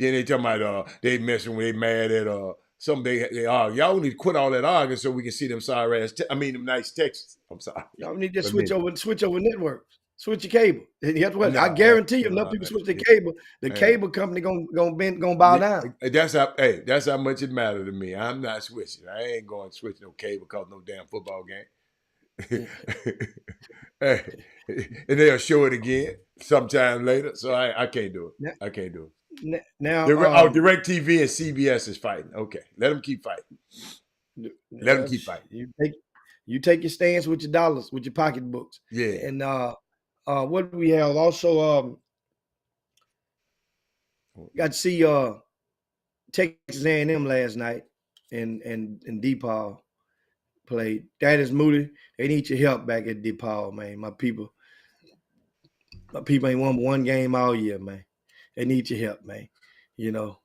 Then they talking about they messing with, they mad at some they argue. Y'all need to quit all that arguing so we can see them sorry ass. Them nice Texans. I'm sorry. Y'all need to switch over networks. Switch your cable. And guess what? No, I guarantee you, no, enough people switch their cable. The cable company gonna bow down. That's how much it matters to me. I'm not switching. I ain't going to switch no cable because no damn football game. Hey, and they'll show it again sometime later. So I can't do it. I can't do it. Now, DirecTV and CBS is fighting. Okay, let them keep fighting. Let them keep fighting. You take your stance with your dollars, with your pocketbooks. Yeah. And what do we have? Also, got to see Texas A&M last night, and DePaul played. That is Moody. They need your help back at DePaul, man. My people ain't won one game all year, man. They need your help, man. You know,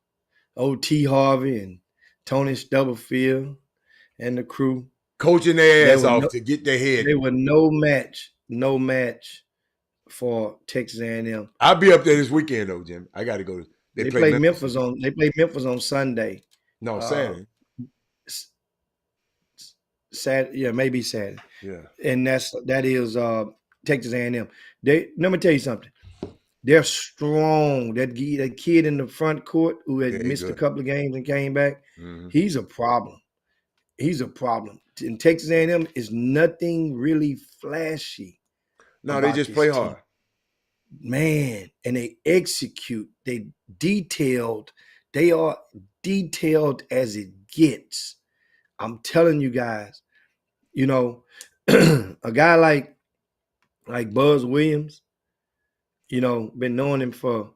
old T. Harvey and Tony Stubblefield and the crew. Coaching their ass off to get their head. They were no match for Texas A&M. I'll be up there this weekend though, Jim. I got to go. They play Memphis on Sunday. No, Saturday. Saturday, yeah, maybe Saturday. Yeah, and that is Texas A&M. Let me tell you something. They're strong. That kid in the front court who had missed a couple of games and came back, he's a problem. He's a problem. In Texas A&M is nothing really flashy. No, they just play hard. Man, and they execute. They are detailed as it gets. I'm telling you guys, you know, a guy like Buzz Williams, you know, been knowing him for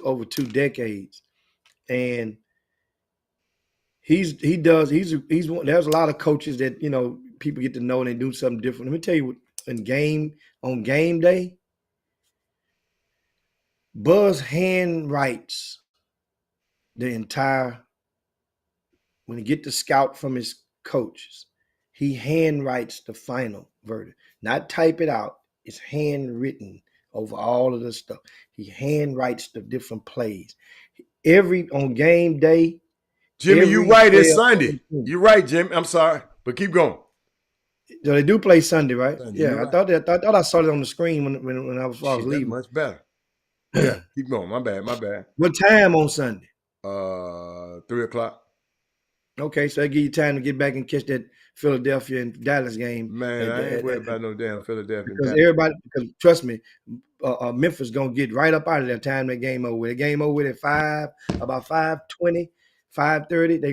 over 2 decades, and there's a lot of coaches that, you know, people get to know and they do something different. Let me tell you what, on game day, Buzz hand writes when he get the scout from his coaches, he hand writes the final verdict, not type it out. It's handwritten over all of the stuff. He hand writes the different plays. On game day. Jimmy, you right, it's Sunday. You're right, Jimmy. I'm sorry, but keep going. So they do play Sunday, right? Sunday, yeah, right. I thought I saw it on the screen when I was leaving. Much better. Yeah, keep going. My bad. What time on Sunday? 3:00. Okay, so that give you time to get back and catch that Philadelphia and Dallas game. Man, I ain't worried about no damn Philadelphia. Because trust me, Memphis gonna get right up out of there time that game over with. The game over with at 5, about 5:20, 5:30. They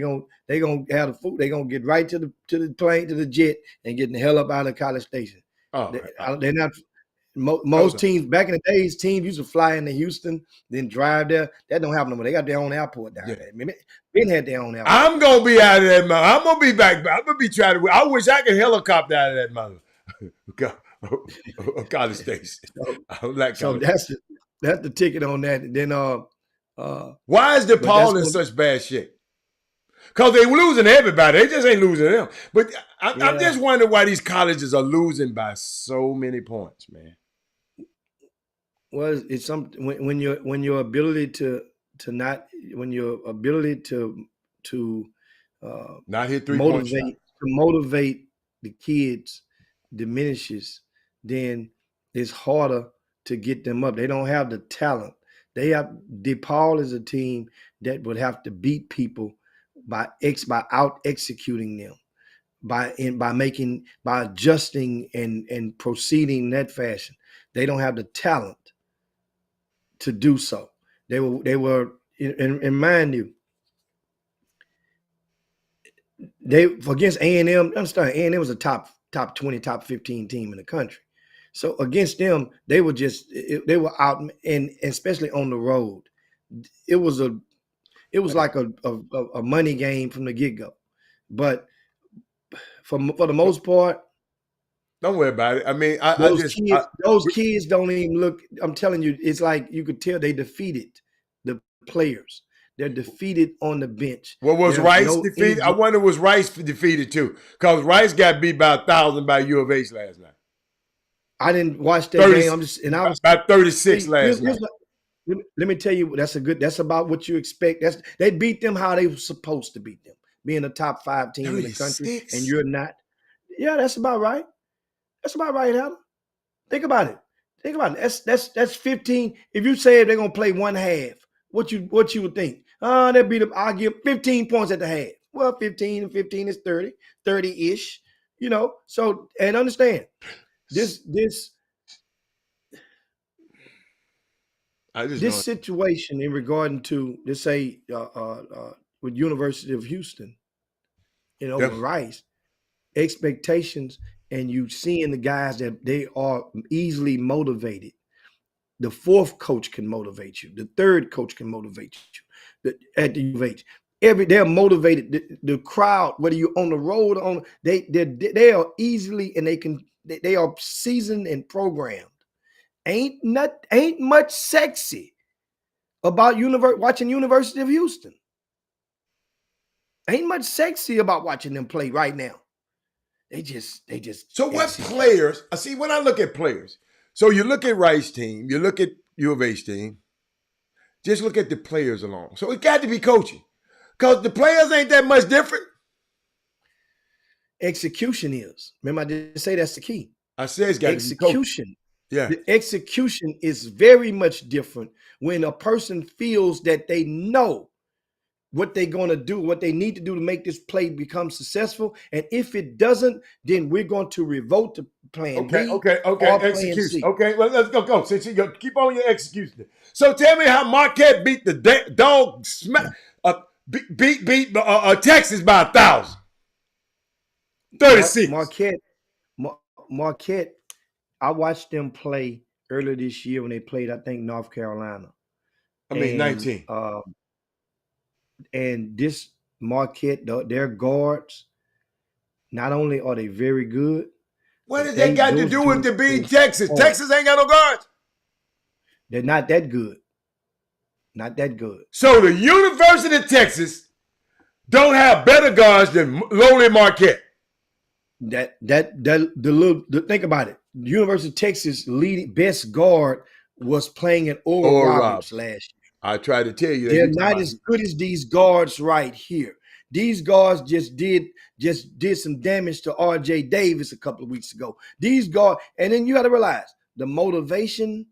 gonna have the food. They gonna get right to the plane, to the jet, and get the hell up out of College Station. They're not. Most teams back in the days, teams used to fly into Houston, then drive there. That don't happen no more. They got their own airport down there. Ben had their own airport. I'm gonna be out of that mother. I'm gonna be back. I'm gonna be trying to. I wish I could helicopter out of that mother. College station. So, I don't like so college. that's the ticket on that. And then Why is but that's DePaul in such bad shape? Because they losing everybody. They just ain't losing them. But I'm yeah. just wondering why these colleges are losing by so many points, man. Well, it's something when your ability to not when your ability to Not hit 3-point shot. motivate the kids diminishes, then it's harder to get them up. They don't have the talent. DePaul is a team that would have to beat people by out executing them, by adjusting and proceeding in that fashion. They don't have the talent to do so. They were and mind you, they against A&M. Understand, A&M was a top 20, top 15 team in the country. So against them, they were out, and especially on the road, it was like a money game from the get go. But for the most part, don't worry about it. I mean, those kids don't even look. I'm telling you, it's like you could tell they defeated the players. They're defeated on the bench. Well, was There's Rice no defeated? I wonder was Rice defeated too? Because Rice got beat by 1,000 by U of H last night. I didn't watch that game. I was about 36 last night. Let me tell you, that's about what you expect. They beat them how they were supposed to beat them, being a top 5 team 36? In the country, and you're not. Yeah, that's about right. That's about right, Adam. Think about it. That's 15. If you say they're gonna play one half, what you would think? They beat them. I'll give 15 points at the half. Well, 15 and 15 is 30, 30-ish. So and understand this situation in regarding to, let's say, with University of Houston, with Rice, expectations, and you seeing the guys that they are easily motivated. The fourth coach can motivate you. The third coach can motivate you. At the U of H, they're motivated. The crowd, whether you're on the road, they are easily, and they are seasoned and programmed. Ain't much sexy about watching University of Houston. Ain't much sexy about watching them play right now. They just. So what players? I see when I look at players. So you look at Rice team, you look at U of H team. Just look at the players alone. So it got to be coaching, because the players ain't that much different. Execution is. Remember, I did say that's the key. I said it's got to be coaching. Yeah. The execution is very much different when a person feels that they know what they're going to do, what they need to do to make this play become successful. And if it doesn't, then we're going to revolt to plan B. Okay. Execution. Okay, well, let's go. Since you keep on your execution. So tell me how Marquette beat the dog beat Texas by 1,000. 36. Marquette. I watched them play earlier this year when they played, I think, North Carolina. 19. And this Marquette, their guards, not only are they very good. What does that got to do with the beating Texas? Texas ain't got no guards. They're not that good. Not that good. So the University of Texas don't have better guards than lowly Marquette. Think about it. The University of Texas leading best guard was playing at Oral Roberts last year. I tried to tell you. They're not as good as these guards right here. These guards just did some damage to R.J. Davis a couple of weeks ago. These guards, and then you got to realize the motivation.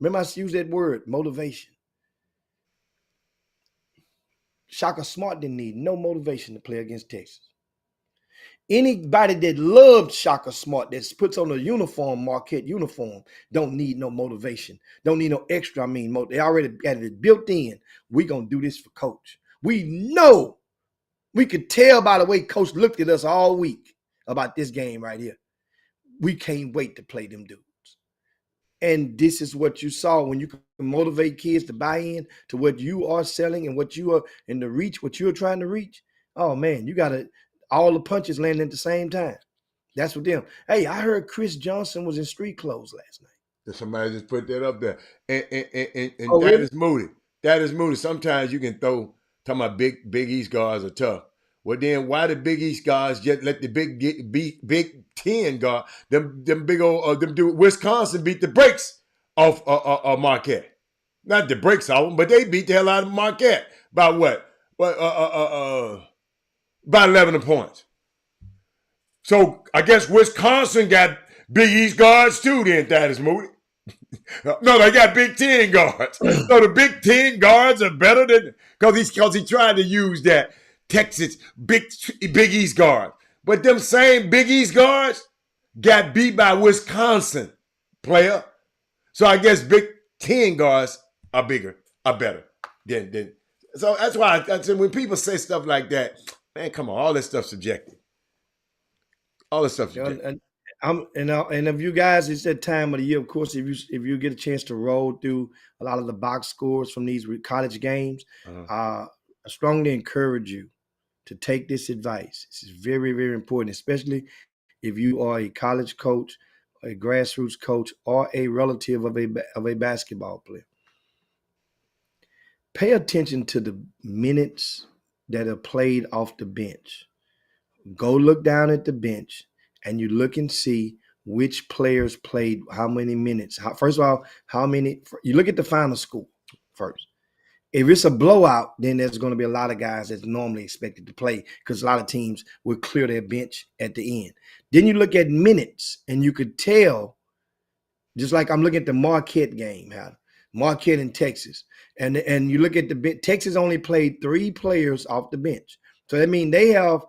Remember, I used that word, motivation. Shaka Smart didn't need no motivation to play against Texas. Anybody that loved Shaka Smart, that puts on a uniform, Marquette uniform, don't need no motivation. Don't need no extra. They already got it built in. We're going to do this for Coach. We know. We could tell by the way Coach looked at us all week about this game right here. We can't wait to play them dudes. And this is what you saw when you can motivate kids to buy in to what you are selling and what you are in the reach, what you're trying to reach. Oh, man, you got to – all the punches landing at the same time. That's what them. Hey, I heard Chris Johnson was in street clothes last night. Somebody just put that up there. And Oh, that really? is Moody. That is Moody. Sometimes you can throw, talking about Big East guards are tough. Well, then why the Big East guards just let the Big Ten guard, them big old, them do Wisconsin beat the brakes off Marquette. Not the brakes off them, but they beat the hell out of Marquette. By what? By 11 points. So I guess Wisconsin got Big East guards too, then, Thaddeus Moody. No, they got Big Ten guards. So the Big Ten guards are better than, because he tried to use that Texas Big East guard. But them same Big East guards got beat by Wisconsin player. So I guess Big Ten guards are better than. So that's why I said when people say stuff like that, man, come on, all this stuff's subjective. All this stuff's subjective. And if you guys, it's that time of the year, of course, if you get a chance to roll through a lot of the box scores from these college games, I strongly encourage you to take this advice. This is very, very important, especially if you are a college coach, a grassroots coach, or a relative of a basketball player. Pay attention to the minutes that are played off the bench. Go look down at the bench and you look and see which players played how many minutes. First of all, how many, you look at the final score first. If it's a blowout, then there's going to be a lot of guys that's normally expected to play because a lot of teams will clear their bench at the end. Then you look at minutes and you could tell, just like I'm looking at the Marquette game, Marquette in Texas. And you look at the bench, Texas only played 3 players off the bench. So that means they have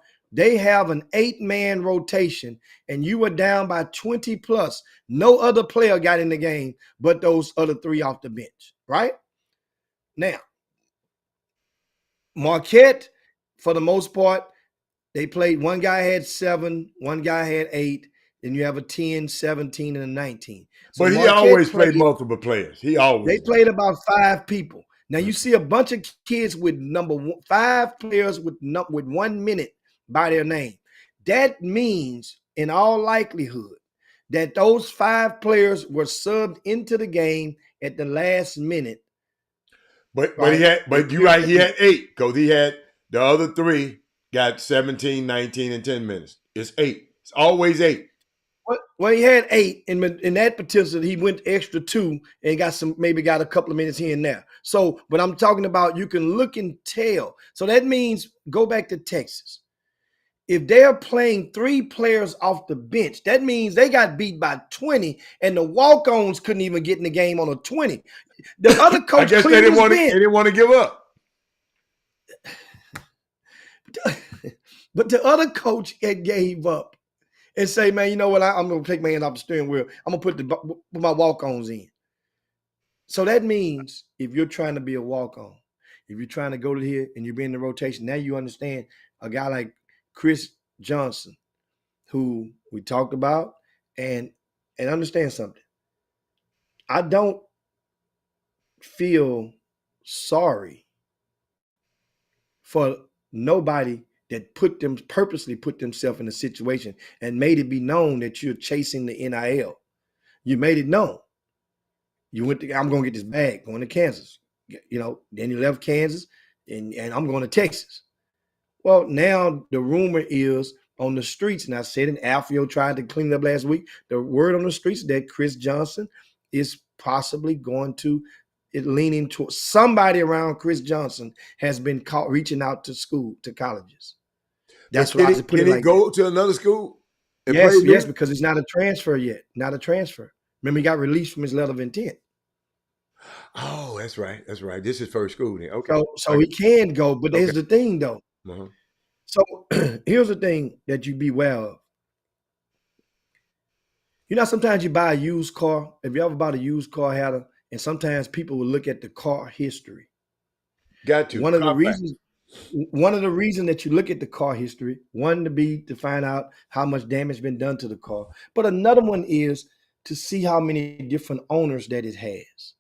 an 8-man rotation, and you were down by 20 plus. No other player got in the game but those other 3 off the bench, right? Now, Marquette, for the most part, they played. One guy had 7, one guy had 8, then you have a 10, 17, and a 19. So but he Marquette always played multiple players. They played about 5 people. Now you see a bunch of kids with 5 players with 1 minute by their name. That means, in all likelihood, that those 5 players were subbed into the game at the last minute. But right? You're right, he had 8, because he had the other 3 got 17, 19, and 10 minutes. It's 8. It's always 8. Well, he had 8 in that potential. He went extra 2 and maybe got a couple of minutes here and there. So, but I'm talking about you can look and tell. So that means go back to Texas. If they're playing 3 players off the bench, that means they got beat by 20, and the walk-ons couldn't even get in the game on a 20. The other coach, I guess they didn't want to give up. But the other coach had gave up and say, man, you know what? I'm going to take my hand off the steering wheel. I'm going to put my walk-ons in. So that means if you're trying to be a walk-on, if you're trying to go to here and you're being in the rotation, now you understand a guy like Chris Johnson, who we talked about, and understand something. I don't feel sorry for nobody that purposely put themselves in a situation and made it be known that you're chasing the NIL. You made it known. You I'm going to get this bag, going to Kansas. Then you left Kansas and I'm going to Texas. Well, now the rumor is on the streets, and I said it, Alfio tried to clean it up last week. The word on the streets is that Chris Johnson is possibly going to leaning towards somebody around Chris Johnson has been caught reaching out to colleges. That's what I put it like. Can he go to another school? Yes, because it's not a transfer yet. Not a transfer. Remember, he got released from his letter of intent. Oh, that's right. That's right. This is first school then. Okay. So he can go, but here's the thing, though. Uh-huh. So here's the thing that you beware of. Sometimes you buy a used car. If you ever bought a used car, Hatter, and sometimes people will look at the car history. Got to. One of the reasons that you look at the car history, one to find out how much damage been done to the car, but another one is to see how many different owners that it has.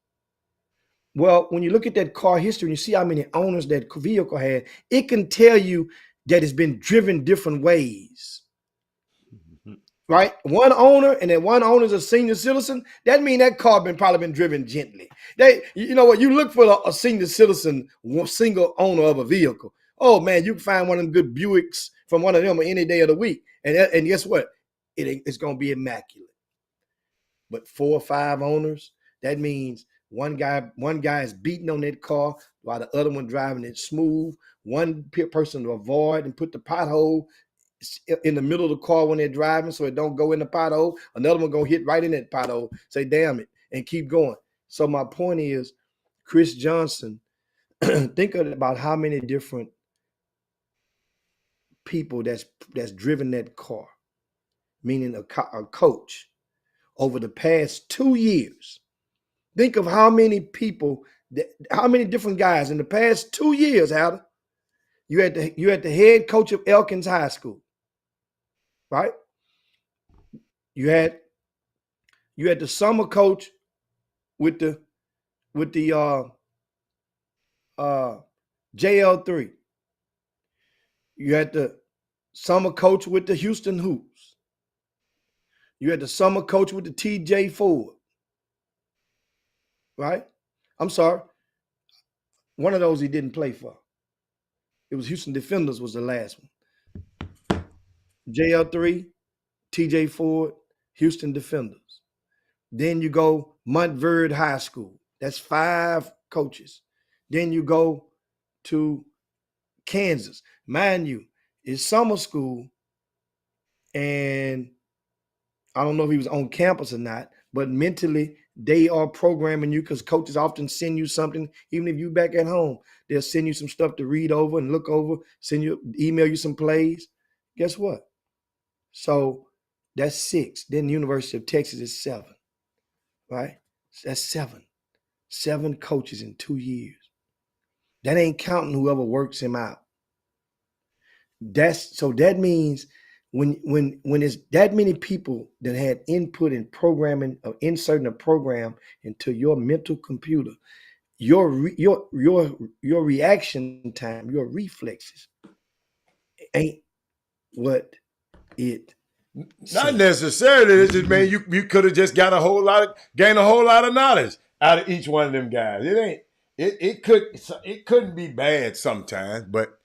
Well, when you look at that car history and you see how many owners that vehicle had, it can tell you that it's been driven different ways. right? One owner, and then one owner is a senior citizen. That means that car probably been driven gently. You know what? You look for a senior citizen, single owner of a vehicle. Oh man, you can find one of them good Buicks from one of them any day of the week, and guess what? It's gonna be immaculate. But 4 or 5 owners, that means one guy is beating on that car while the other one driving it smooth. One person to avoid and put the pothole in the middle of the car when they're driving so it don't go in the pothole. Another one gonna hit right in that pothole, say damn it, and keep going. So my point is, Chris Johnson, think about how many different people that's driven that car, meaning a coach, over the past 2 years. Think of how many people, how many different guys in the past 2 years, Adam. You had the head coach of Elkins High School, right? You had the summer coach with the JL3. You had the summer coach with the Houston Hoops. You had the summer coach with the TJ Ford, right? I'm sorry. One of those he didn't play for. It was Houston Defenders was the last one. JL3, TJ Ford, Houston Defenders. Then you go Montverde High School. That's 5 coaches. Then you go to Kansas. Mind you, it's summer school, and I don't know if he was on campus or not, but mentally they are programming you because coaches often send you something, even if you back at home. They'll send you some stuff to read over and look over, email you some plays. Guess what? So that's 6. Then the University of Texas is 7, right? That's 7. 7 coaches in 2 years. That ain't counting whoever works him out. That means when it's that many people that had input in programming or inserting a program into your mental computer, your reaction time, your reflexes ain't what it Not necessarily. It's just, man, you could have just gained a whole lot of knowledge out of each one of them guys. It couldn't be bad sometimes, but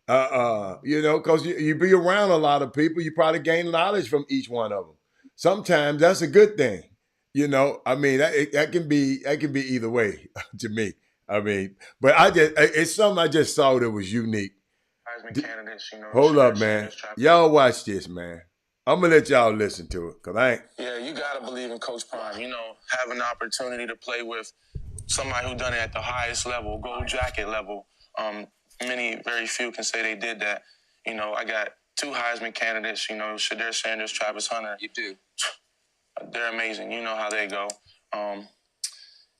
because you be around a lot of people, you probably gain knowledge from each one of them. Sometimes that's a good thing. I mean, that can be either way to me. I mean, but it's something I just saw that was unique. Candidates, Hold up, man. Y'all watch this, man. I'm gonna let y'all listen to it, cause I ain't. Yeah, you gotta believe in Coach Prime. Having the opportunity to play with somebody who done it at the highest level, gold jacket level. Very few can say they did that. I got 2 Heisman candidates. Shadir Sanders, Travis Hunter. You do. They're amazing. You know how they go.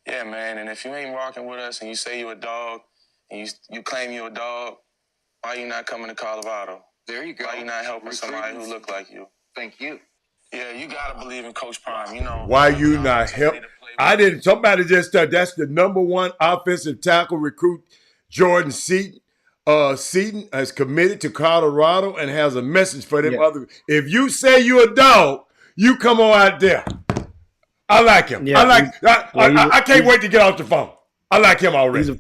Yeah, man. And if you ain't rocking with us and you say you're a dog and you claim you're a dog, why you not coming to Colorado? There you go. Why you not helping somebody who look like you? Thank you. Yeah, you gotta believe in Coach Prime. Why you not help? I didn't. Somebody just said that's the #1 offensive tackle recruit, Jordan Seaton. Seaton is committed to Colorado and has a message for them other. If you say you're a dog, you come on out there. I like him. Yeah, I can't wait to get off the phone. I like him already.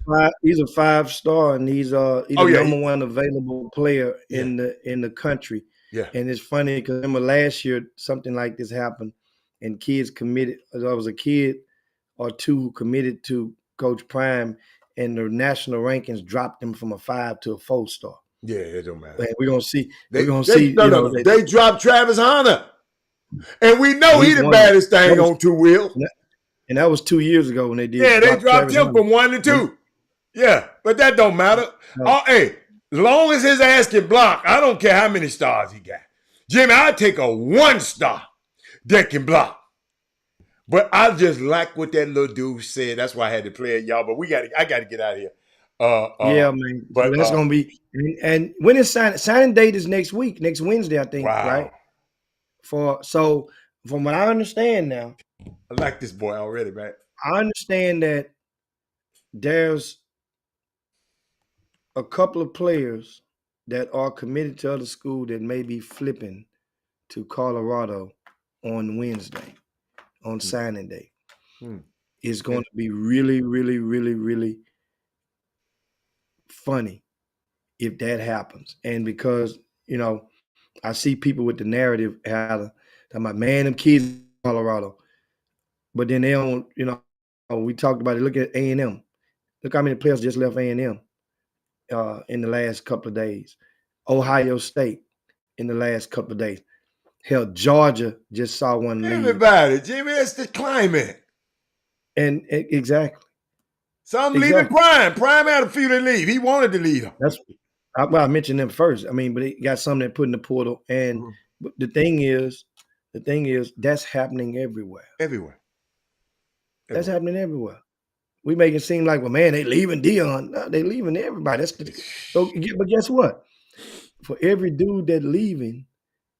He's a 5-star, and he's the #1 available player in the country. Yeah. And it's funny because remember last year something like this happened, and kids committed. There was a kid or 2 who committed to Coach Prime, and the national rankings dropped them from a 5 to a 4-star. Yeah, it don't matter. And we're gonna see. They dropped Travis Hunter, and we know he's the baddest thing on 2 wheels. And that was 2 years ago when they did. Yeah, they dropped him from 1 to 2. Yeah, but that don't matter. No. Hey, as long as his ass can block, I don't care how many stars he got. Jimmy, I'd take a 1-star that can block. But I just like what that little dude said. That's why I had to play it, y'all. But I got to get out of here. Yeah, man. But it's gonna be. And when is signing date is next week, next Wednesday, I think. Wow. Right. So from what I understand now, I like this boy already, man. I understand that there's a couple of players that are committed to other school that may be flipping to Colorado on Wednesday, on signing day. It's going to be really, really, really, really funny if that happens. And because, I see people with the narrative how my man, them kids in Colorado, but then they don't, we talked about it. Look at A&M. Look how many players just left A&M in the last couple of days. Ohio State in the last couple of days. Hell, Georgia just saw one leave. Everybody, Jimmy, it's the climate. And exactly. Some leaving Prime. Prime had a few to leave. He wanted to leave. I mentioned them first. I mean, but it got some that put in the portal. And the thing is, that's happening everywhere. Everywhere. That's happening everywhere. We make it seem like, well, man, they leaving Dion. No, they leaving everybody. But guess what? For every dude that leaving,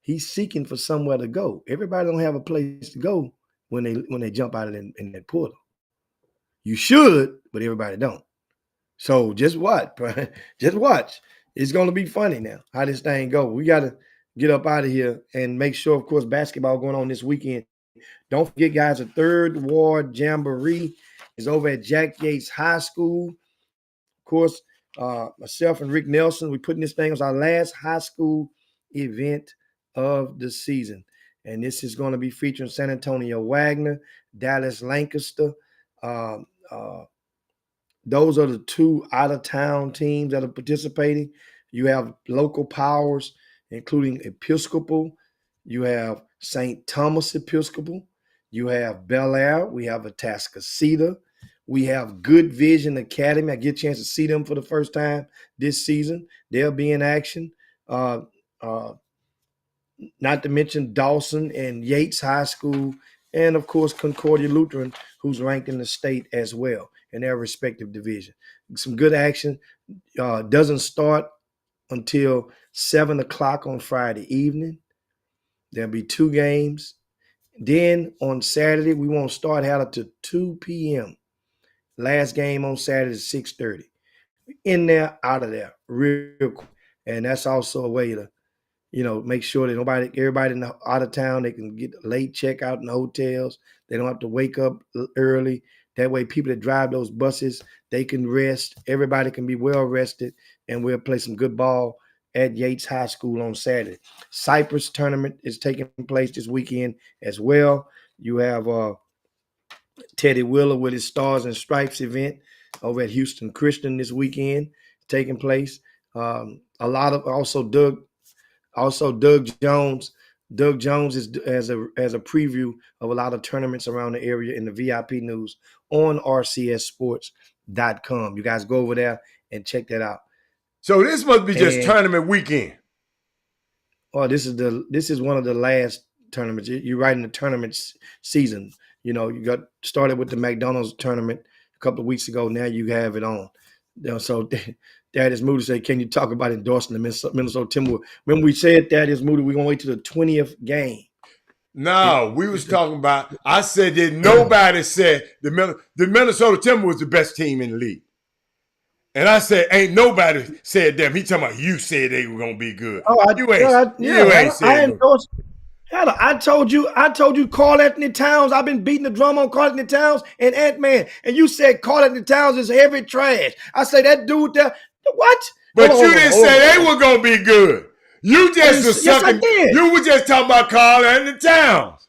he's seeking for somewhere to go. Everybody don't have a place to go when they jump out of in that portal. You should, but everybody don't. So just watch. Just watch. It's going to be funny now how this thing go. We got to get up out of here and make sure, of course, basketball going on this weekend. Don't forget, guys, the Third Ward Jamboree is over at Jack Yates High School. Of course, myself and Rick Nelson, we're putting this thing as our last high school event of the season. And this is going to be featuring San Antonio Wagner, Dallas Lancaster. Those are the two out-of-town teams that are participating. You have local powers, including Episcopal. You have St. Thomas Episcopal. You have Bel Air. We have Atascocita. We have Good Vision Academy. I get a chance to see them for the first time this season. They'll be in action. Not to mention Dawson and Yates High School, and, of course, Concordia Lutheran, who's ranked in the state as well in their respective division. Some good action. Doesn't start until 7 o'clock on Friday evening. There'll be 2 games. Then on Saturday, we won't start out until 2 p.m. Last game on Saturday is 6:30. In there, out of there, real quick. And that's also a way to, make sure that everybody in the out of town, they can get late checkout in the hotels. They don't have to wake up early. That way, people that drive those buses, they can rest. Everybody can be well rested, and we'll play some good ball at Yates High School on Saturday. Cypress tournament is taking place this weekend as well. You have Teddy Wheeler with his Stars and Stripes event over at Houston Christian this weekend taking place. A lot of Doug Jones. Doug Jones is as a preview of a lot of tournaments around the area in the VIP news on rcssports.com. You guys go over there and check that out. So this must be just tournament weekend. Oh, this is one of the last tournaments. You're right in the tournament season. You got started with the McDonald's tournament a couple of weeks ago. Now you have it on. So Thaddeus Moody said, can you talk about endorsing the Minnesota Timberwolves? Remember we said, Thaddeus Moody, we're going to wait till the 20th game. No, we was talking about, I said that nobody said the Minnesota Timberwolves was the best team in the league. And I said, ain't nobody said that. He talking about you said they were going to be good. Oh, I told you, Karl Anthony Towns. I've been beating the drum on Karl Anthony Towns and Ant-Man. And you said Karl Anthony Towns is heavy trash. I say that dude there, what? But you didn't say they were going to be good. You just were sucking. You were just talking about Karl Anthony Towns.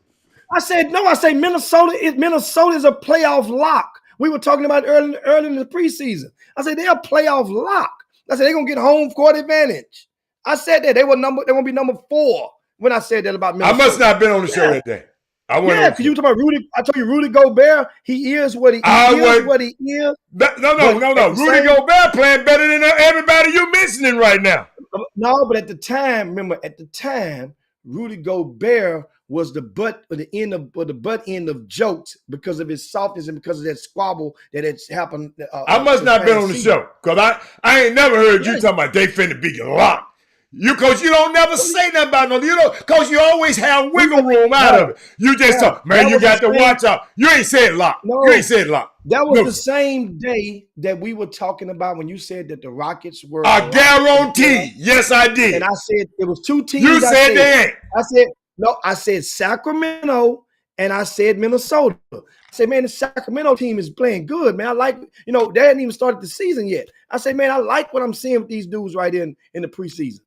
I said, no, Minnesota is a playoff lock. We were talking about early in the preseason. I said they're a playoff lock. I said they're gonna get home court advantage. I said that they're gonna be number 4 when I said that about Minnesota. I must not have been on the show that day. Because you talking about Rudy. I told you Rudy Gobert. He is what he is. No. Rudy Gobert playing better than everybody you're mentioning right now. No, but at the time, Rudy Gobert was the butt end of jokes because of his softness and because of that squabble that had happened. I must not have been on the show because I ain't never heard you talking about they finna be locked. Because you don't never say nothing about no, because you always have wiggle room out of it. You just talk, man, you got to watch out. You ain't said lock. No, you ain't said lock. That was the same day that we were talking about when you said that the Rockets were. I guarantee. Yes, I did. And I said it was 2 teams. You said they ain't. I said No, I said Sacramento and I said Minnesota. I said, man, the Sacramento team is playing good, man. I like, they hadn't even started the season yet. I said, man, I like what I'm seeing with these dudes right in the preseason.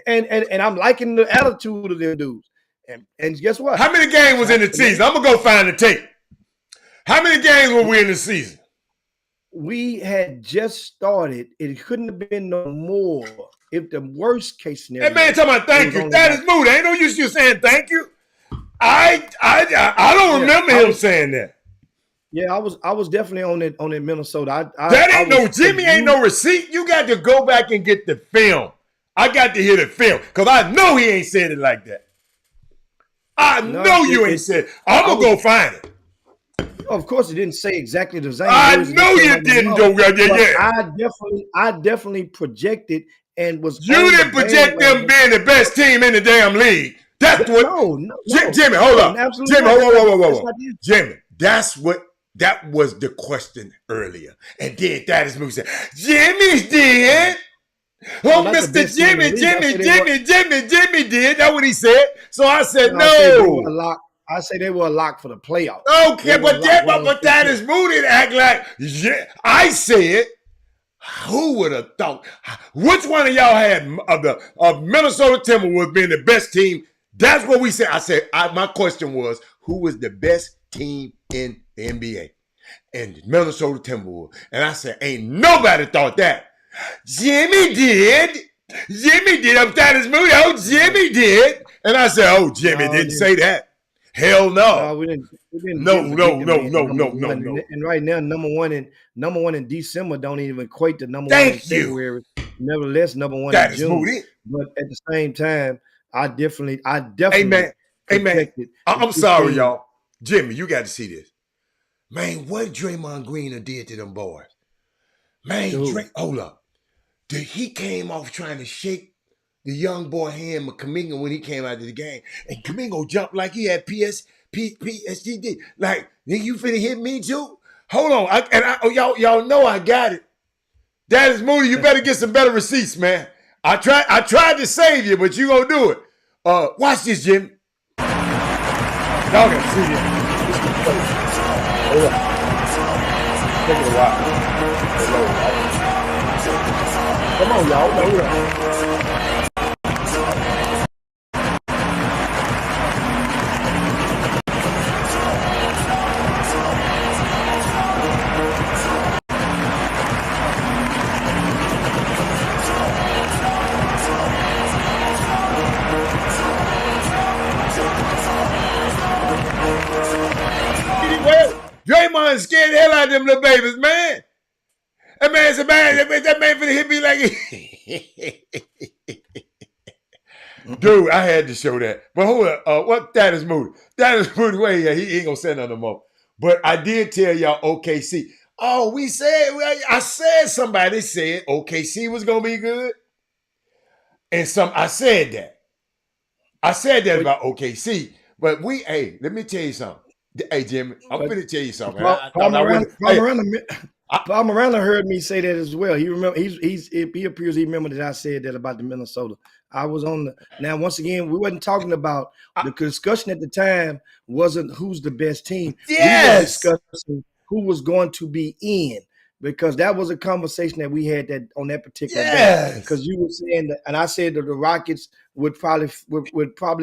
And I'm liking the attitude of them dudes. And guess what? How many games was in the season? I'm going to go find the tape. How many games were we in the season? We had just started. It couldn't have been no more. If the worst case scenario. Hey, man, talking about thank you. That is mood. Ain't no use you saying thank you. I don't remember him saying that. Yeah, I was definitely on that Minnesota. Jimmy ain't no receipt. You got to go back and get the film. I got to hear the film because I know he ain't said it like that. I know you ain't said it. I'm going to go find it. Of course, it didn't say exactly the same. I know you didn't, Joe. I definitely projected and was. You didn't project them being the best team in the damn league. That's what. No. Jimmy, hold up. Jimmy, whoa. Jimmy, that was the question earlier. And then that is movie said, Jimmy did. Oh, Mr. Jimmy did. That's what he said. So I said no. I say they were a lock for the playoffs. Okay, but that is moody to act like, yeah, I said, who would have thought? Which one of y'all had of Minnesota Timberwolves being the best team? That's what we said. I said, my question was, who was the best team in the NBA? And Minnesota Timberwolves. And I said, ain't nobody thought that. Jimmy did. That is moody. Oh, Jimmy did. And I said, oh, Jimmy didn't say that. Hell no. No, we didn't. No. And right now, number one in December don't even equate to number one in February. Nevertheless, number one in June. Moody. But at the same time, I definitely. Hey man. I'm sorry, y'all. Jimmy, you got to see this. Man, what Draymond Green did to them boys? Man, hold up. He came off trying to shake the young boy hand with Kuminga when he came out of the game. And Kuminga jumped like he had PTSD. Like, you finna hit me too? Hold on. Y'all know I got it. That is Moody. You better get some better receipts, man. I tried to save you, but you gonna do it. Watch this, Jimmy. Y'all gotta see this. Hold up. Take it a while. Come on, y'all. Hold up. Draymond scared the hell out of them little babies, man. That man finna hit me like Dude, I had to show that. But hold up, what that is Moody? That is Moody. Wait, he ain't gonna say nothing more. But I did tell y'all OKC. Oh, I said somebody said OKC was gonna be good. And I said that. I said that about OKC. But let me tell you something. Hey, Jimmy, I'm going to tell you something. Paul Miranda heard me say that as well. He remember. He appears he remembered that I said that about the Minnesota. I was on the. Now, once again, we wasn't talking about the discussion at the time. Wasn't who's the best team. Yes. We were discussing who was going to be in, because that was a conversation that we had that on that particular day. Because you were saying that, and I said that the Rockets would probably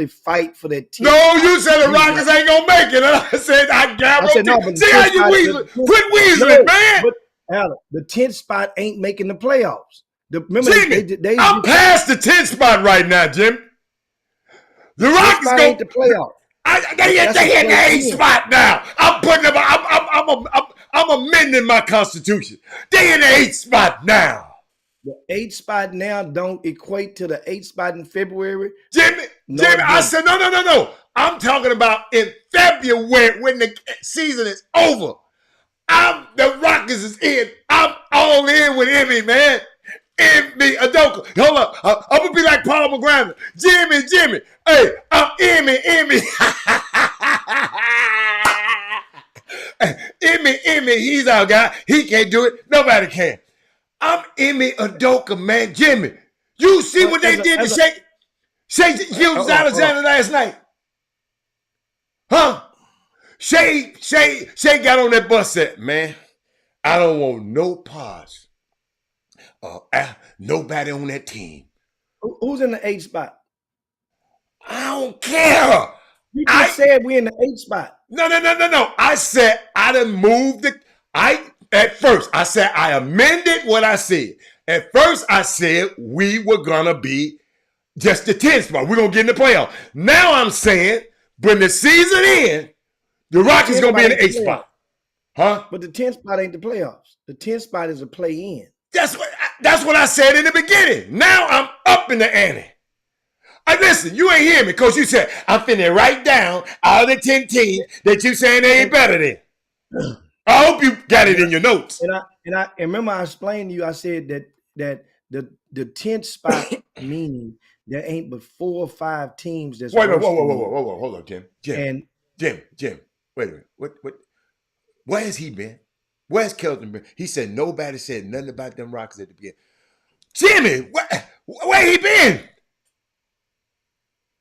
fight for that team. No, you said the Rockets ain't gonna make it. And I said I guarantee. No, see how you weasel? Quit weaseling, man. But Alan, the 10th spot ain't making the playoffs. Jimmy, I'm past the 10th spot right now, Jim. The Rockets ain't the playoffs. They in the 8th spot now. I'm putting them. I'm amending my constitution. They in the 8th spot now. The 8th spot now don't equate to the 8th spot in February. Jimmy, I said no. I'm talking about in February when the season is over. The Rockets is in. I'm all in with Emmy, man. Emmy Adoka. Hold up. I'm gonna be like Paul McGrath. Jimmy. Hey, I'm Emmy. Emmy, he's our guy. He can't do it. Nobody can. I'm Emmy Adoka, man. Jimmy, you see what they did to Shake Alexander last night? Huh? Shay got on that bus set, man. I don't want no parts. Nobody on that team. Who's in the 8th spot? I don't care. You just said we're in the 8th spot. No. I said I done moved it. At first I said I amended what I said. At first I said we were gonna be just the 10th spot. We're gonna get in the playoff. Now I'm saying when the season ends, the Rockets gonna be in the 8th spot. Huh? But the 10th spot ain't the playoffs. The 10th spot is a play-in. That's what I said in the beginning. Now I'm up in the ante. Listen, you ain't hear me because you said I'm finna write down all the 10 teams that you saying they ain't better than. I hope you got it in your notes. And I remember I explained to you. I said that the 10th spot meaning there ain't but 4 or 5 teams that's whoa, hold on, Jim. And Jim, wait a minute. What where has he been? Where's Kelton been? He said nobody said nothing about them Rockets at the beginning. Jimmy, where he been?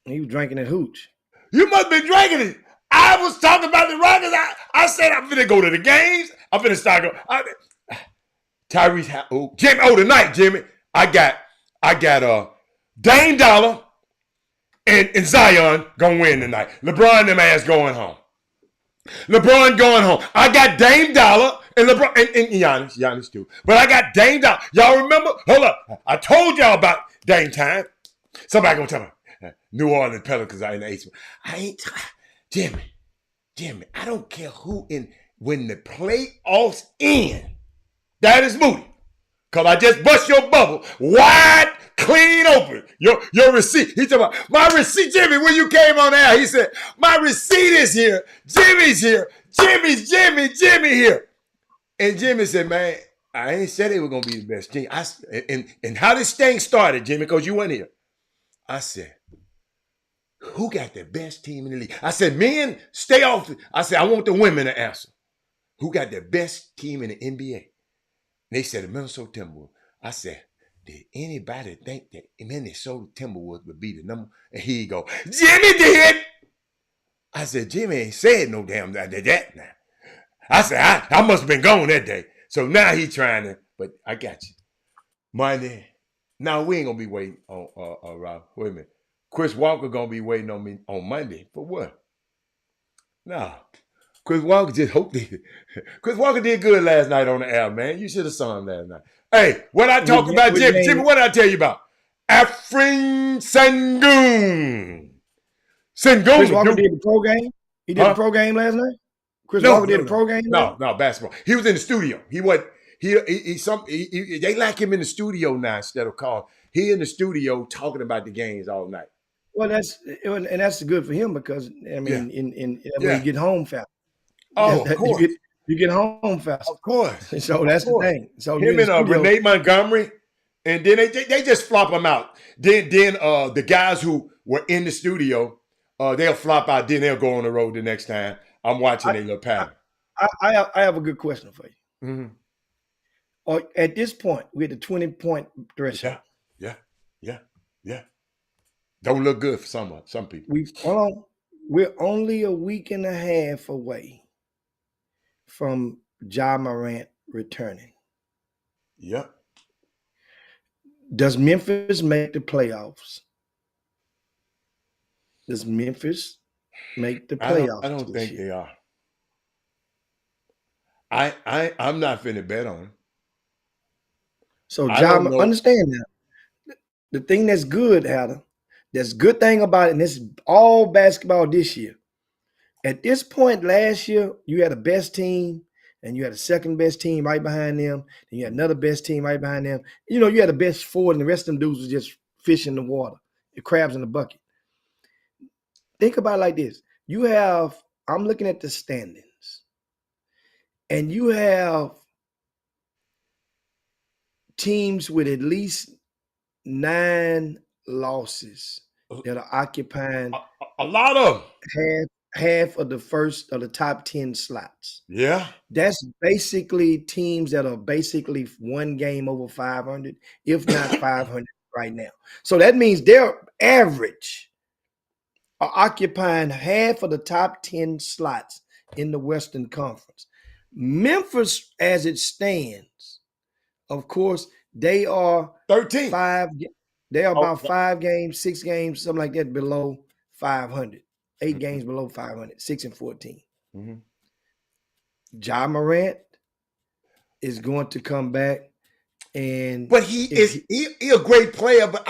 He was drinking that hooch. You must be drinking it. I was talking about the Rockets. I said I'm finna go to the games. I'm finna start going. Tyrese, Jimmy. Tonight, Jimmy. I got Dame Dollar and Zion gonna win tonight. LeBron them ass going home. LeBron going home. I got Dame Dollar and LeBron and Giannis too. But I got Dame Dollar. Y'all remember? Hold up. I told y'all about Dame time. Somebody gonna tell me. New Orleans Pelicans are in the 8th. I ain't Jimmy, I don't care who when the playoffs end. That is Moody. Cause I just bust your bubble wide, clean open. Your receipt. He talking about my receipt, Jimmy, when you came on air. He said, my receipt is here. Jimmy's here. Jimmy here. And Jimmy said, man, I ain't said they were gonna be the best team. And how this thing started, Jimmy, because you weren't here. I said, who got the best team in the league? I said, men, stay off. I said, I want the women to answer. Who got the best team in the NBA? And they said the Minnesota Timberwolves. I said, did anybody think that Minnesota Timberwolves would be the number? And he go, Jimmy did. I said, Jimmy ain't said no damn that now. I said, I must have been gone that day. So now he trying to, but I got you. Monday. Now we ain't gonna be waiting on Rob. Wait a minute. Chris Walker gonna be waiting on me on Monday for what? No. Chris Walker Chris Walker did good last night on the air, man. You should have saw him last night. Hey, what I talk about, Jimmy, what did I tell you about? Afrin Sengun. Chris Walker did the pro game? He did the pro game last night? Chris Walker did the pro game? No, basketball. He was in the studio. He was they like him in the studio now instead of calling. He in the studio talking about the games all night. Well, that's good for him because I mean, you get home fast. Oh, of course. You get home fast. Of course. So that's the thing. So him and Renee Montgomery, and then they just flop him out. Then the guys who were in the studio, they'll flop out. Then they'll go on the road the next time. I'm watching their little pattern. I have a good question for you. Mm-hmm. Or at this point, we're at the 20-point threshold. Yeah. Don't look good for some people. We're only a week and a half away from Ja Morant returning. Yep. Does Memphis make the playoffs? Does Memphis make the playoffs? I don't think they are. I'm not finna bet on them. So understand that. The thing that's good, Adam, that's good thing about it, and this is all basketball this year. At this point last year, you had a best team, and you had a second best team right behind them, and you had another best team right behind them. You had the best four, and the rest of them dudes was just fish in the water, the crabs in the bucket. Think about it like this. I'm looking at the standings, and you have teams with at least 9 losses that are occupying a lot of half of the top 10 slots. Yeah. That's basically teams that are basically one game over 500, if not 500 right now. So that means their average are occupying half of the top 10 slots in the Western Conference. Memphis, as it stands, of course, they are 13. They are Oh, about 5 games, 6 games, something like that below 500. 8 games below 500, 6-14. mm-hmm. Ja Morant is going to come back, But he a great player, but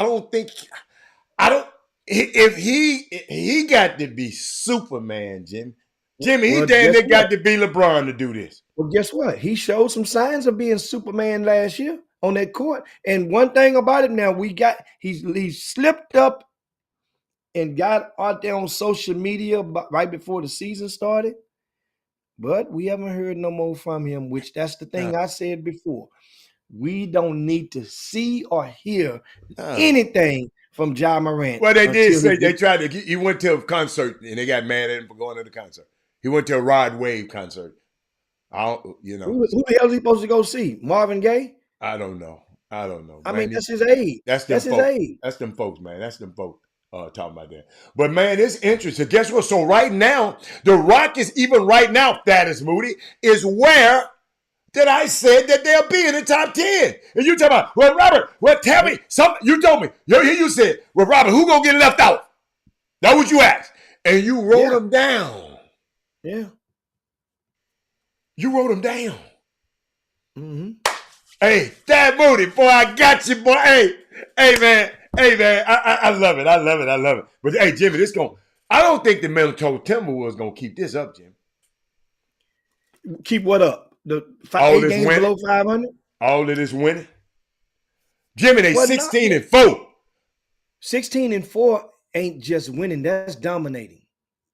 if he got to be Superman, Jimmy. Jimmy, he damn near got to be LeBron to do this. Well, guess what? He showed some signs of being Superman last year on that court. And one thing about it now, he slipped up and got out there on social media right before the season started. But we haven't heard no more from him, which that's the thing I said before. We don't need to see or hear anything from Ja Morant. Well, they did say they tried to he went to a concert and they got mad at him for going to the concert. He went to a Rod Wave concert. Who the hell is he supposed to go see? Marvin Gaye? I don't know. I mean, that's his age. That's his age. That's them folks, man. That's them folks talking about that. But, man, it's interesting. Guess what? So, right now, the Rockets, even right now, Thaddeus Moody, is where that I said that they'll be in the top 10. And you talking about, well, Robert, tell me something. You told me. You said, well, Robert, who going to get left out? That's what you asked. And you wrote them down. Yeah. You wrote them down. Mm-hmm. Hey, Thad Moody, boy, I got you, boy. Hey, man. I love it. I love it. But, hey, Jimmy, I don't think the Minnesota Timberwolves going to keep this up, Jim. Keep what up? The 8 games winning? Below 500? All of this winning? Jimmy, they 16-4. 16-4 ain't just winning. That's dominating.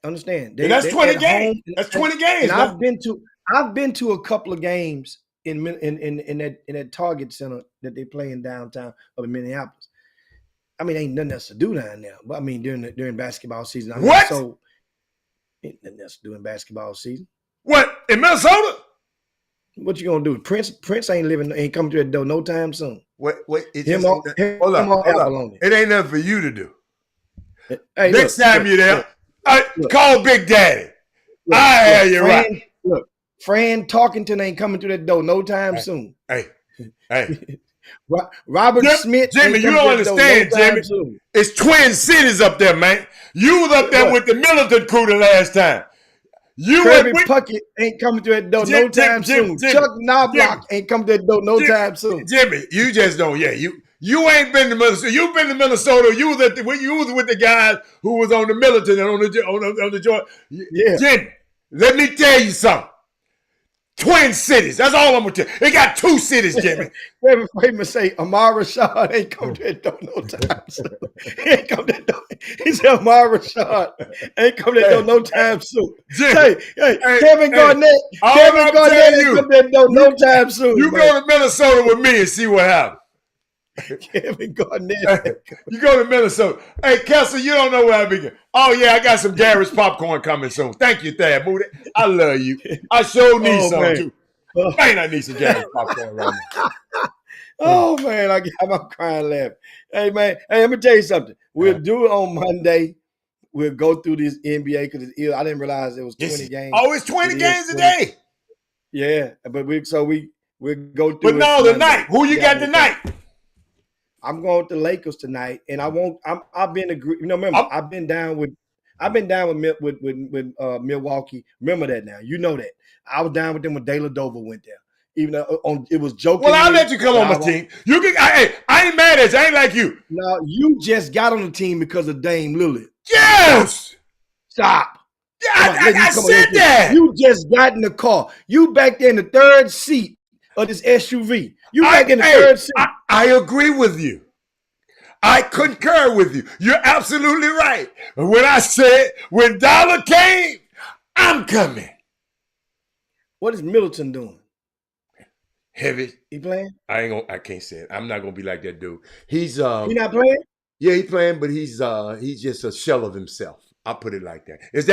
Understand? That's 20 games. That's 20 games. And I've been to a couple of games in that Target Center that they play in downtown of Minneapolis. I mean, ain't nothing else to do down there. But I mean, during basketball season. What? So ain't nothing else to do in basketball season. What? In Minnesota? What you gonna do? Prince ain't coming to that door no time soon. Wait. Hold up. It ain't nothing for you to do. Hey, next time you're there, call Big Daddy. I have you right. Look, Fran Talkington ain't coming to that door no time soon. Hey. Robert Smith. Jimmy, you don't understand, Jimmy. It's Twin Cities up there, man. You was up there with the militant crew the last time. Kirby Puckett ain't coming to that door no time soon. Chuck Knobloch ain't coming to that door no time soon. Jimmy, you just don't. Yeah, you ain't been to Minnesota. You've been to Minnesota. You was with the guys who was on the militant and on the joint. Yeah, Jimmy, let me tell you something. Twin Cities. That's all I'm gonna tell you. They got 2 cities, Jimmy. Wait say Amar Rashad ain't come to that door no time soon. He ain't come to that door. He said Amar Rashad ain't come to that door no time soon. Jimmy, hey, Kevin Garnett. Kevin Garnett ain't come to that door no time soon. You go to Minnesota with me and see what happens. Kevin Garnett. You go to Minnesota. Hey, Kessler, you don't know where I begin. Oh, yeah, I got some Garrett's popcorn coming soon. Thank you, Thad Moody. I love you. I sure need some, too. Man, I need some Garrett's popcorn right now. Oh, man, I'm crying laughing. Hey, man, let me tell you something. We'll do it on Monday. We'll go through this NBA because I didn't realize it was 20 games. Oh, it's 20 games a day. Yeah, but we'll go through. But no, tonight. Who you got tonight? I'm going with the Lakers tonight, and I've been agree. Remember, I've been down with Milwaukee. Remember that now. You know that. I was down with them when De La Dover went there. Even though it was joking. Well, I'll let you come on my team. You can. I ain't mad at you. I ain't like you. No, you just got on the team because of Dame Lillard. Yes. Stop. Yeah, I said that. You just got in the car. You back there in the 3rd seat of this SUV. You back in the 3rd seat. I agree with you. I concur with you. You're absolutely right. When I said, when Dollar came, I'm coming. What is Middleton doing? Heavy. He playing? I can't say it. I'm not gonna be like that dude. He not playing? Yeah, he's playing, but he's just a shell of himself. I'll put it like that. Is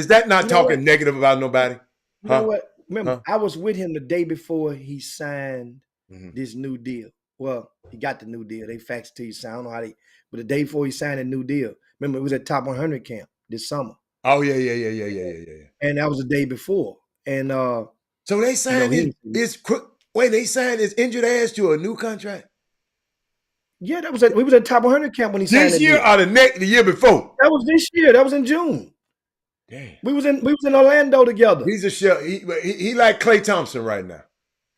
that not talking negative about nobody? You know what? Remember, I was with him the day before he signed this new deal. Well, he got the new deal. They faxed it to you, so I don't know how but the day before he signed a new deal. Remember, it was at Top 100 camp this summer. Oh yeah. And that was the day before. And So they signed they signed his injured ass to a new contract. Yeah, we was at Top 100 camp when he signed This year or the year before? That was this year. That was in June. Damn. We was in Orlando together. He's a shell. He like Klay Thompson right now.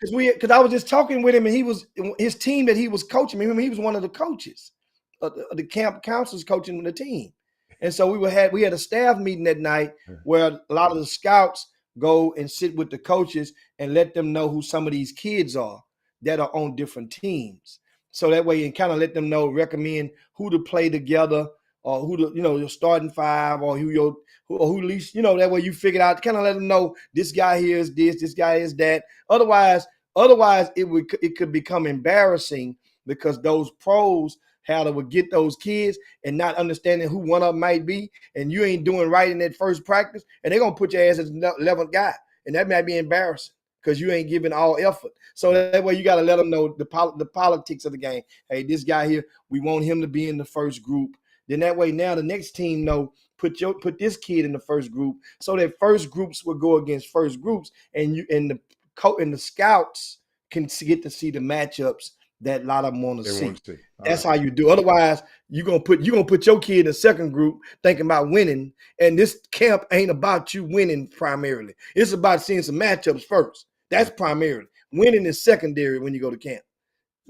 Because I was just talking with him, and he was his team that he was coaching. Remember, he was one of the coaches, the camp counselors coaching the team. And so we had a staff meeting that night where a lot of the scouts go and sit with the coaches and let them know who some of these kids are that are on different teams. So that way, and kind of let them know, recommend who to play together, or who to, your starting five, or who at least, that way you figure out, kind of let them know this guy here is this guy is that. Otherwise it could become embarrassing because those pros would get those kids and not understanding who one of them might be, and you ain't doing right in that first practice, and they're gonna put your ass as the 11th guy, and that might be embarrassing because you ain't giving all effort. So that way you got to let them know the politics of the game. Hey, this guy here, we want him to be in the first group. Then that way now the next team know, put this kid in the first group, so that first groups will go against first groups, and the scouts can get to see the matchups that a lot of them want to see. That's how you do. Otherwise, you're gonna put your kid in the second group thinking about winning, and this camp ain't about you winning primarily. It's about seeing some matchups first. That's primarily. Winning is secondary when you go to camp.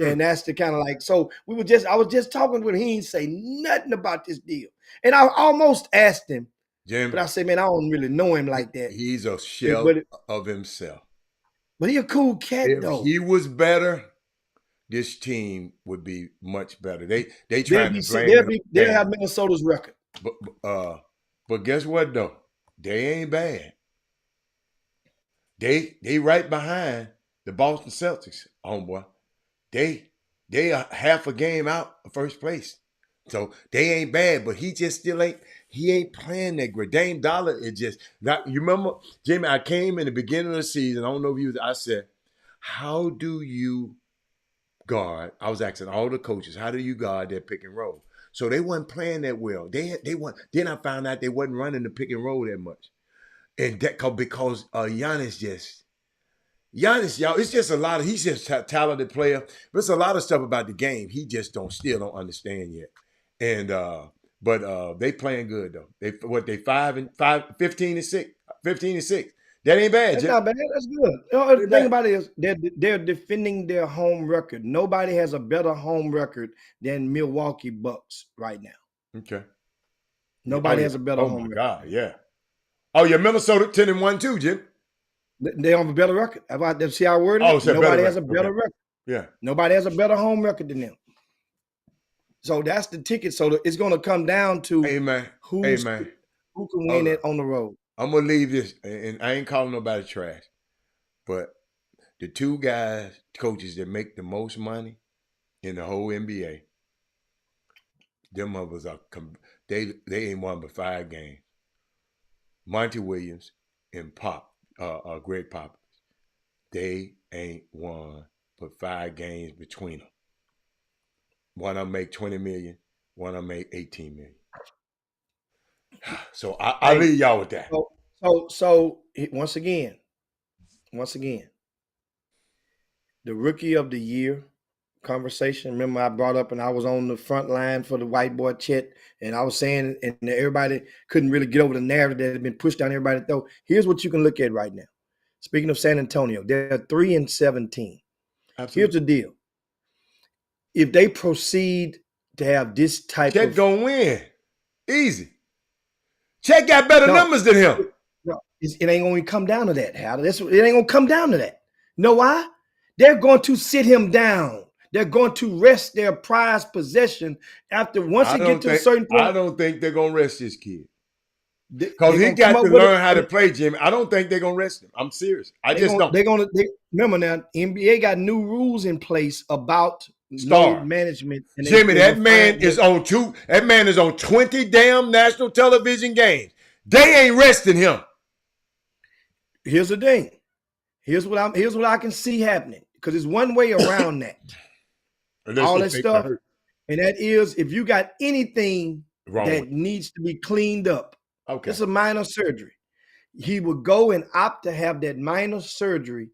And that's the kind of like, so I was just talking with him. He didn't say nothing about this deal. And I almost asked him, Jim, but I said, man, I don't really know him like that. He's a shell of himself. But he a cool cat, though. If he was better, this team would be much better. They trying to blame they'll have Minnesota's record. But guess what though? They ain't bad. They right behind the Boston Celtics, homeboy. They are half a game out of first place. So they ain't bad, but he just still ain't playing that great. Dame Dollar is just not. You remember, Jamie, I came in the beginning of the season. I don't know if I said, how do you guard? I was asking all the coaches, how do you guard that pick and roll? So they wasn't playing that well. They then I found out they wasn't running the pick and roll that much. And that because Giannis, y'all, it's just a lot of, he's just a talented player, but it's a lot of stuff about the game he just still don't understand yet. And but they playing good though. They 15-6. That ain't bad. That's not bad. That's good. The thing about it is they're defending their home record. Nobody has a better home record than Milwaukee Bucks right now. Okay. Nobody has a better home record. Oh my God, yeah. Oh yeah, Minnesota 10-1 too, Jim. They have a better record. See how I worded it? Nobody has a better record. Yeah. Nobody has a better home record than them. So that's the ticket. So it's going to come down to who can win it on the road. I'm going to leave this, and I ain't calling nobody trash, but the two coaches that make the most money in the whole NBA, them others they ain't won but 5 games. Monty Williams and Greg Popovich, they ain't won but 5 games between them. One of them make $20 million, one of them make $18 million. So I'll leave y'all with that. So once again, the rookie of the year conversation. Remember, I brought up, and I was on the front line for the white boy Chet, and I was saying, and everybody couldn't really get over the narrative that had been pushed down everybody's throat. Here's what you can look at right now. Speaking of San Antonio, they're 3-17. Absolutely. Here's the deal. If they proceed to have this type Chet gonna win. Easy. Chet got better numbers than him. No, it ain't going to come down to that, Hal. It ain't going to come down to that. You know why? They're going to sit him down. They're going to rest their prized possession once he gets to a certain point. I don't think they're going to rest this kid. Because he got to learn how to play, Jimmy. I don't think they're going to rest him. I'm serious. I just don't. Remember now, NBA got new rules in place about load management. Jimmy, that man is on 20 damn national television games. They ain't resting him. Here's the thing. Here's what I can see happening. Because there's one way around that. All that stuff. And that is, if you got anything Wrong that with needs to be cleaned up. Okay. It's a minor surgery. He would go and opt to have that minor surgery,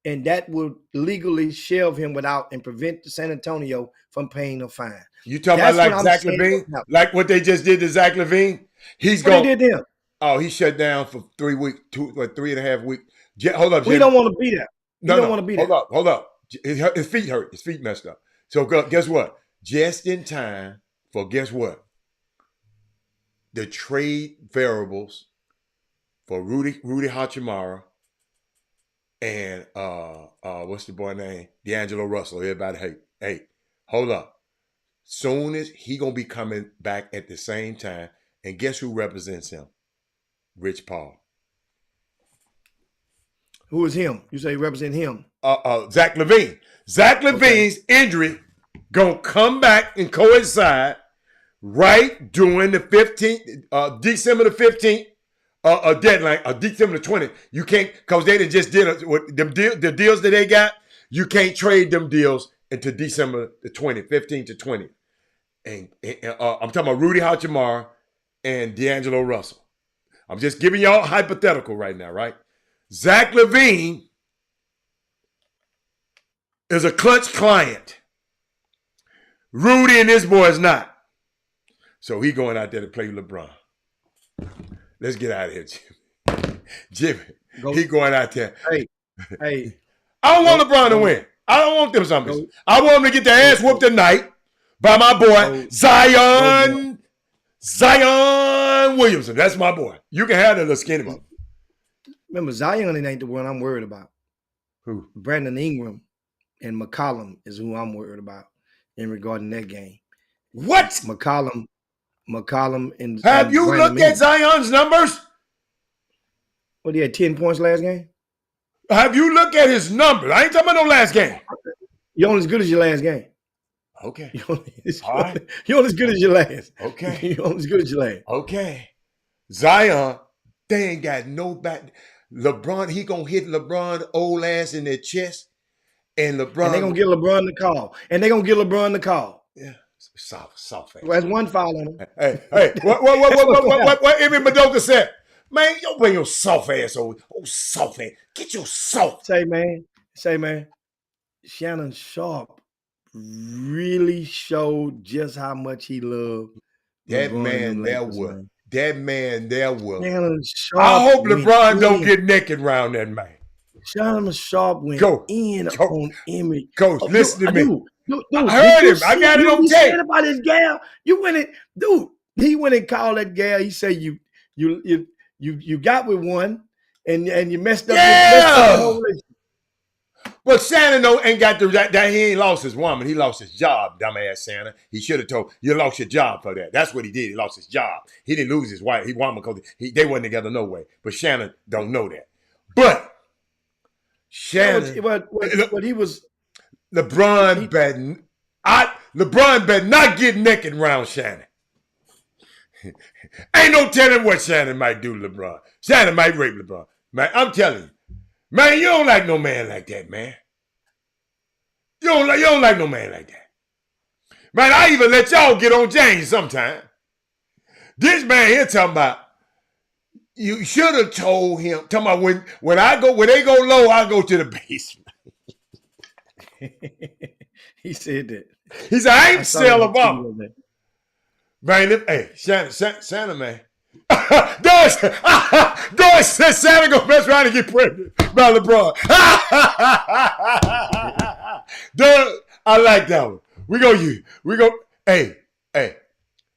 and that would legally shelve him without and prevent San Antonio from paying a fine. You talking That's about what like I'm Zach saying Levine? now. Like what they just did to Zach Levine? He's What going. they did to him? Oh, he shut down for 3 weeks, 3.5 weeks. Hold up, We Jimmy. don't want to be there. We No, don't no. want to be Hold there. up, hold up. His feet hurt. His feet messed up. So guess what? Just in time for guess what? The trade variables for Rudy Hachimura and what's the boy name? D'Angelo Russell. Everybody, hey, hold up. Soon as he gonna be coming back at the same time, and guess who represents him? Rich Paul. Who is him? You say represent him? Zach Levine. Zach Levine's injury gonna come back and coincide right during the 15th, December the 15th, deadline, December the 20th. You can't, because they just did the deals that they got. You can't trade them deals until December the 20th, 15th to 20th. And I'm talking about Rudy Hachimura and D'Angelo Russell. I'm just giving y'all hypothetical right now, right? Zach Levine is a clutch client. Rudy and this boy is not. So he going out there to play LeBron. Let's get out of here, Jimmy. He going out there. Hey. I don't want LeBron to win. I don't want them zombies. I want them to get their ass whooped tonight by my boy, Zion Williamson. That's my boy. You can have that little skinny one. Remember, Zion ain't the one I'm worried about. Who? Brandon Ingram and McCollum is who I'm worried about in regarding that game. What? McCollum and have you Brandon looked at Zion's numbers? What, he had 10 points last game? Have you looked at his numbers? I ain't talking about no last game. You're only as good as your last game. Okay. You're only as good as your last. Okay. You're only as good as your last. Okay. Zion, they ain't got no back. LeBron, he gonna hit LeBron old ass in their chest. And LeBron. And they're gonna get LeBron the call. Yeah. Soft ass. Well, that's one foul on him. Hey, what Emmett Madoka said? Man, you bring your soft ass over. Oh, soft ass. Get your soft. Say, man. Shannon Sharp really showed just how much he loved That LeBron man there Lakers, will. man. That man there will. Shannon Sharp. I hope LeBron don't get naked around that man. Shannon Sharp went in on Emmett. Coach, listen to me. Dude, I heard him. I got it on tape. About his gal. You went it, dude. He went and called that gal. He said you got with one and you messed up. Yeah. But Shannon ain't got that. He ain't lost his woman. He lost his job, dumbass Shannon. He should have told you lost your job for that. That's what he did. He lost his job. He didn't lose his wife. He woman because they wasn't together no way. But Shannon don't know that. But Shannon, what he was. LeBron better not get naked around Shannon. Ain't no telling what Shannon might do to LeBron. Shannon might rape LeBron. Man, I'm telling you. Man, you don't like no man like that, man. You don't like no man like that. Man, I even let y'all get on James sometime. This man here talking about, you should have told him, talking about when they go low, I go to the basement. He said that. He said, I ain't sell a bump. Man, hey, Shannon, man. Doris said Shannon gonna mess around and get pregnant by LeBron. Doris, I like that one. We go, hey,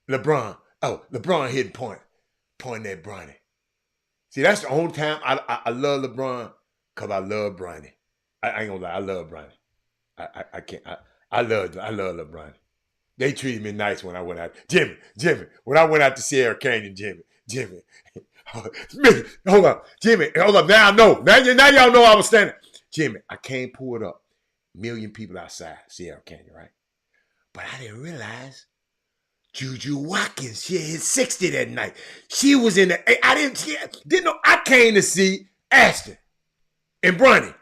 LeBron. Oh, LeBron hitting pointing at Bronny. See, that's the only time I love LeBron, because I love Bronny. I ain't gonna lie, I love Bronny. I can't. I love LeBron. They treated me nice when I went out. Jimmy, when I went out to Sierra Canyon, Jimmy. Hold up. Now I know. Now y'all know I was standing. Jimmy, I can't pull it up. 1 million people outside Sierra Canyon, right? But I didn't realize Juju Watkins, she hit 60 that night. She was in the. I didn't know. I came to see Ashton and Bronny.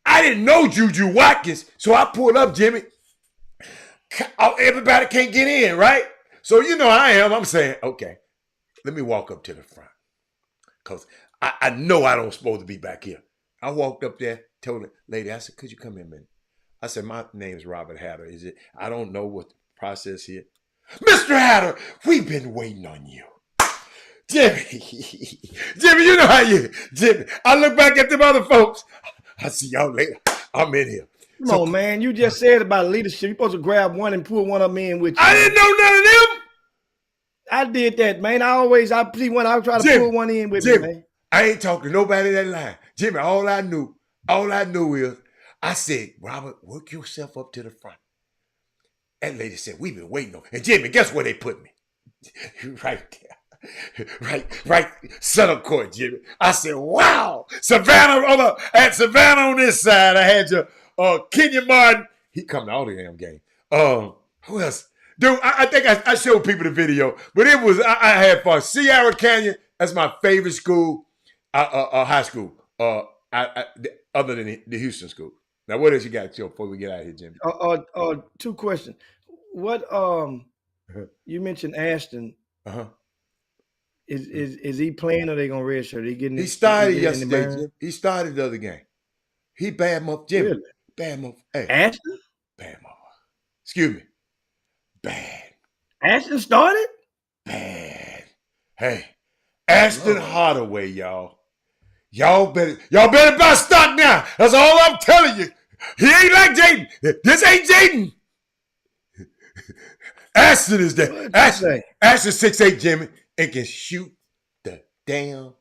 I didn't know Juju Watkins, so I pulled up, Jimmy. Everybody can't get in, right? So you know I am. I'm saying, okay, let me walk up to the front. Because I know I don't supposed to be back here. I walked up there, told the lady, I said, could you come here a minute? I said, my name is Robert Hatter. Is it? I don't know what the process here. Mr. Hatter, we've been waiting on you. Jimmy, Jimmy, you know how you, Jimmy. I look back at them other folks. I see y'all later. I'm in here. Come on, man. You just said about leadership. You're supposed to grab one and pull one of them in with you. I didn't know none of them. I did that, man. I see one. I try to pull one in with me, man. I ain't talking to nobody that line. Jimmy, all I knew is I said, Robert, work yourself up to the front. That lady said, we've been waiting on. And Jimmy, guess where they put me? Right there. Right, center court, Jimmy. I said, wow. Savannah at Savannah on this side. I had your Kenya Martin. He come to all the damn game. Who else? Dude, I think I showed people the video, but it was I had fun. Sierra Canyon, that's my favorite school, high school. Other than the Houston school. Now, what else you got to show before we get out of here, Jimmy? 2 questions. What you mentioned Ashton. Is he playing or they gonna redshirt? He started yesterday, Jim. He started the other game. He bad mother, Jimmy. Really? Bad mother. Hey, Ashton? Bad mother. Excuse me. Bad. Ashton started? Bad. Hey, Ashton Hardaway, y'all. Y'all better buy stock now. That's all I'm telling you. He ain't like Jaden. This ain't Jaden. Ashton is there. Ashton's 6'8", Jimmy, and can shoot the damn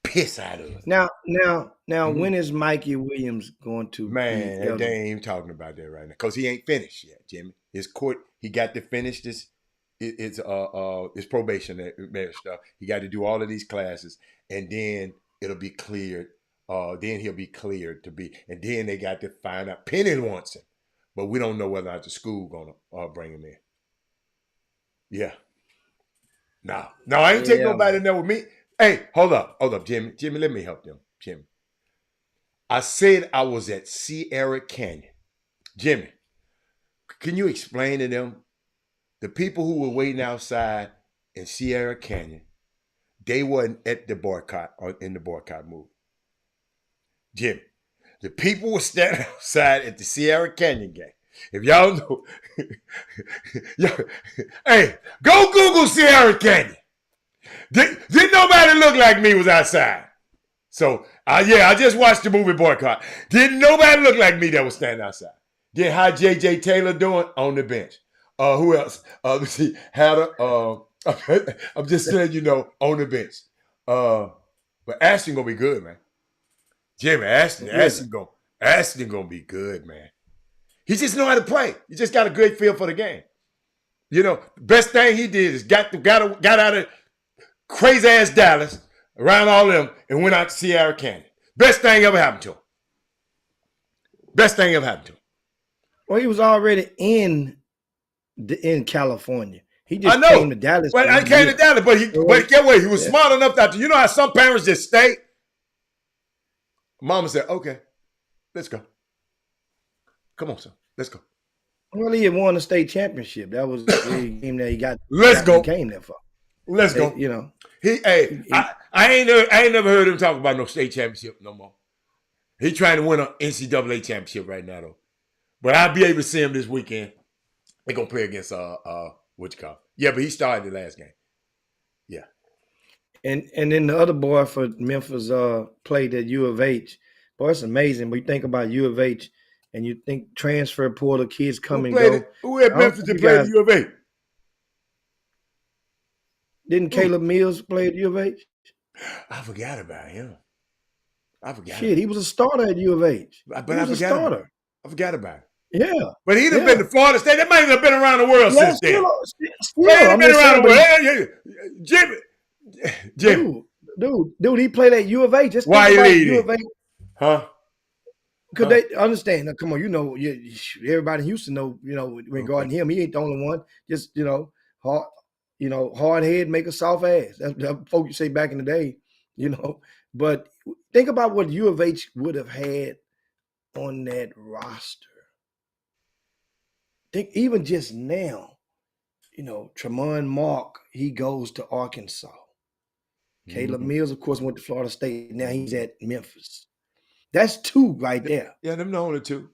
piss out of it. Now, when is Mikey Williams going to? Man, they ain't even talking about that right now because he ain't finished yet, Jimmy. His court, he got to finish this. It's probation stuff. He got to do all of these classes, and then it'll be cleared. Then he'll be cleared to be, and then they got to find out. Penny wants him, but we don't know whether or not the school gonna bring him in. Yeah. No, I ain't taking nobody in there with me. Hey, hold up, Jimmy. Jimmy, let me help them, Jimmy. I said I was at Sierra Canyon. Jimmy, can you explain to them, the people who were waiting outside in Sierra Canyon, they wasn't at the boycott or in the boycott move. Jimmy, the people were standing outside at the Sierra Canyon game. If y'all know, hey, go Google Sierra Canyon. Didn't nobody look like me was outside. So, I just watched the movie Boycott. Didn't nobody look like me that was standing outside. Then how J.J. Taylor doing? On the bench. Who else? Let's see. I'm just letting you know, on the bench. But Ashton gonna be good, man. Jimmy, Ashton gonna be good, man. He just know how to play. He just got a great feel for the game. You know, best thing he did is got out of crazy ass Dallas around all them and went out to Sierra Canyon. Best thing ever happened to him. Well, he was already in California. He just came to Dallas. Well, I came to Dallas, but get away. He was smart enough that you know how some parents just stay. Mama said, "Okay, let's go. Come on, son, let's go." Well, he had won the state championship. That was the game that he got. Let's go. He came there for. Let's go. You know, I ain't never heard him talk about no state championship no more. He trying to win an NCAA championship right now though. But I'll be able to see him this weekend. They're gonna play against what you call? Yeah, but he started the last game. Yeah. And then the other boy for Memphis played at U of H. Boy, it's amazing. When you think about U of H and you think transfer portal kids come and go. Who had Memphis to play at U of H? Didn't Caleb Mills play at U of H? I forgot about him. He was a starter at U of H. I forgot about it. Yeah. But he'd have been to Florida State. That might have been around the world since then. Still been around the world. Jimmy. Dude, he played at U of H. Just why you leaving? U of H. Huh? Because they understand. Now, come on, you know, everybody in Houston know, you know, regarding him, he ain't the only one. Just, hard head make a soft ass. That's what folks you say back in the day, you know. But think about what U of H would have had on that roster. Think even just now, Tremont Mark, he goes to Arkansas. Caleb Mills, of course, went to Florida State. Now he's at Memphis. That's two right there. Yeah, them the only two.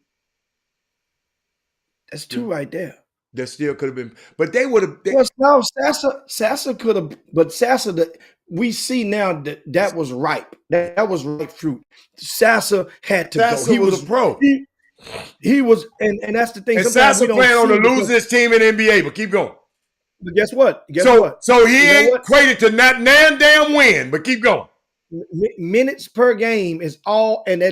That's two right there. That still could have been, but they would have. Well, now Sassa could have, but Sassa, we see now that was ripe. That was ripe fruit. Sassa had to Sassa go. He was a pro. He was, and that's the thing. And Sassa playing on the losers team in the NBA, but keep going. But guess what? So he ain't equated to not damn win, but keep going. Minutes per game is all, and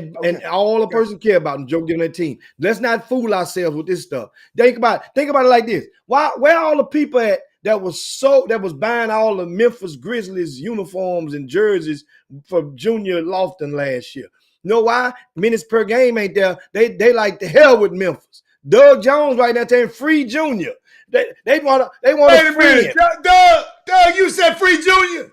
all a person care about in Joe giving that team. Let's not fool ourselves with this stuff. Think about it like this. Where all the people at that was buying all the Memphis Grizzlies uniforms and jerseys for Junior Lofton last year? You know why? Minutes per game ain't there. They like the hell with Memphis. Doug Jones right now saying free Junior. They want to free him. Doug, you said free Junior.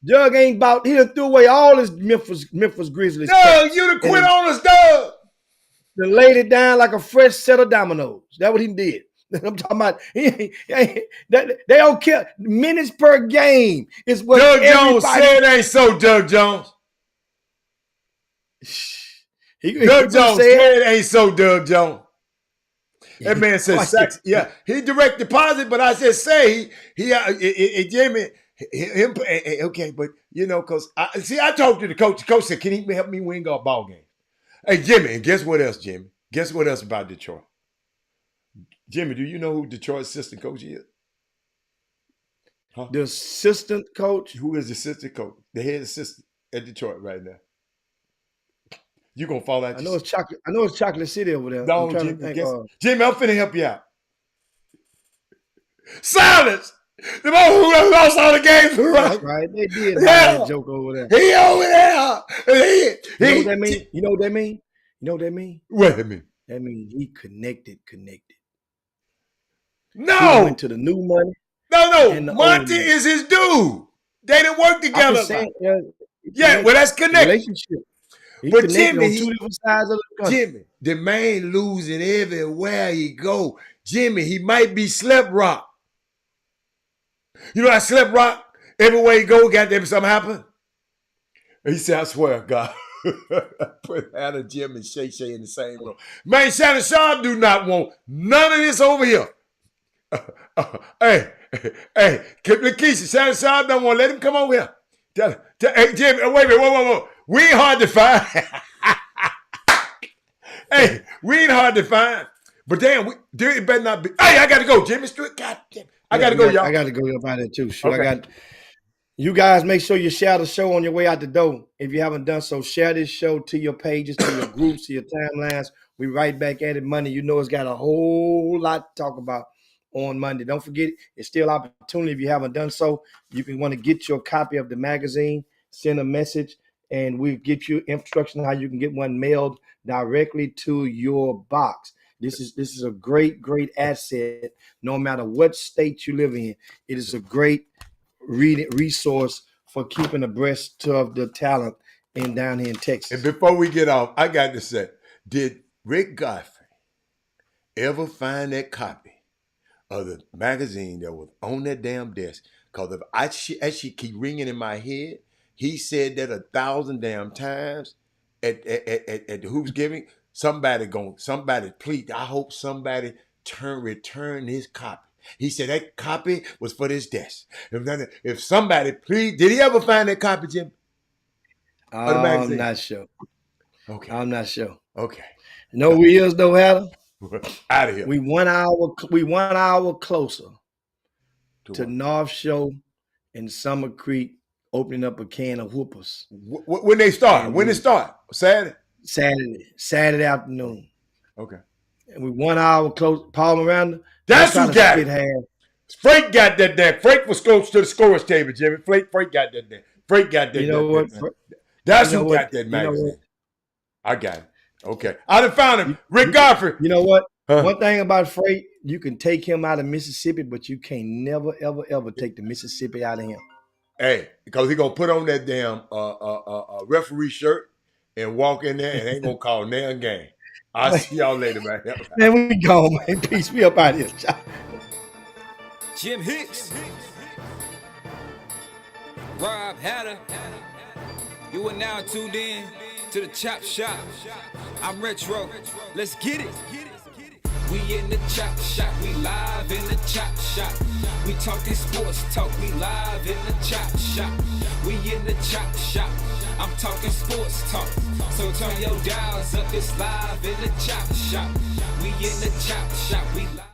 Doug ain't about. He done threw away all his Memphis Grizzlies. Doug, you done quit on us, Doug. Then laid it down like a fresh set of dominoes. That's what he did. I'm talking about. They don't care. Minutes per game is what Doug Jones said it ain't so. Doug Jones. Doug Jones said it ain't so. Doug Jones. That man said sex. Yeah, he direct deposit, but I said say he Jimmy. Okay, but because I talked to the coach. The coach said, "Can he help me win golf ball games?" Hey, Jimmy, and guess what else, Jimmy? Guess what else about Detroit? Jimmy, do you know who Detroit's assistant coach is? Huh? The assistant coach? Who is the assistant coach? The head assistant at Detroit right now. You gonna fall out? I know it's Chocolate City over there. No, Jimmy, Jimmy, I'm finna help you out. Silence. The boy who lost all the games. That's right. They did that joke over there. He over there. You know what that mean? You know what that mean? What that mean? That means he connected. No. He went to the new money. No. Monty is his dude. They didn't work together. Well, that's connected. Relationship. But Jimmy, on two different sides of the country. Jimmy, the man losing everywhere he go. Jimmy, he might be Slip Rock. You know that Slip Rock? Everywhere he go, goddamn something happen. He said, I swear, God. Put Hannah, Jim, and Shay in the same room. Man, Shannon Sharp do not want none of this over here. Hey, Lakeisha, Shannon Sharp don't want to let him come over here. Hey, Jim, wait a minute, whoa. We ain't hard to find. Hey, we ain't hard to find. But damn, it better not be. Hey, I got to go, Jimmy Stewart. God damn. I got to go, y'all. I got to go about it too. Sure. Okay. You guys make sure you share the show on your way out the door. If you haven't done so, share this show to your pages, to your groups, to your timelines. We right back at it Monday. You know it's got a whole lot to talk about on Monday. Don't forget, it's still opportunity. If you haven't done so, you can want to get your copy of the magazine, send a message, and we'll get you instruction on how you can get one mailed directly to your box. This is a great asset. No matter what state you live in, it is a great resource for keeping abreast of the talent down here in Texas. And before we get off, I got to say, did Rick Godfrey ever find that copy of the magazine that was on that damn desk? Because if I she keep ringing in my head, he said that 1,000 damn times at the Hoops Giving. Somebody, please, I hope somebody return his copy. He said that copy was for this desk. If somebody, please, did he ever find that copy, Jim? I'm not sure. Okay. I'm not sure. Okay. No wheels, no Adam. Out of here. We 1 hour closer to North Shore and Summer Creek opening up a can of whoopers. When they start? When it start? Saturday afternoon. Okay. And we 1 hour close. Paul Miranda. That's who got it. Frank got that there. Frank was close to the scorer's table, Jimmy. Frank got that there. Frank got that. You know what? That's who got that magazine. I got it. Okay. I done found him. Rick Godfrey. You know what? Huh? One thing about Frank, you can take him out of Mississippi, but you can't never, ever take the Mississippi out of him. Hey, because he gonna put on that damn referee shirt and walk in there and ain't gonna call damn game. I'll see y'all later, man. Man, we gone, man. Peace. We up out here. Jim Hicks, Rob Hatter. You are now tuned in to the Chop Shop. I'm Retro. Let's get it. We in the Chop Shop. We live in the Chop Shop. We talking sports talk. We live in the Chop Shop. We in the Chop Shop. I'm talking sports talk. So turn your dials up. It's live in the Chop Shop. We in the Chop Shop. We live.